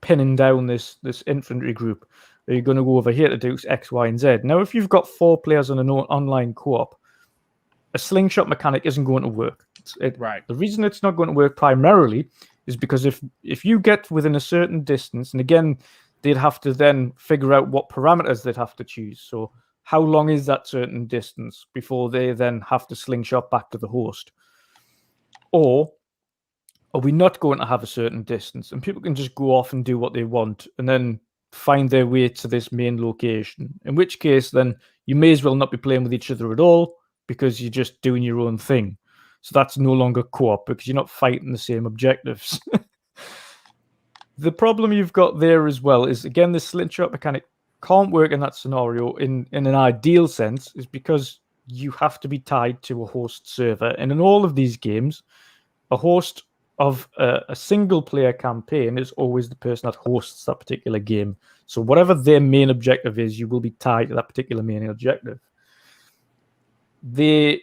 pinning down this infantry group? Are you going to go over here to do X, Y, and Z? Now, if you've got 4 players on an online co-op, a slingshot mechanic isn't going to work. Right. The reason it's not going to work primarily is because if you get within a certain distance, and again, they'd have to then figure out what parameters they'd have to choose. So how long is that certain distance before they then have to slingshot back to the host? Or are we not going to have a certain distance and people can just go off and do what they want and then find their way to this main location? In which case, then you may as well not be playing with each other at all. because you're just doing your own thing. So that's no longer co-op because you're not fighting the same objectives. The problem you've got there as well is, again, this slingshot mechanic can't work in that scenario in an ideal sense, is because you have to be tied to a host server. And in all of these games, a host of a single-player campaign is always the person that hosts that particular game. So whatever their main objective is, you will be tied to that particular main objective. They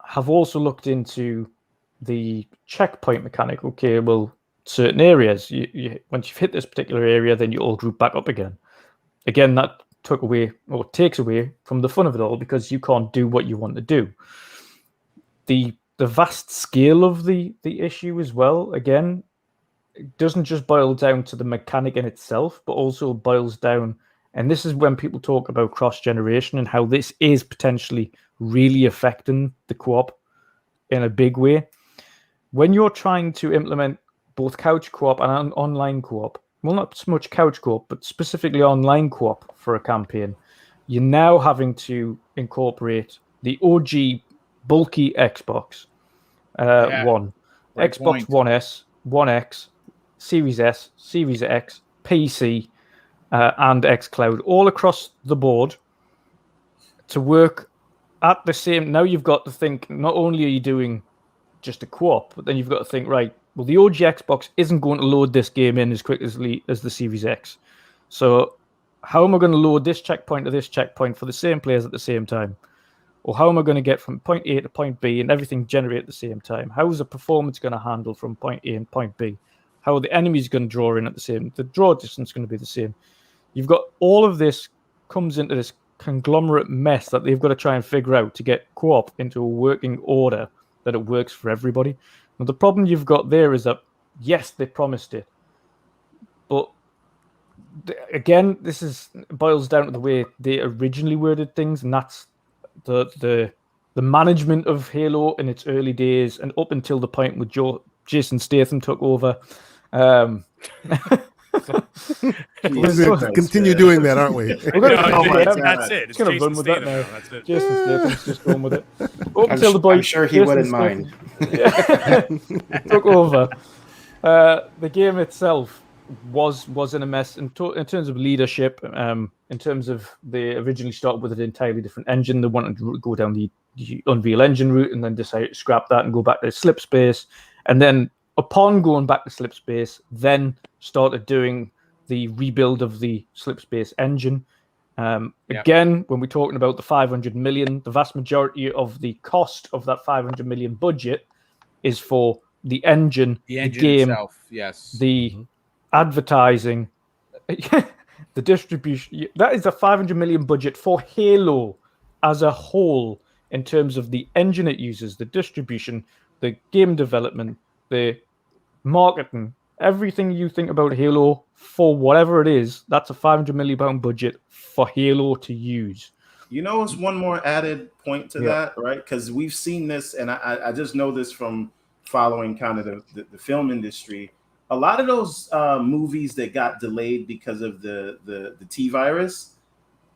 have also looked into the checkpoint mechanic. Okay, well, certain areas, once you've hit this particular area, then you all group back up again. Again, that takes away from the fun of it all because you can't do what you want to do. The vast scale of the issue as well, again, it doesn't just boil down to the mechanic in itself, but also boils down, and this is when people talk about cross-generation and how this is potentially really affecting the co-op in a big way. When you're trying to implement both couch co-op and online co-op, well, not so much couch co-op, but specifically online co-op for a campaign, you're now having to incorporate the OG bulky Xbox One, Xbox One S, One X, Series S, Series X, PC, and xCloud, all across the board to work at the same. Now you've got to think, not only are you doing just a co-op, but then you've got to think, right, well, the OG Xbox isn't going to load this game in as quickly as the Series X. So how am I going to load this checkpoint to this checkpoint for the same players at the same time? Or how am I going to get from point A to point B and everything generate at the same time? How is the performance going to handle from point A and point B? How are the enemies going to draw in at the same? The draw distance is going to be the same. You've got all of this comes into this conglomerate mess that they've got to try and figure out to get co-op into a working order that it works for everybody. Now, the problem you've got there is that, yes, they promised it. But again, this boils down to the way they originally worded things, and that's the management of Halo in its early days and up until the point where Jason Statham took over. We're going to continue doing that, aren't we? That's it. It's going to run with that now. That's it. Jason Statham's just going with it. Up until the boy, I'm sure he wouldn't mind. Took over. The game itself was in a mess in terms of leadership. In terms of they originally started with an entirely different engine. They wanted to go down the Unreal Engine route and then decided to scrap that and go back to Slipspace. And then upon going back to Slipspace, then started doing the rebuild of the Slipspace engine. Again, when we're talking about the 500 million, the vast majority of the cost of that 500 million budget is for the engine, the game itself, yes, the advertising, the distribution. That is a 500 million budget for Halo as a whole in terms of the engine it uses, the distribution, the game development, the marketing, everything you think about Halo for whatever it is. That's a 500 million pound budget for Halo to use. You know, it's one more added point to that, right? Because we've seen this, and I just know this from following kind of the film industry. A lot of those movies that got delayed because of the T virus,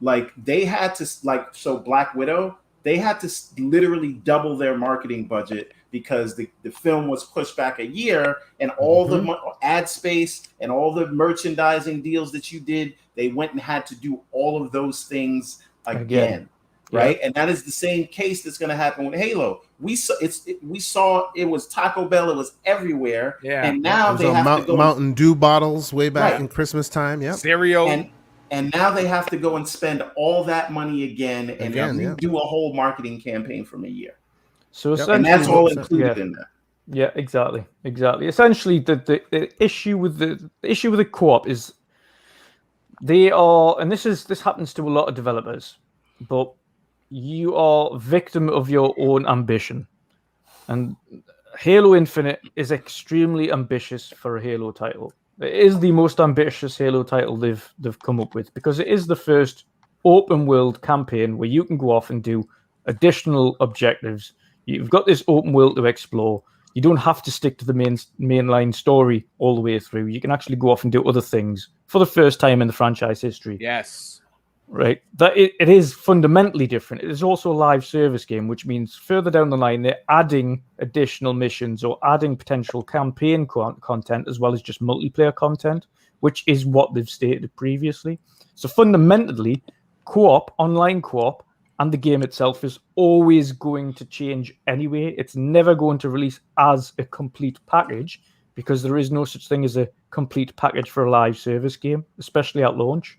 like they had to, like, so Black Widow, they had to literally double their marketing budget because the film was pushed back a year, and all the ad space and all the merchandising deals that you did, they went and had to do all of those things again. Right, and that is the same case that's going to happen with Halo. We saw it was Taco Bell, it was everywhere, and now they have to go Mountain Dew bottles way back in Christmas time, cereal, and now they have to go and spend all that money again and do a whole marketing campaign from a year. So and that's all included in that. Yeah, exactly. Essentially, the issue with the co-op is they are, and this happens to a lot of developers, but you are victim of your own ambition. And Halo Infinite is extremely ambitious for a Halo title. It is the most ambitious Halo title they've come up with because it is the first open world campaign where you can go off and do additional objectives. You've got this open world to explore. You don't have to stick to the mainline story all the way through. You can actually go off and do other things for the first time in the franchise history. Yes. right? That it is fundamentally different. It is also a live service game, which means further down the line, they're adding additional missions or adding potential campaign content as well as just multiplayer content, which is what they've stated previously. So fundamentally, online co-op, and the game itself is always going to change anyway. It's never going to release as a complete package because there is no such thing as a complete package for a live service game, especially at launch.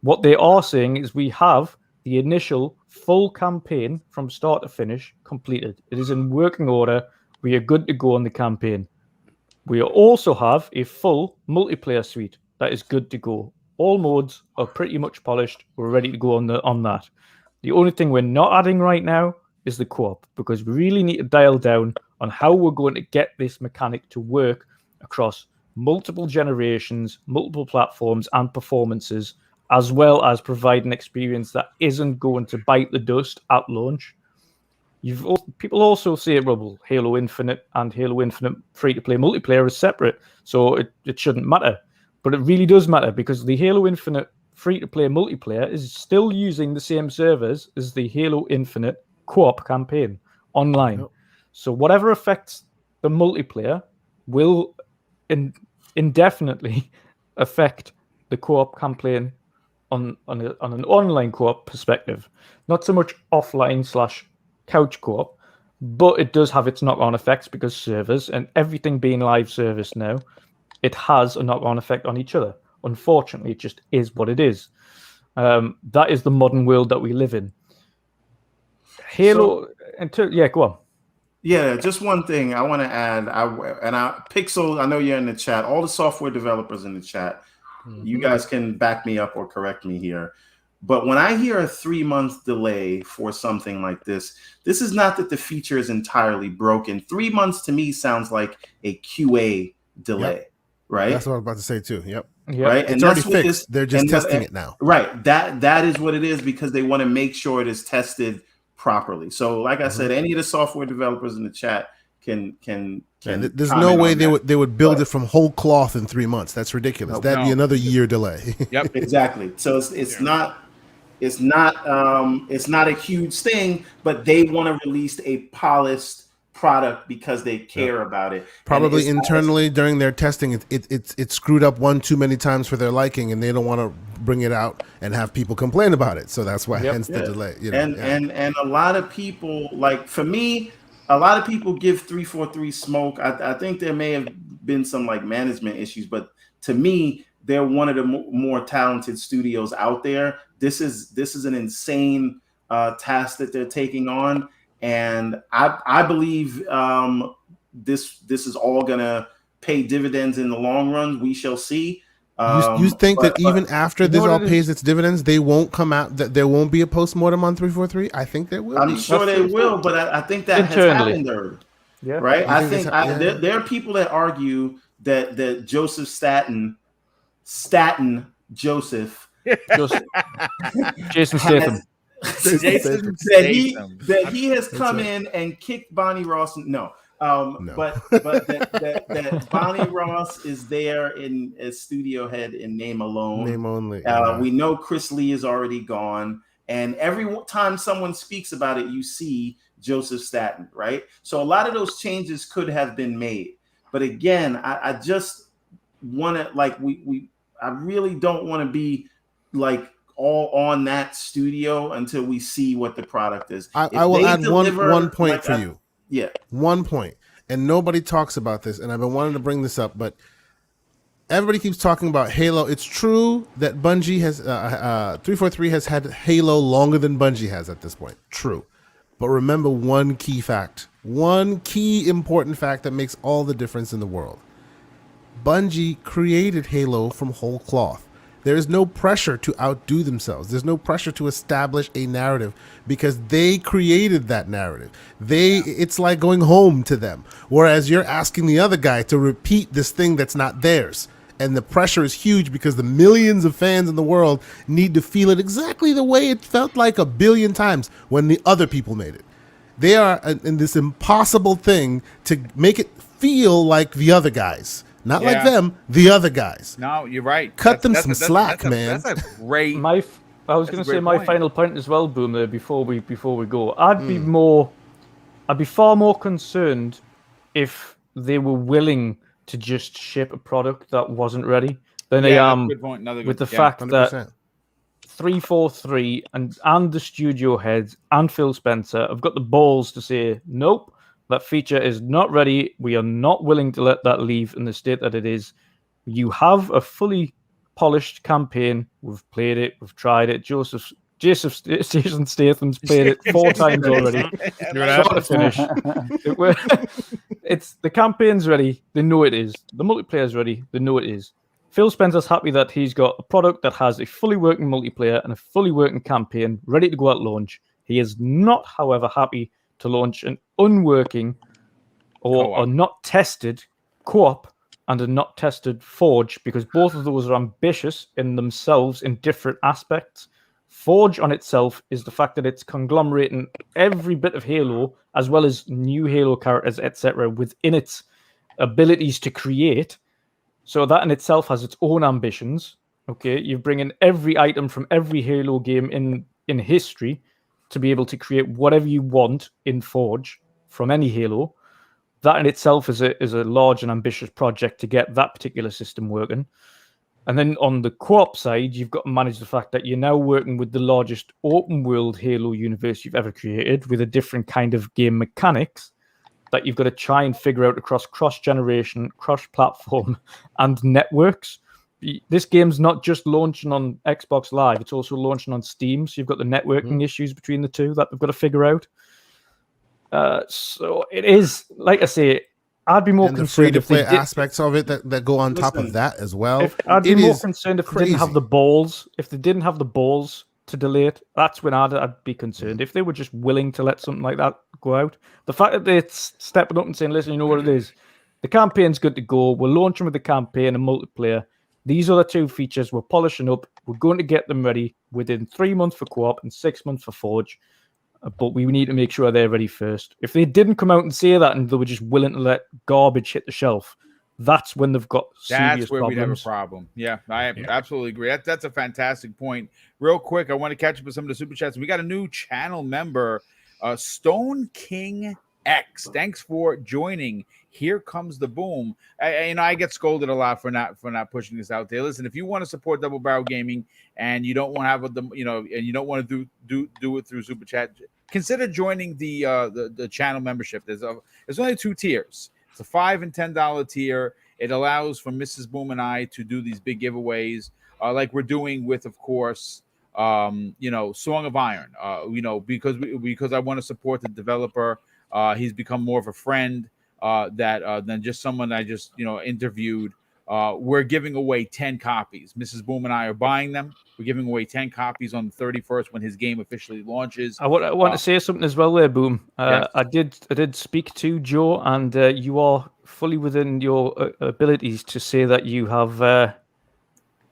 What they are saying is we have the initial full campaign from start to finish completed. It is in working order. We are good to go on the campaign. We also have a full multiplayer suite that is good to go. All modes are pretty much polished. We're ready to go on that. The only thing we're not adding right now is the co-op, because we really need to dial down on how we're going to get this mechanic to work across multiple generations, multiple platforms and performances, as well as provide an experience that isn't going to bite the dust at launch. People also say, well, Halo Infinite and Halo Infinite free-to-play multiplayer is separate, so it shouldn't matter. But it really does matter, because the Halo Infinite free-to-play multiplayer is still using the same servers as the Halo Infinite co-op campaign online. Yep. So whatever affects the multiplayer will indefinitely affect the co-op campaign on an online co-op perspective. Not so much offline/couch co-op, but it does have its knock-on effects, because servers and everything being live service now, it has a knock-on effect on each other. Unfortunately, it just is what it is. That is the modern world that we live in. Halo, go on. Yeah, just one thing I want to add. Pixel, I know you're in the chat. All the software developers in the chat, you guys can back me up or correct me here. But when I hear a 3-month delay for something like this is not that the feature is entirely broken. 3 months to me sounds like a QA delay. Yep. Right? That's what I was about to say too. Yep. Right. It's already fixed. They're just testing it now. Right. That is what it is, because they want to make sure it is tested properly. So like I said, any of the software developers in the chat can there's no way they would build it from whole cloth in 3 months. That's ridiculous. That'd be another year delay. Yep. Exactly. So it's not a huge thing, but they want to release a polished product because they care about it. Probably internally during their testing, it screwed up one too many times for their liking, and they don't want to bring it out and have people complain about it. So that's why, hence the delay. And a lot of people, like for me, a lot of people give 343 smoke. I think there may have been some like management issues, but to me, they're one of the more talented studios out there. This is an insane task that they're taking on. And I believe this is all gonna pay dividends in the long run. We shall see. You think that even after this all pays its dividends, they won't come out, that there won't be a postmortem on 343? I think there will. I'm sure they will, but I think that has happened already. Yeah. Right. I think there are people that argue that Joseph Staten Joseph Jason Statham. that he has come in and kicked Bonnie Ross. No. But that Bonnie Ross is there as studio head in name alone. Name only. We know Chris Lee is already gone, and every time someone speaks about it, you see Joseph Staten, right? So a lot of those changes could have been made, but again, I just want to I really don't want to be like all on that studio until we see what the product is. I will add one point for you. Yeah. 1 point. And nobody talks about this, and I've been wanting to bring this up, but everybody keeps talking about Halo. It's true that Bungie has 343 has had Halo longer than Bungie has at this point. True. But remember one key important fact that makes all the difference in the world. Bungie created Halo from whole cloth. There is no pressure to outdo themselves. There's no pressure to establish a narrative because they created that narrative. It's like going home to them. Whereas you're asking the other guy to repeat this thing that's not theirs. And the pressure is huge because the millions of fans in the world need to feel it exactly the way it felt like a billion times when the other people made it. They are in this impossible thing to make it feel like the other guys. Not like them, the other guys. No, you're right. Cut them some slack, man. That's a great I was going to say my final point as well, Boom. There before we go, I'd be far more concerned if they were willing to just ship a product that wasn't ready than I am with the fact 100%. That 343 and the studio heads and Phil Spencer have got the balls to say, nope, that feature is not ready. We are not willing to let that leave in the state that it is. You have a fully polished campaign. We've played it. We've tried it. Jason Statham's played it 4 times already. Start to finish. The campaign's ready. They know it is. The multiplayer's ready. They know it is. Phil Spencer's happy that he's got a product that has a fully working multiplayer and a fully working campaign ready to go at launch. He is not, however, happy to launch an unworking or not tested co-op and a not tested Forge, because both of those are ambitious in themselves in different aspects. Forge on itself is the fact that it's conglomerating every bit of Halo as well as new Halo characters, etc., within its abilities to create. So that in itself has its own ambitions. Okay, you bring in every item from every Halo game in history to be able to create whatever you want in Forge from any Halo. That in itself is a large and ambitious project to get that particular system working. And then on the co-op side, you've got to manage the fact that you're now working with the largest open world Halo universe you've ever created with a different kind of game mechanics that you've got to try and figure out across cross-generation, cross-platform, and networks. This game's not just launching on Xbox Live, it's also launching on Steam, so you've got the networking issues between the two that they've got to figure out. So it is, like I say, I'd be more concerned the free-to-play aspects of it that go on top of that as well. I'd be more concerned if they didn't have the balls. If they didn't have the balls to delay it, that's when I'd be concerned. If they were just willing to let something like that go out, the fact that they're stepping up and saying, "Listen, you know what it is. The campaign's good to go. We're launching with the campaign and multiplayer. These are the 2 features we're polishing up. We're going to get them ready within 3 months for co-op and 6 months for Forge. But we need to make sure they're ready first." If they didn't come out and say that and they were just willing to let garbage hit the shelf, that's when they've got serious problems. That's where we'd have a problem. Yeah, I absolutely agree. That's a fantastic point. Real quick, I want to catch up with some of the super chats. We got a new channel member, Stone King X. Thanks for joining. Here comes the boom. I get scolded a lot for not pushing this out there. Listen, if you want to support Double Barrel Gaming and you don't want to have and you don't want to do it through super chat, consider joining the channel membership. There's only 2 tiers. It's a $5 and $10 tier. It allows for Mrs. Boom and I to do these big giveaways, like we're doing with, of course, Song of Iron. Because I want to support the developer. He's become more of a friend than just someone I just interviewed. We're giving away 10 copies. Mrs. Boom and I are buying them. We're giving away 10 copies on the 31st when his game officially launches. I want to say something as well there, Boom. Yes. I did speak to Joe, and you are fully within your abilities to say that you have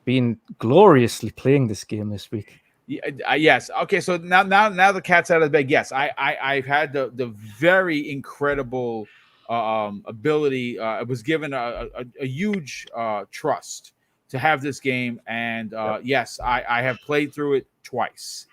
been gloriously playing this game this week. Yes. Okay. So now the cat's out of the bag. Yes, I've had the very incredible ability. I was given a huge trust to have this game, and yes, I have played through it twice.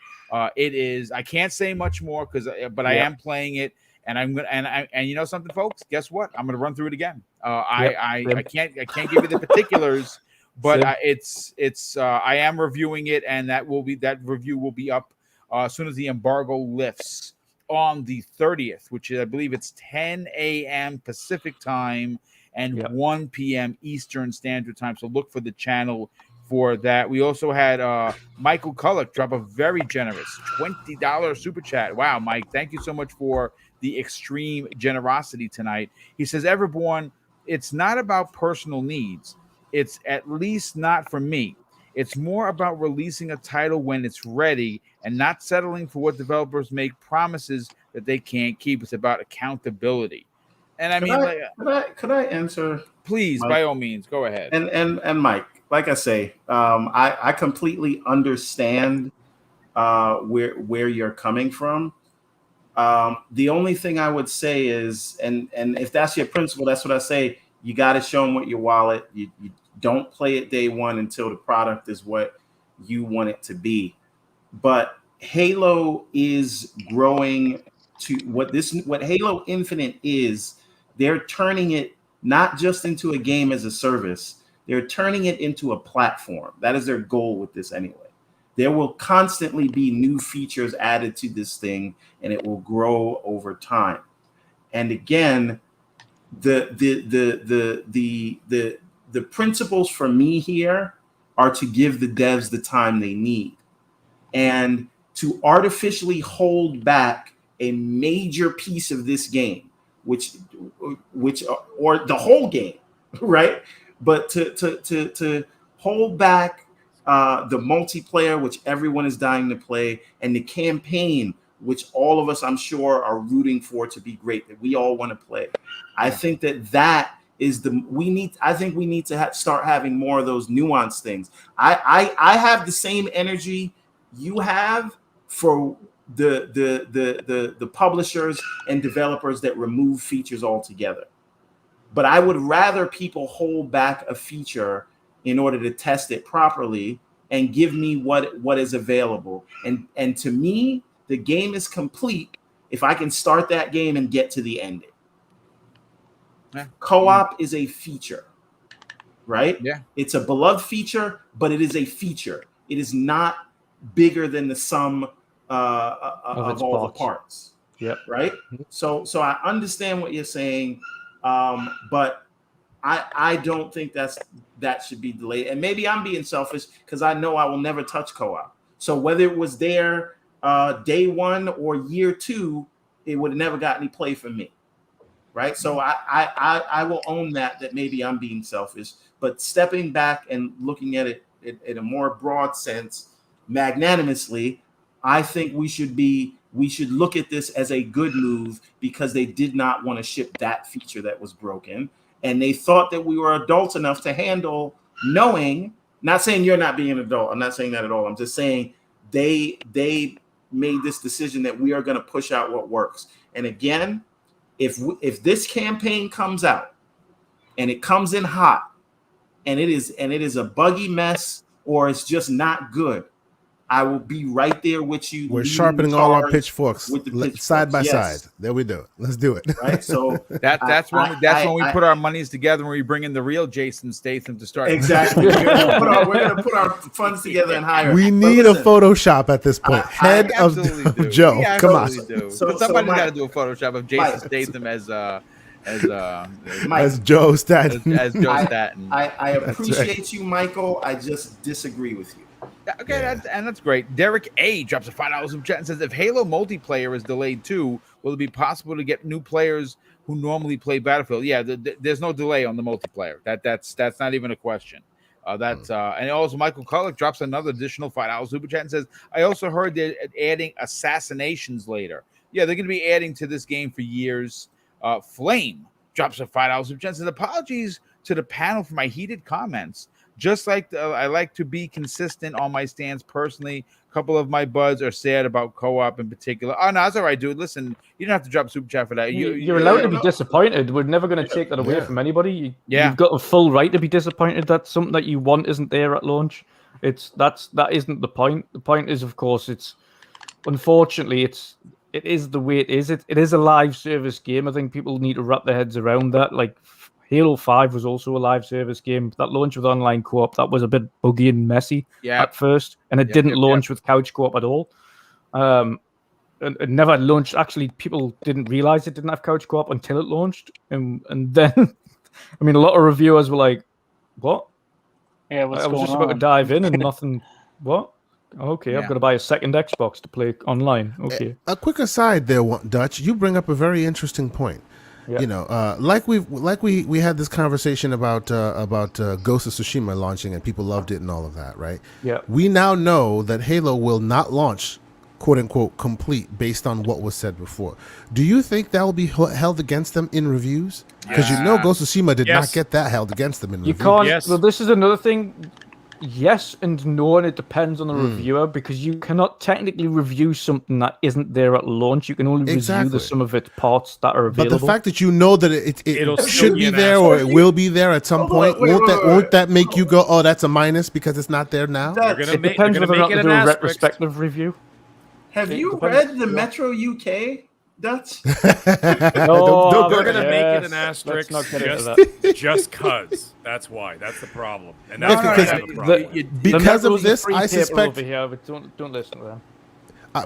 It is. I can't say much more but I am playing it, and I'm gonna and you know something, folks. Guess what? I'm gonna run through it again. I can't give you the particulars. But I am reviewing it, and that review will be up as soon as the embargo lifts on the 30th, which is, I believe it's 10 a.m. Pacific time and 1 p.m. Eastern Standard Time. So look for the channel for that. We also had Michael Culloch drop a very generous $20 super chat. Wow, Mike, thank you so much for the extreme generosity tonight. He says, Everborn, it's not about personal needs. It's at least not for me. It's more about releasing a title when it's ready and not settling for what developers make promises that they can't keep. It's about accountability. And could I answer? Please, Mike? By all means, go ahead. And Mike, like I say, I completely understand where you're coming from. The only thing I would say is, and if that's your principle, that's what I say. You got to show them what your wallet. You don't play it day one until the product is what you want it to be. but Halo is growing to what Halo Infinite is. They're turning it not just into a game as a service. They're turning it into a platform. That is their goal with this anyway. There will constantly be new features added to this thing, and it will grow over time. And again, the principles for me here are to give the devs the time they need, and to artificially hold back a major piece of this game, which or the whole game, right? But to hold back the multiplayer, which everyone is dying to play, and the campaign, which all of us, I'm sure, are rooting for to be great, that we all want to play. I think that is I think we need to start having more of those nuanced things. I have the same energy you have for the publishers and developers that remove features altogether. But I would rather people hold back a feature in order to test it properly and give me what is available. And to me, the game is complete if I can start that game and get to the ending. Yeah. Co-op is a feature, right? Yeah. It's a beloved feature, but it is a feature. It is not bigger than the sum of all the parts. Yep. Right. So I understand what you're saying, but I don't think that should be delayed. And maybe I'm being selfish because I know I will never touch co-op. So whether it was there day one or year two, it would have never got any play from me. Right. So I will own that maybe I'm being selfish, but stepping back and looking at it in a more broad sense, magnanimously, I think we should look at this as a good move because they did not want to ship that feature that was broken. And they thought that we were adult enough to handle knowing, not saying you're not being an adult. I'm not saying that at all. I'm just saying they made this decision that we are going to push out what works. And again, if this campaign comes out and it comes in hot and it is a buggy mess or it's just not good, I will be right there with you. We're sharpening all our pitchforks side by side. There we do it. Let's do it. Right. So that's when we put our monies together when we bring in the real Jason Statham to start. Exactly. We're gonna put our funds together and hire. We need a Photoshop at this point. Head of Joe. Come on. So somebody's got to do a Photoshop of Jason Statham as Joe Staten. As Joe Staten. I appreciate you, Michael. I just disagree with you. Okay, that's great. Derek A drops a $5 super chat and says, if Halo multiplayer is delayed too, will it be possible to get new players who normally play Battlefield? Yeah, there's no delay on the multiplayer. That's not even a question. And also Michael Kullick drops another additional $5 super chat and says, I also heard they're adding assassinations later. Yeah, they're going to be adding to this game for years. Flame drops a $5 super chat and says, apologies to the panel for my heated comments. Just like I like to be consistent on my stance personally. A couple of my buds are sad about co-op in particular. Oh, no, that's all right, dude. Listen, you don't have to drop super chat for that. You're allowed to be disappointed. We're never going to take that away from anybody. You've got a full right to be disappointed that something that you want isn't there at launch. That isn't the point. The point is, of course, unfortunately it is the way it is. It is a live service game. I think people need to wrap their heads around that. Like Halo 5 was also a live service game. That launched with online co-op, that was a bit buggy and messy at first. And it didn't launch with couch co-op at all. It never launched. Actually, people didn't realize it didn't have couch co-op until it launched. And then, I mean, a lot of reviewers were like, what? Yeah, what's I was going just about to dive in and nothing. What? Okay, I've got to buy a second Xbox to play online. Okay. A quick aside there, Dutch. You bring up a very interesting point. Yep. You know, like we had this conversation about Ghost of Tsushima launching and people loved it and all of that, right? Yeah. We now know that Halo will not launch, quote unquote, complete based on what was said before. Do you think that will be held against them in reviews? Because you know Ghost of Tsushima did not get that held against them in reviews. You can't. Well, this is another thing. Yes and no, and it depends on the reviewer, because you cannot technically review something that isn't there at launch. You can only review the sum of its parts that are available. But the fact that you know that it should be there or it will be there at some point, won't that make you go, oh, that's a minus because it's not there now? It depends whether or not to do a retrospective review. Have you read the Metro UK? That's no, we're gonna make it an asterisk just cause. That's why. That's the problem. And that's because of this, I suspect. Over here, but don't listen to them.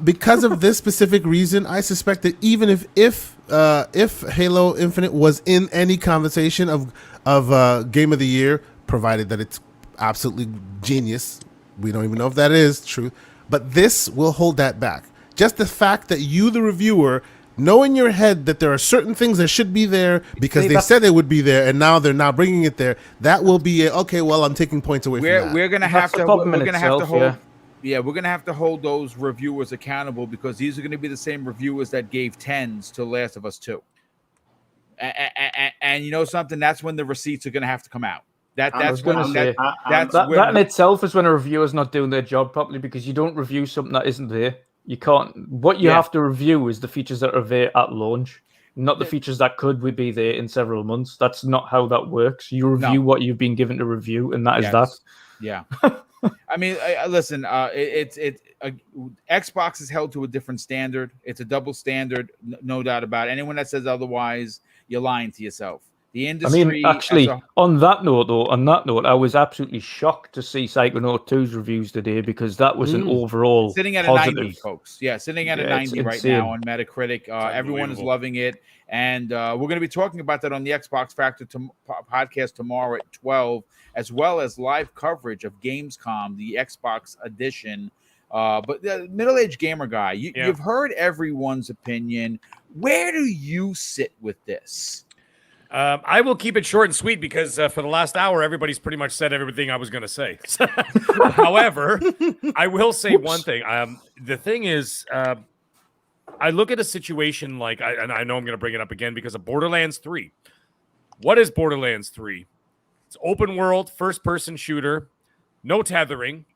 Because of this specific reason, I suspect that even if Halo Infinite was in any conversation of Game of the Year, provided that it's absolutely genius, we don't even know if that is true, but this will hold that back. Just the fact that you, the reviewer, know in your head that there are certain things that should be there because they said they would be there, and now they're not bringing it there. That will be okay. Well, I'm taking points away from that. We're gonna have to hold. Yeah, we're gonna have to hold those reviewers accountable, because these are gonna be the same reviewers that gave 10s to Last of Us 2. And you know something? That's when the receipts are gonna have to come out. That in itself is when a reviewer's not doing their job properly, because you don't review something that isn't there. You can't. What you have to review is the features that are there at launch, not the features that could be there in several months. That's not how that works. You review what you've been given to review, and that is that. Yeah. I mean, listen. Xbox is held to a different standard. It's a double standard, no doubt about it. Anyone that says otherwise, you're lying to yourself. The industry. I mean, actually, on that note, I was absolutely shocked to see Psychonaut 2's reviews today, because that was an overall sitting at positive. a 90, folks. Yeah, sitting at a 90 right now on Metacritic. Everyone is loving it, and we're going to be talking about that on the Xbox Factor podcast tomorrow at 12, as well as live coverage of Gamescom, the Xbox edition. But the middle-aged gamer guy, you've heard everyone's opinion. Where do you sit with this? I will keep it short and sweet, because for the last hour, everybody's pretty much said everything I was going to say. However, I will say one thing. The thing is, I look at a situation like, and I know I'm going to bring it up again because of Borderlands 3. What is Borderlands 3? It's open world, first-person shooter, no tethering,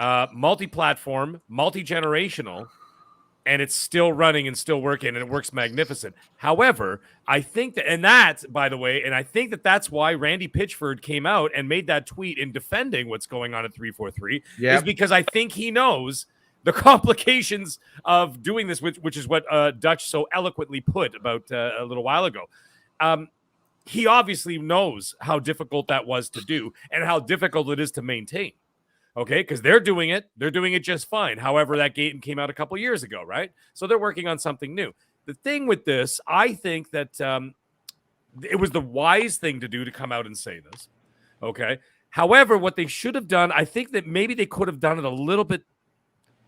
multi-platform, multi-generational, and it's still running and still working, and it works magnificent. However, I think that, and that, by the way, and I think that that's why Randy Pitchford came out and made that tweet in defending what's going on at 343, is because I think he knows the complications of doing this, which is what Dutch so eloquently put about a little while ago. He obviously knows how difficult that was to do and how difficult it is to maintain. Okay, because they're doing it just fine. However, that game came out a couple years ago, right? So they're working on something new. The thing with this, I think that it was the wise thing to do to come out and say this. Okay. However, what they should have done, I think that maybe they could have done it a little bit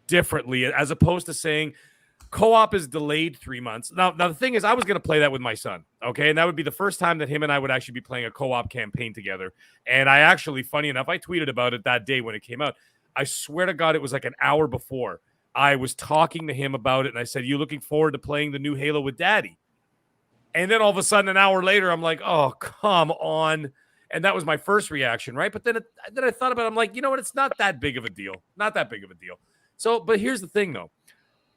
differently, as opposed to saying co-op is delayed 3 months. Now the thing is, I was going to play that with my son, okay? And that would be the first time that him and I would actually be playing a co-op campaign together. And I actually, funny enough, I tweeted about it that day when it came out. I swear to God, it was like an hour before. I was talking to him about it, and I said, "You looking forward to playing the new Halo with Daddy?" And then all of a sudden, an hour later, I'm like, "Oh, come on." And that was my first reaction, right? But then I thought about it. I'm like, you know what? It's not that big of a deal. Not that big of a deal. So, but here's the thing, though.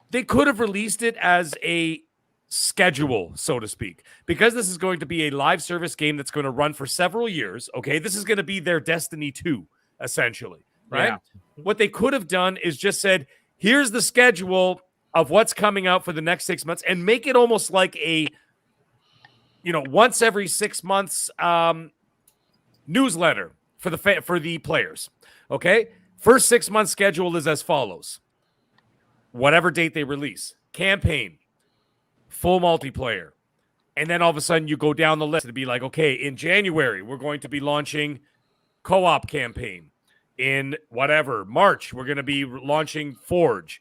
They could have released it as a schedule, so to speak, because this is going to be a live service game that's going to run for several years. Okay, this is going to be their Destiny 2, essentially, right? Yeah. What they could have done is just said, here's the schedule of what's coming out for the next 6 months, and make it almost like a, once every 6 months newsletter for the players. Okay, first 6 month schedule is as follows. Whatever date they release, campaign, full multiplayer. And then all of a sudden you go down the list and be like, okay, in January, we're going to be launching co-op campaign. In March, we're going to be launching Forge.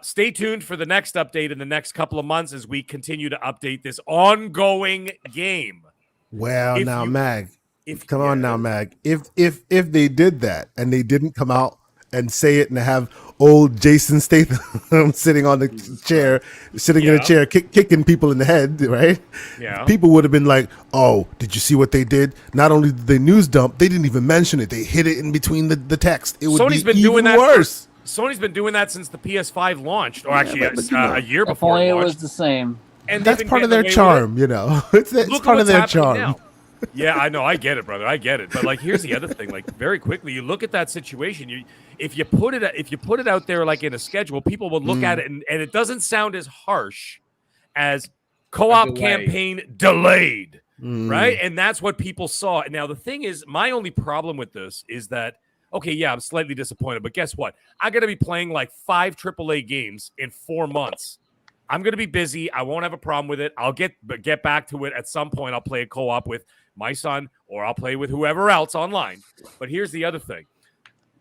Stay tuned for the next update in the next couple of months as we continue to update this ongoing game. Well, Mag, if they did that and they didn't come out and say it and have old Jason Statham sitting on the chair, in a chair, kicking people in the head, right? Yeah. People would have been like, oh, did you see what they did? Not only did they news dump, they didn't even mention it. They hid it in between the text. It would Sony's be been even doing that worse. Sony's been doing that since the PS5 launched, or actually a year If before only it it launched. was the same. And That's part of their charm, you know. It's part of their charm. Now. Yeah, I know. I get it, brother. I get it. But like, here's the other thing. Like, very quickly, you look at that situation. If you put it out there like in a schedule, people will look at it, and it doesn't sound as harsh as co-op campaign delayed, right? And that's what people saw. Now, the thing is, my only problem with this is that, okay, yeah, I'm slightly disappointed, but guess what? I'm gonna be playing like 5 AAA games in 4 months. I'm gonna be busy. I won't have a problem with it. I'll get back to it at some point. I'll play a co-op with my son, or I'll play with whoever else online. But here's the other thing.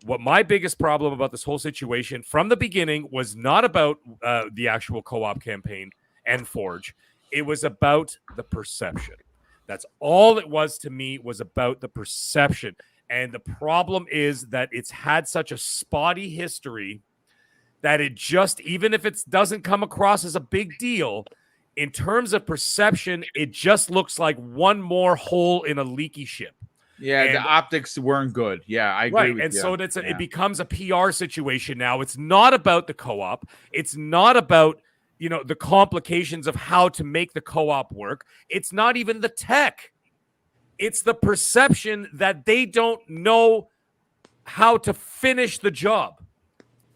What my biggest problem about this whole situation from the beginning was not about the actual co-op campaign and Forge. It was about the perception. That's all it was to me, was about the perception. And the problem is that it's had such a spotty history that it just, even if it doesn't come across as a big deal, in terms of perception, it just looks like one more hole in a leaky ship. Yeah, and the optics weren't good. Yeah, I agree right. with and you. So it becomes a PR situation now. It's not about the co-op. It's not about, the complications of how to make the co-op work. It's not even the tech. It's the perception that they don't know how to finish the job.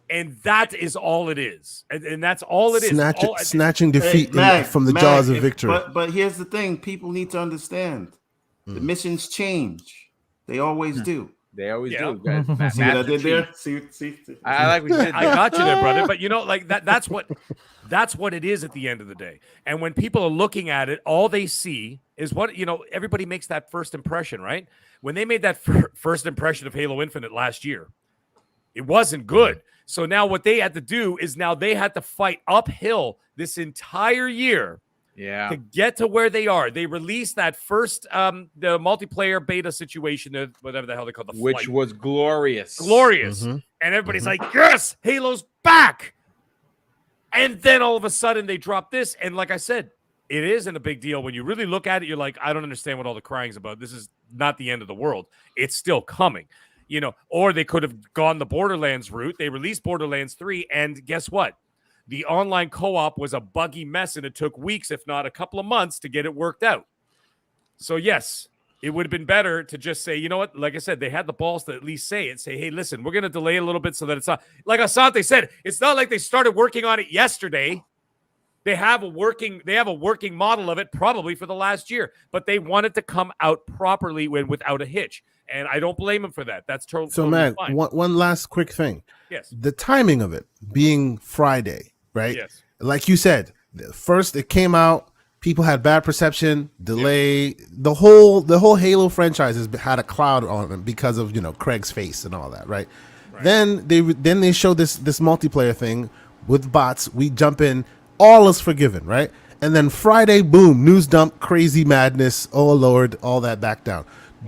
And that is all it is. And that's all it is. Snatching defeat from the jaws of victory. But here's the thing. People need to understand. The missions change. They always do. They always do. See what I did there? See? I like what you did. I got you there, brother. But like that's what it is at the end of the day. And when people are looking at it, all they see is what, everybody makes that first impression, right? When they made that first impression of Halo Infinite last year, it wasn't good. So now what they had to do is now they had to fight uphill this entire year to get to where they are. They released that first the multiplayer beta situation, whatever the hell they call the which flight. Was glorious. And everybody's like, yes, Halo's back. And then all of a sudden they drop this. And like I said, it isn't a big deal. When you really look at it, you're like, I don't understand what all the crying's about. This is not the end of the world. It's still coming. Or they could have gone the Borderlands route. They released Borderlands 3, and guess what? The online co-op was a buggy mess, and it took weeks, if not a couple of months, to get it worked out. So, yes, it would have been better to just say, you know what? Like I said, they had the balls to at least say it. Say, hey, listen, we're going to delay a little bit so that it's not... Like Asante said, it's not like they started working on it yesterday. They have a working model of it probably for the last year, but they want it to come out properly without a hitch. And I don't blame him for that. That's totally so, man, fine. One last quick thing. Yes. The timing of it being Friday, right? Yes. Like you said, first it came out, people had bad perception, delay. Yep. The whole Halo franchise has had a cloud on it because of Craig's face and all that, right? Then they show this multiplayer thing with bots. We jump in, all is forgiven, right? And then Friday, boom, news dump, crazy madness. Oh Lord, all that back down.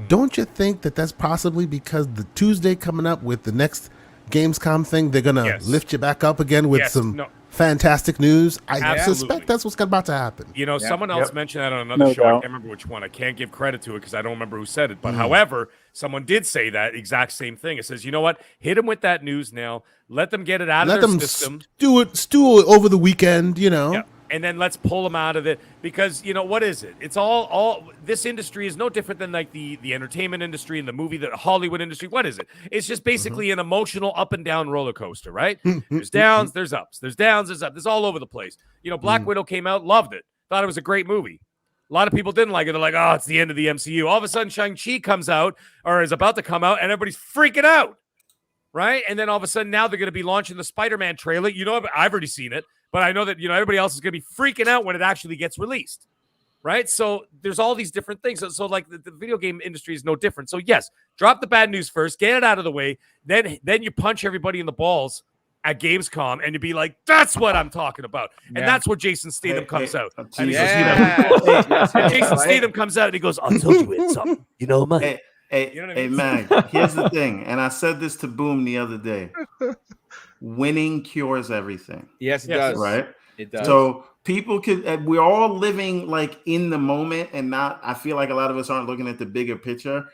Don't you think that that's possibly because the Tuesday coming up with the next Gamescom thing, they're going to lift you back up again with some fantastic news? I suspect that's what's about to happen. Someone else mentioned that on another show. I can't remember which one. I can't give credit to it because I don't remember who said it. But however, someone did say that exact same thing. It says, you know what? Hit them with that news now. Let them get it out of their system. Stew it over the weekend, Yeah. And then let's pull them out of it because, what is it? It's all this industry is no different than like the entertainment industry and the movie, the Hollywood industry. What is it? It's just basically an emotional up and down roller coaster, right? There's downs, there's ups. There's downs, there's ups. There's all over the place. Black Widow came out, loved it. Thought it was a great movie. A lot of people didn't like it. They're like, oh, it's the end of the MCU. All of a sudden, Shang-Chi comes out or is about to come out and everybody's freaking out, right? And then all of a sudden now they're going to be launching the Spider-Man trailer. I've already seen it. But I know that, everybody else is going to be freaking out when it actually gets released, right? So there's all these different things. So like the video game industry is no different. So yes, drop the bad news first, get it out of the way. Then you punch everybody in the balls at Gamescom and you be like, that's what I'm talking about. And that's where Jason Statham comes out. And Jason Statham comes out and he goes, I told you it's something. Man. Hey, You know what I hey, mean? Mag, here's the thing, and I said this to Boom the other day. Winning cures everything. Yes, it Yes. does. Right? It does. So people could, we're all living like in the moment and not, I feel like a lot of us aren't looking at the bigger picture.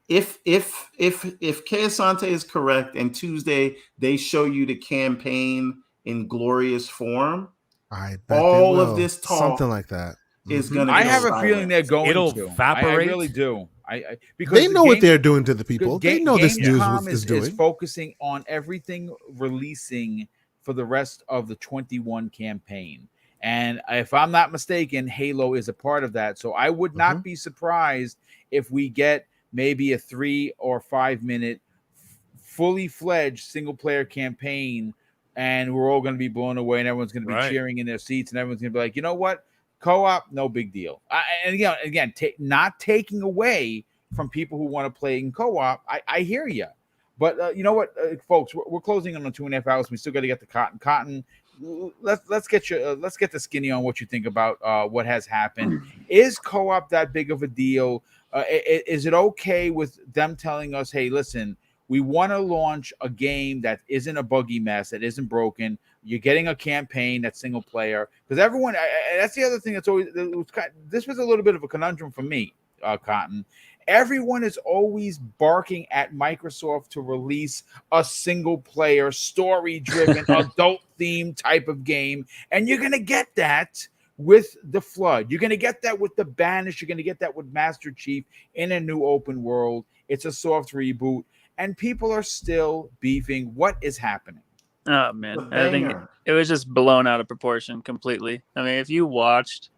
If Keasante is correct and Tuesday they show you the campaign in glorious form, I bet all of this talk something like that is going to I be have a silent. feeling they're going It'll to. evaporate. I really do. Because they know what they're doing to the people. They know this news Gamescom is doing. is focusing on everything releasing for the rest of the 21 campaign. And if I'm not mistaken, Halo is a part of that. So I would not be surprised if we get maybe a 3 or 5 minute fully fledged single player campaign, and we're all going to be blown away, and everyone's going to be cheering in their seats, and everyone's going to be like, you know what? Co-op, no big deal. And again, not taking away from people who want to play in co-op. I hear you, but you know what, folks, we're closing on 2.5 hours. We still got to get the Cotton. Let's get the skinny on what you think about what has happened. Is co-op that big of a deal? Is it okay with them telling us, hey, listen, we want to launch a game that isn't a buggy mess, that isn't broken. You're getting a campaign that's single player, because everyone. That's the other thing that's always. This was a little bit of a conundrum for me, Cotton. Everyone is always barking at Microsoft to release a single player, story driven, adult themed type of game, and you're gonna get that with the Flood. You're gonna get that with the Banished. You're gonna get that with Master Chief in a new open world. It's a soft reboot. And people are still beefing. What is happening? Oh man, I think it was just blown out of proportion completely. I mean, if you watched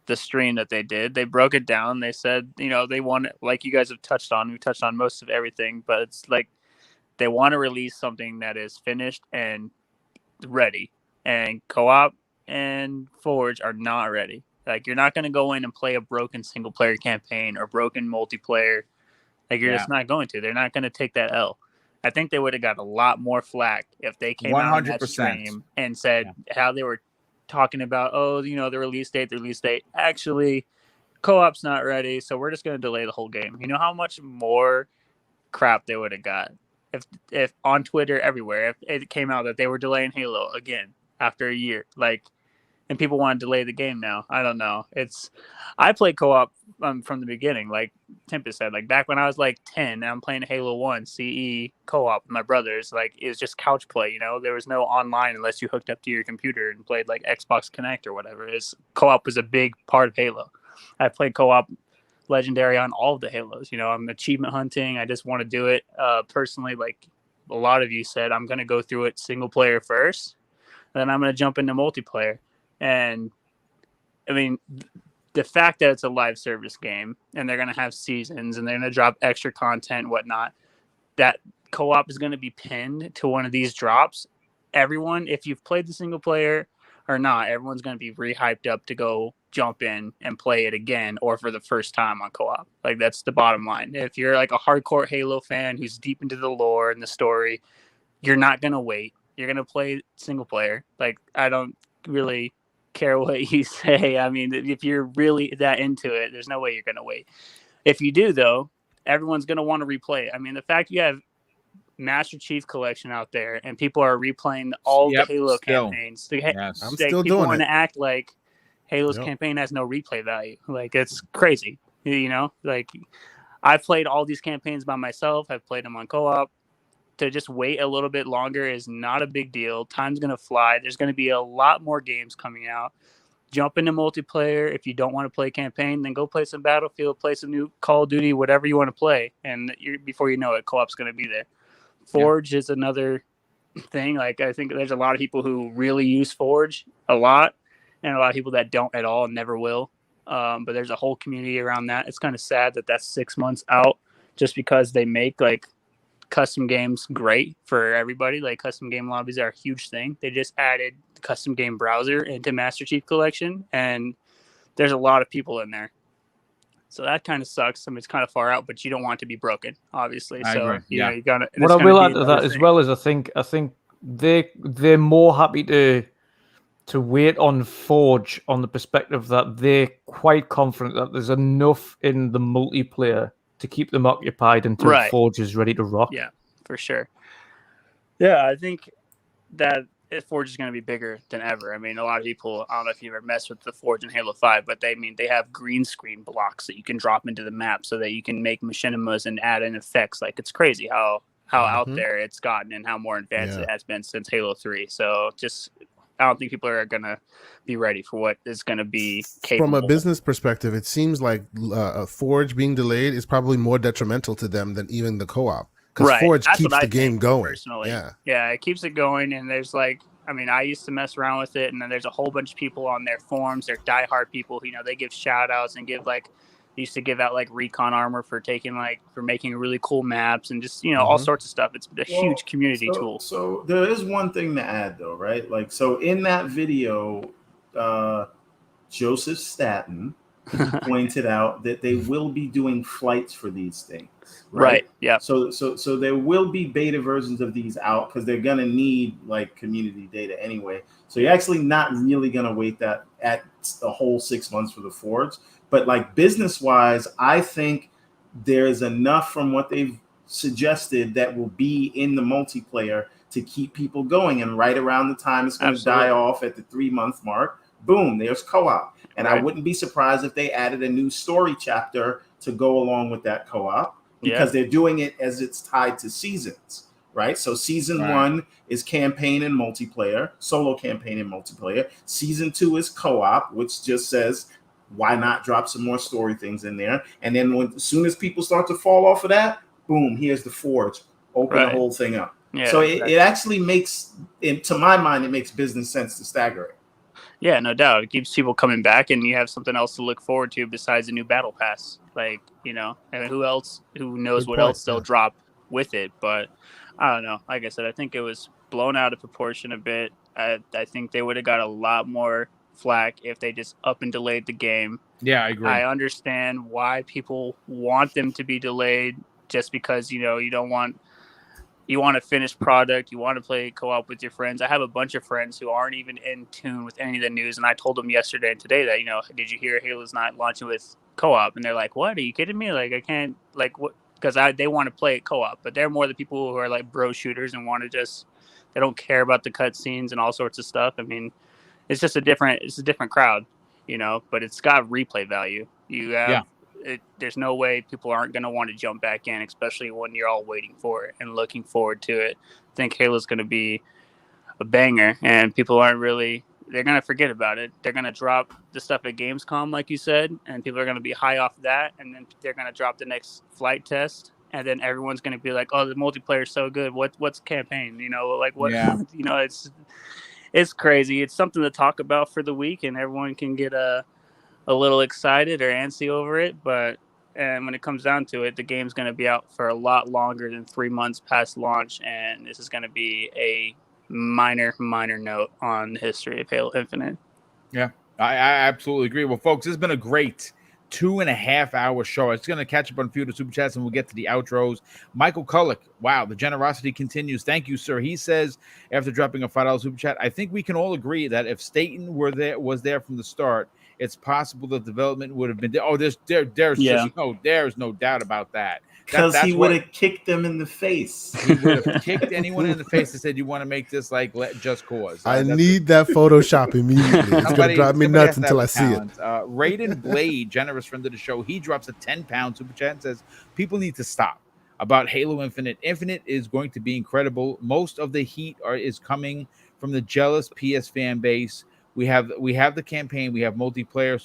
the stream that they did, they broke it down. They said, they want, like you guys have touched on. We touched on most of everything, but it's like they want to release something that is finished and ready. And co-op and Forge are not ready. Like, you're not going to go in and play a broken single player campaign or broken multiplayer. Like, you're just not going to. They're not going to take that L. I think they would have got a lot more flack if they came out on that stream and said how they were talking about, the release date. Actually, co-op's not ready, so we're just going to delay the whole game. You know how much more crap they would have got if on Twitter, everywhere, if it came out that they were delaying Halo again after a year, and people want to delay the game now. I don't know. I played co-op from the beginning, like Tempest said. Like, back when I was like 10, and I'm playing Halo 1 CE co-op with my brothers. Like, it was just couch play. There was no online unless you hooked up to your computer and played like Xbox Connect or whatever. Co-op was a big part of Halo. I played co-op Legendary on all of the Halos. I'm achievement hunting. I just want to do it personally. Like a lot of you said, I'm going to go through it single player first, then I'm going to jump into multiplayer. And I mean, the fact that it's a live service game and they're going to have seasons and they're going to drop extra content and whatnot, that co-op is going to be pinned to one of these drops. Everyone, if you've played the single player or not, everyone's going to be re-hyped up to go jump in and play it again or for the first time on co-op. Like, that's the bottom line. If you're like a hardcore Halo fan who's deep into the lore and the story, you're not going to wait. You're going to play single player. Like, I don't really care what you say. I mean, if you're really that into it, there's no way you're going to wait. If you do, though, everyone's going to want to replay it. I mean, the fact you have Master Chief Collection out there and people are replaying all the Halo campaigns. I'm still people doing want it. to act like Halo's campaign has no replay value. Like, it's crazy. Like, I've played all these campaigns by myself. I've played them on co-op. To just wait a little bit longer is not a big deal. Time's going to fly. There's going to be a lot more games coming out. Jump into multiplayer. If you don't want to play campaign, then go play some Battlefield, play some new Call of Duty, whatever you want to play. And before you know it, co-op's going to be there. Forge is another thing. Like, I think there's a lot of people who really use Forge a lot and a lot of people that don't at all and never will. But there's a whole community around that. It's kind of sad that that's 6 months out just because they make like custom games great for everybody. Like, custom game lobbies are a huge thing. They just added the custom game browser into Master Chief Collection, and there's a lot of people in there. So that kind of sucks. I mean, it's kind of far out, but you don't want it to be broken, obviously. You got to. What I will add to that as well is I think they're more happy to wait on Forge on the perspective that they're quite confident that there's enough in the multiplayer to keep them occupied until Forge is ready to rock. Yeah, for sure. Yeah, I think that Forge is going to be bigger than ever. I mean, a lot of people, I don't know if you've ever messed with the Forge in Halo 5, but they have green screen blocks that you can drop into the map so that you can make machinimas and add in effects. Like, it's crazy how out there it's gotten and how more advanced it has been since Halo 3. So I don't think people are going to be ready for what is going to be capable. From a business perspective, it seems like Forge being delayed is probably more detrimental to them than even the co-op. Because Forge keeps the game going. Personally. Yeah, it keeps it going. And there's I used to mess around with it. And then there's a whole bunch of people on their forums. They're diehard people. They give shout outs and used to give out recon armor for making really cool maps and just, all sorts of stuff. It's a huge community tool. So there is one thing to add though, right? So in that video, Joseph Staten pointed out that they will be doing flights for these things. Right. Yeah. So there will be beta versions of these out because they're gonna need community data anyway. So you're actually not really gonna wait that at the whole 6 months for the Forge. But business wise, I think there's enough from what they've suggested that will be in the multiplayer to keep people going. And right around the time it's going to die off at the 3-month mark, boom, there's co-op. And I wouldn't be surprised if they added a new story chapter to go along with that co-op because they're doing it as it's tied to seasons, right? So season 1 is campaign and multiplayer, solo campaign and multiplayer. Season 2 is co-op, which just says, why not drop some more story things in there? And then as soon as people start to fall off of that, boom, here's the Forge. Open the whole thing up. Yeah, so it actually makes, to my mind, it makes business sense to stagger it. Yeah, no doubt. It keeps people coming back, and you have something else to look forward to besides a new battle pass. And who knows what else they'll drop with it. But I don't know. Like I said, I think it was blown out of proportion a bit. I think they would have got a lot more flack if they just up and delayed the game. Yeah, I agree. I understand why people want them to be delayed just because, you want a finished product. You want to play co-op with your friends. I have a bunch of friends who aren't even in tune with any of the news. And I told them yesterday and today that, did you hear Halo's not launching with co-op? And they're like, what? Are you kidding me? I can't, what? Because they want to play it co-op, but they're more the people who are bro shooters and want to they don't care about the cutscenes and all sorts of stuff. I mean, it's a different crowd, but it's got replay value. There's no way people aren't going to want to jump back in, especially when you're all waiting for it and looking forward to it. I think Halo's going to be a banger, and people they're going to forget about it. They're going to drop the stuff at Gamescom, like you said, and people are going to be high off that, and then they're going to drop the next flight test, and then everyone's going to be like, oh, the multiplayer is so good. What's campaign? What? Yeah. It's crazy. It's something to talk about for the week, and everyone can get a little excited or antsy over it. And when it comes down to it, the game's going to be out for a lot longer than 3 months past launch, and this is going to be a minor note on the history of Halo Infinite. Yeah, I absolutely agree. Well, folks, this has been a great 2.5-hour show. It's going to catch up on a few of the super chats, and we'll get to the outros. Michael Kullick, wow, the generosity continues. Thank you, sir. He says, after dropping a $5 super chat, I think we can all agree that if Staten was there from the start, it's possible that development would have been there. Oh, there's no doubt about that. Because he would have kicked them in the face. He would have kicked anyone in the face and said, you want to make this Just Cause. I need that Photoshop immediately. It's going to drive me nuts until I see it. Raiden Blade, generous friend of the show, he drops a 10-pound super chat and says, people need to stop about Halo Infinite. Infinite is going to be incredible. Most of the heat is coming from the jealous PS fan base. We have the campaign. We have multiplayer.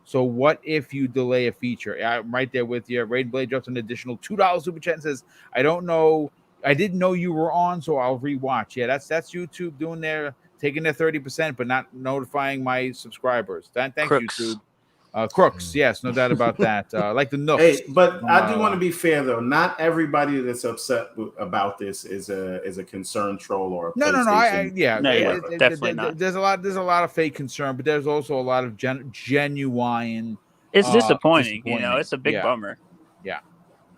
So what if you delay a feature? I'm right there with you. Raiden Blade drops an additional $2 super chat and says, I don't know. I didn't know you were on, so I'll rewatch. Yeah, that's YouTube taking their 30%, but not notifying my subscribers. Thanks, YouTube. Crooks, yes, no doubt about that. Like the Nooks. Hey, but I do want to be fair though. Not everybody that's upset about this is a concerned troll or a no. Definitely not. There's a lot of fake concern, but there's also a lot of genuine. It's disappointing. It's a big bummer. Yeah,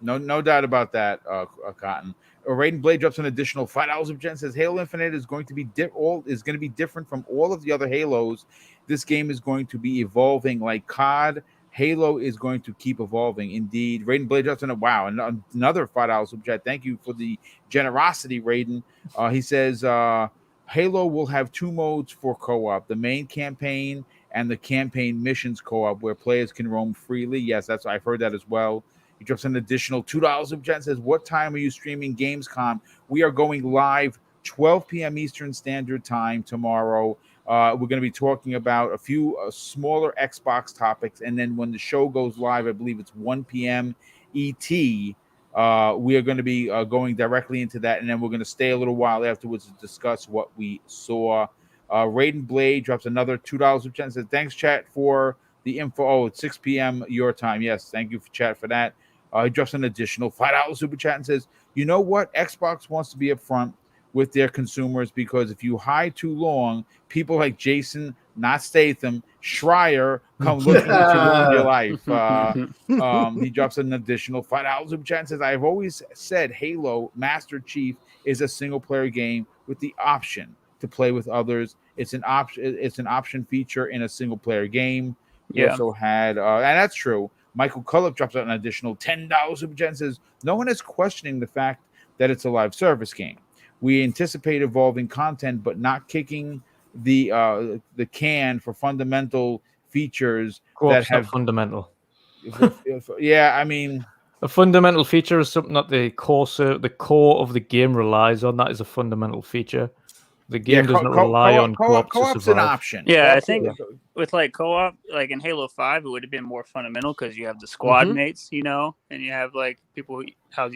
no doubt about that. Cotton. Raiden Blade drops an additional $5 of Jen says Halo Infinite is going to be different from all of the other Halos. This game is going to be evolving like COD Halo is going to keep evolving. Indeed. Raiden Blade Justin, wow, another $5 super chat. Thank you for the generosity, Raiden. He says Halo will have 2 modes for co-op: the main campaign and the campaign missions co-op, where players can roam freely. Yes, I've heard that as well. He drops an additional $2 super chat and says, what time are you streaming Gamescom? We are going live 12 p.m. Eastern Standard Time tomorrow. We're going to be talking about a few smaller Xbox topics. And then when the show goes live, I believe it's 1 p.m. ET, we are going to be going directly into that. And then we're going to stay a little while afterwards to discuss what we saw. Raiden Blade drops another $2 super chat and says, thanks, chat, for the info. Oh, it's 6 p.m. your time. Yes, thank you for chat for that. He drops an additional $5 super chat and says, you know what? Xbox wants to be upfront with their consumers, because if you hide too long, people like Jason, not Statham, Schreier come looking to ruin your life. He drops an additional $5 super chat and says, I've always said Halo Master Chief is a single player game with the option to play with others. It's an option feature in a single player game. We also had, and that's true, Michael Culloch drops out an additional $10 super chat and says, no one is questioning the fact that it's a live service game. We anticipate evolving content, but not kicking the can for fundamental features that have fundamental. Yeah, I mean, a fundamental feature is something that the core of the game relies on. That is a fundamental feature. The game doesn't rely on co-op to co-op's survive. an option. Yeah, I think with like co-op, like in Halo 5, it would have been more fundamental because you have the squad mates, you know, and you have like people you have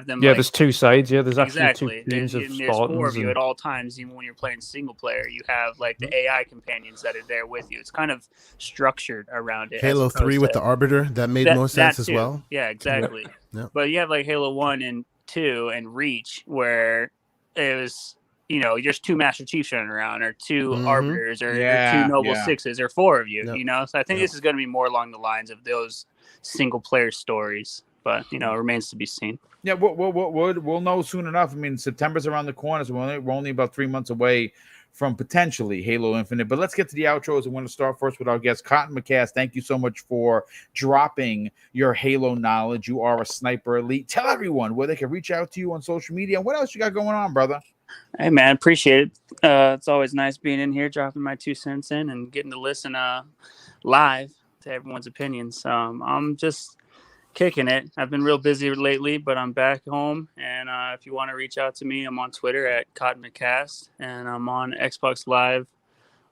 them. Yeah, like, there's 2 sides. Yeah, there's exactly. actually 2 teams of There's 4 Spartans. of you at all times, even when you're playing single player. You have like the AI companions that are there with you. It's kind of structured around it. Halo 3 with the Arbiter, that made more sense as well. Yeah, exactly. Yep. But you have like Halo 1 and 2 and Reach, where it was, there's 2 Master Chiefs running around, or 2 Arbiters, or 2 Noble Sixes, or 4 of you, So I think this is going to be more along the lines of those single player stories. But it remains to be seen. Yeah, we'll know soon enough. I mean, September's around the corner, so we're only about 3 months away from potentially Halo Infinite. But let's get to the outros. I want to start first with our guest, CottonMcCast. Thank you so much for dropping your Halo knowledge. You are a sniper elite. Tell everyone where they can reach out to you on social media. And what else you got going on, brother? Hey, man, appreciate it. It's always nice being in here, dropping my 2 cents in, and getting to listen live to everyone's opinions. I'm just kicking it. I've been real busy lately, but I'm back home. And if you want to reach out to me, I'm on Twitter at CottonMcCast, and I'm on Xbox Live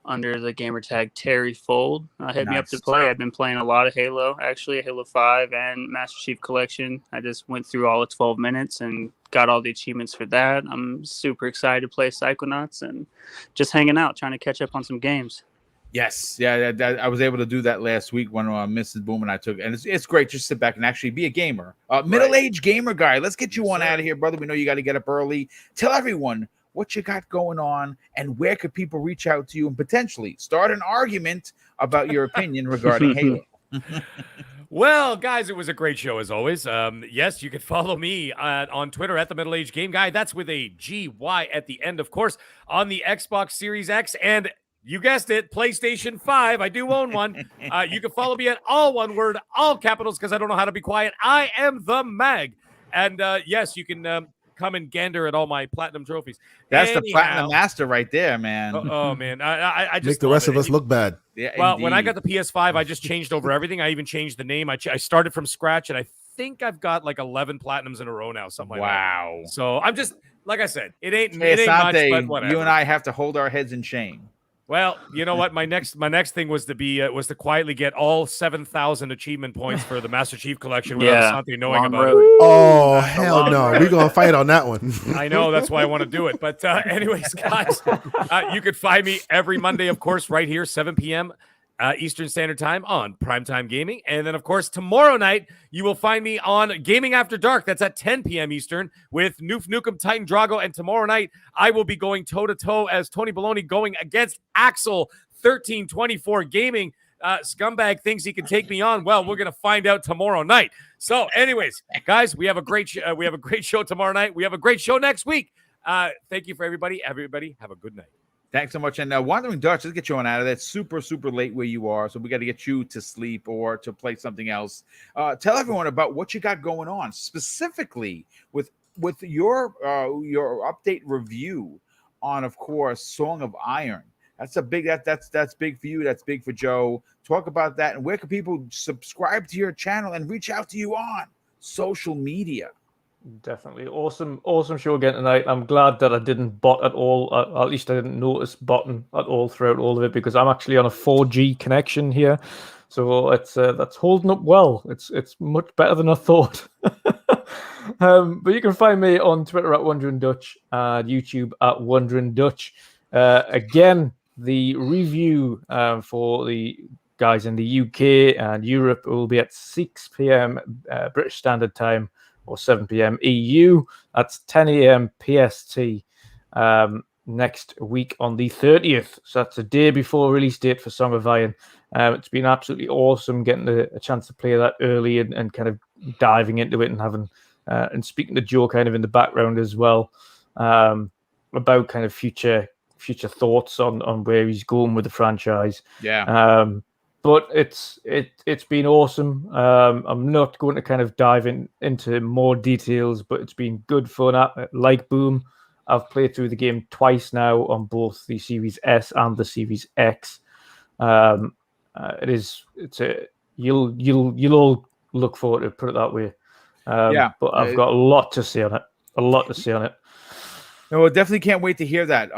under the gamer tag Terryfold. Hit me up to play. I've been playing a lot of Halo, actually, Halo 5 and Master Chief Collection. I just went through all of 12 minutes and got all the achievements for that. I'm super excited to play Psychonauts and just hanging out, trying to catch up on some games. Yes, yeah, I was able to do that last week when Mrs. Boom and I took it. And it's great just sit back and actually be a gamer. Middle-aged gamer guy. Let's get you on out of here, brother. We know you got to get up early. Tell everyone what you got going on and where could people reach out to you and potentially start an argument about your opinion regarding Halo. Well, guys, it was a great show as always. Yes, you can follow me on Twitter at the Middle Age Game Guy. That's with a GY at the end, of course, on the Xbox Series X and you guessed it, PlayStation 5. I do own one. You can follow me at all one word, all capitals, because I don't know how to be quiet. I am the Mag. And yes, you can come and gander at all my platinum trophies. That's the platinum master right there, man. Oh man, I just make the rest of us look bad. Yeah, well, indeed. When I got the PS5, I just changed over everything. I even changed the name. I started from scratch, and I think I've got like 11 platinums in a row now, something like that. Wow. So I'm just, like I said, it ain't much, but whatever. You and I have to hold our heads in shame. Well, you know what? My next thing was to quietly get all 7,000 achievement points for the Master Chief Collection without Santi knowing about it. Oh hell no! We're gonna fight on that one. I know, that's why I want to do it. But anyways, guys, you could find me every Monday, of course, right here, 7 p.m. Eastern Standard Time on Primetime Gaming. And then, of course, tomorrow night, you will find me on Gaming After Dark. That's at 10 p.m. Eastern with Noof Nukem, Titan Drago. And tomorrow night, I will be going toe-to-toe as Tony Baloney going against Axel 1324 Gaming. Scumbag thinks he can take me on. Well, we're going to find out tomorrow night. So anyways, guys, we have a great show tomorrow night. We have a great show next week. Thank you for everybody. Everybody have a good night. Thanks so much. And Wandering Dutch, let's get you on out of that. Super, super late where you are. So we got to get you to sleep or to play something else. Tell everyone about what you got going on, specifically with your update review on, of course, Song of Iron. That's a big that's big for you. That's big for Joe. Talk about that. And where can people subscribe to your channel and reach out to you on social media? Definitely. Awesome show again tonight. I'm glad that I didn't bot at all. At least I didn't notice botting at all throughout all of it, because I'm actually on a 4G connection here. So it's that's holding up well. It's much better than I thought. But you can find me on Twitter at Wondering Dutch and YouTube at Wondering Dutch. Again, the review for the guys in the UK and Europe will be at 6 p.m. British Standard Time, or 7 p.m. EU. That's 10 a.m. PST next week on the 30th. So that's a day before release date for Song of Iron. It's been absolutely awesome getting a chance to play that early and kind of diving into it and having and speaking to Joe kind of in the background as well about kind of future thoughts on where he's going with the franchise. Yeah. But it's been awesome. I'm not going to kind of dive into more details, but it's been good fun. Like Boom, I've played through the game twice now on both the Series S and the Series X. You'll all look forward to it, put it that way. But I've got a lot to say on it. No, definitely can't wait to hear that.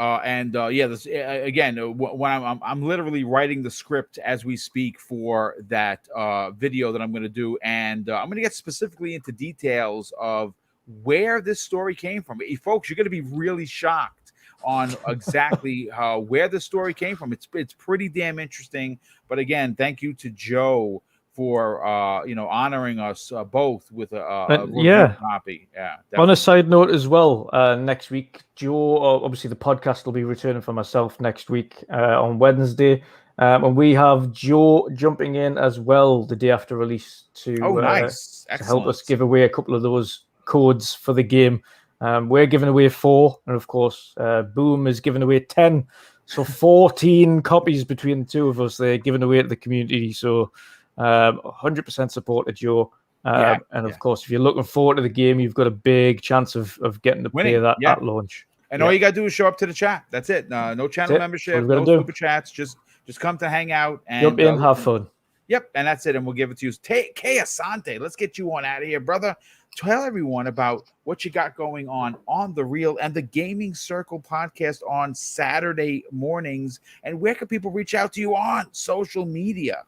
Again, when I'm literally writing the script as we speak for that video that I'm going to do, and I'm going to get specifically into details of where this story came from. Folks, you're going to be really shocked on exactly where the story came from. It's pretty damn interesting. But again, thank you to Joe for honoring us both with a review copy. Yeah. Definitely. On a side note as well, next week, Joe, obviously the podcast will be returning for myself next week on Wednesday, and we have Joe jumping in as well the day after release to help us give away a couple of those codes for the game. We're giving away 4, and of course, Boom is giving away 10. So 14 copies between the two of us. They're giving away to the community. So 100% support to Joe. Of course, if you're looking forward to the game, you've got a big chance of getting to play that at launch. And all you got to do is show up to the chat. That's it. No channel membership, no super chats. Just come to hang out and jump in, have fun. Yep, and that's it. And we'll give it to you. Kay Asante, let's get you on out of here, brother. Tell everyone about what you got going on The Real and the Gaming Circle podcast on Saturday mornings. And where can people reach out to you on social media?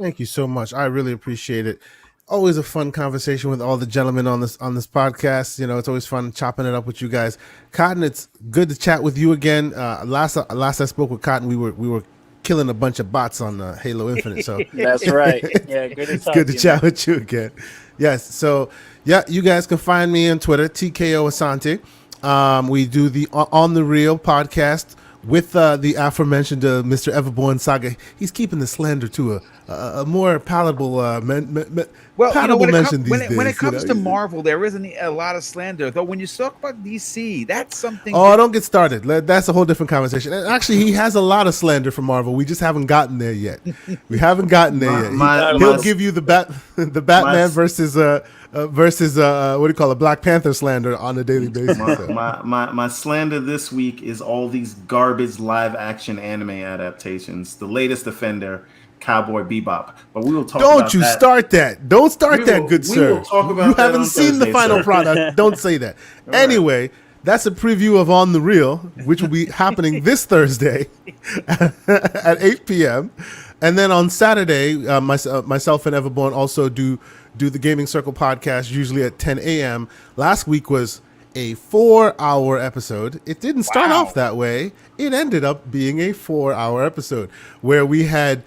Thank you so much. I really appreciate it. Always a fun conversation with all the gentlemen on this podcast. You know, it's always fun chopping it up with you guys. Cotton, it's good to chat with you again. Last I spoke with Cotton, we were killing a bunch of bots on Halo Infinite. So that's right. Yeah, it's good to chat with you again. Yes. So you guys can find me on Twitter, TKO Asante. We do the On the Real podcast with the aforementioned Mr. Everborn Saga. He's keeping the slander to a more palatable mention these days. When it comes to Marvel, there isn't a lot of slander. Though when you talk about DC, that's something. Oh, don't get started. That's a whole different conversation. And actually, he has a lot of slander for Marvel. We just haven't gotten there yet. We haven't gotten there yet. He'll give you the Batman versus what do you call it, Black Panther slander on a daily basis. My slander this week is all these garbage live action anime adaptations. The latest offender, Cowboy Bebop. But we will talk about that. Don't you start that. Don't start that, good sir. Will talk about you haven't seen the final product. Don't say that. Anyway, that's a preview of On the Real, which will be happening this Thursday at 8 p.m. And then on Saturday, myself and Everborn also do the Gaming Circle podcast, usually at 10 a.m. Last week was a 4-hour episode. It didn't start off that way. It ended up being a 4-hour episode where we had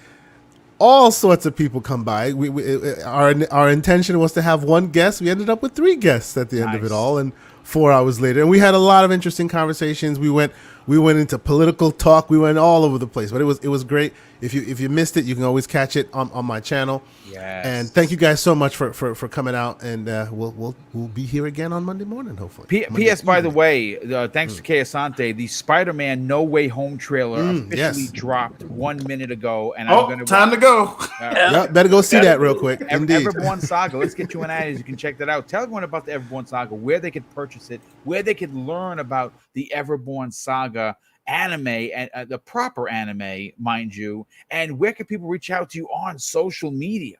all sorts of people come by. Our intention was to have one guest. We ended up with 3 guests at the end of it all, and 4 hours later. And we had a lot of interesting conversations. We went We went into political talk. We went all over the place, but it was great. If you missed it, you can always catch it on my channel. Yes. And thank you guys so much for coming out, and we'll be here again on Monday morning, hopefully. P.S. By the way, thanks to Kay Asante, the Spider-Man No Way Home trailer officially dropped 1 minute ago, and I'm gonna time to go. Better go see that real quick. Indeed. Everborn Saga. Let's get you an ad. You can check that out. Tell everyone about the Everborn Saga, where they could purchase it, where they could learn about the Everborn Saga anime and the proper anime, mind you, and where can people reach out to you on social media?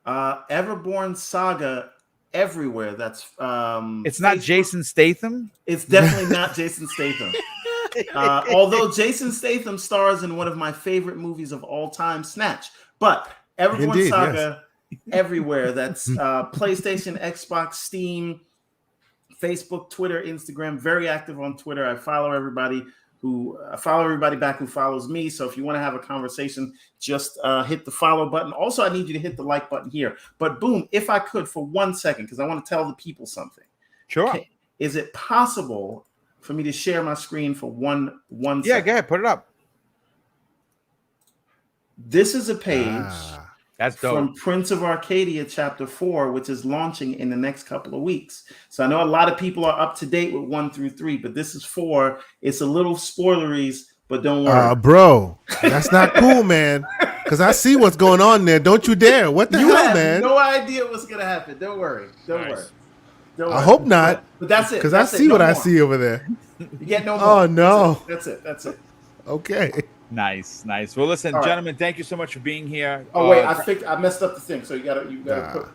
Everborn Saga everywhere. That's it's not Facebook. Jason Statham. It's definitely not Jason Statham. Although Jason Statham stars in one of my favorite movies of all time, Snatch. But Everborn Saga everywhere. That's PlayStation, Xbox, Steam, Facebook, Twitter, Instagram. Very active on Twitter. I follow everybody back who follows me. So if you want to have a conversation, just hit the follow button. Also, I need you to hit the like button here. But boom, if I could for 1 second, because I want to tell the people something. Sure. Okay. Is it possible for me to share my screen for one second? Yeah, go ahead, put it up. This is a page that's dope. From Prince of Arcadia Chapter 4, which is launching in the next couple of weeks. So I know a lot of people are up to date with 1 through 3, but this is 4. It's a little spoileries, but don't worry. Bro, that's not cool, man. Because I see what's going on there. Don't you dare. What the hell, man? No idea what's going to happen. Don't worry. Don't worry. I hope not. But that's it. Because I see what I see over there. You get no more. Oh, no. That's it. Okay. Nice. Well, listen, gentlemen, thank you so much for being here. Oh wait, I messed up the thing, so you gotta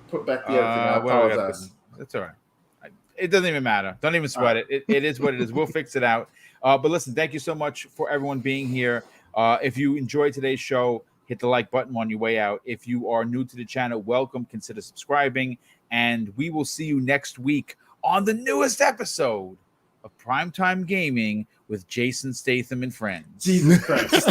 put back the other thing. I apologize. That's all right. It doesn't even matter. Don't even sweat it. It is what it is. We'll fix it out. But listen, thank you so much for everyone being here. If you enjoyed today's show, hit the like button on your way out. If you are new to the channel, welcome. Consider subscribing, and we will see you next week on the newest episode of Primetime Gaming with Jason Statham and friends. Jesus Christ.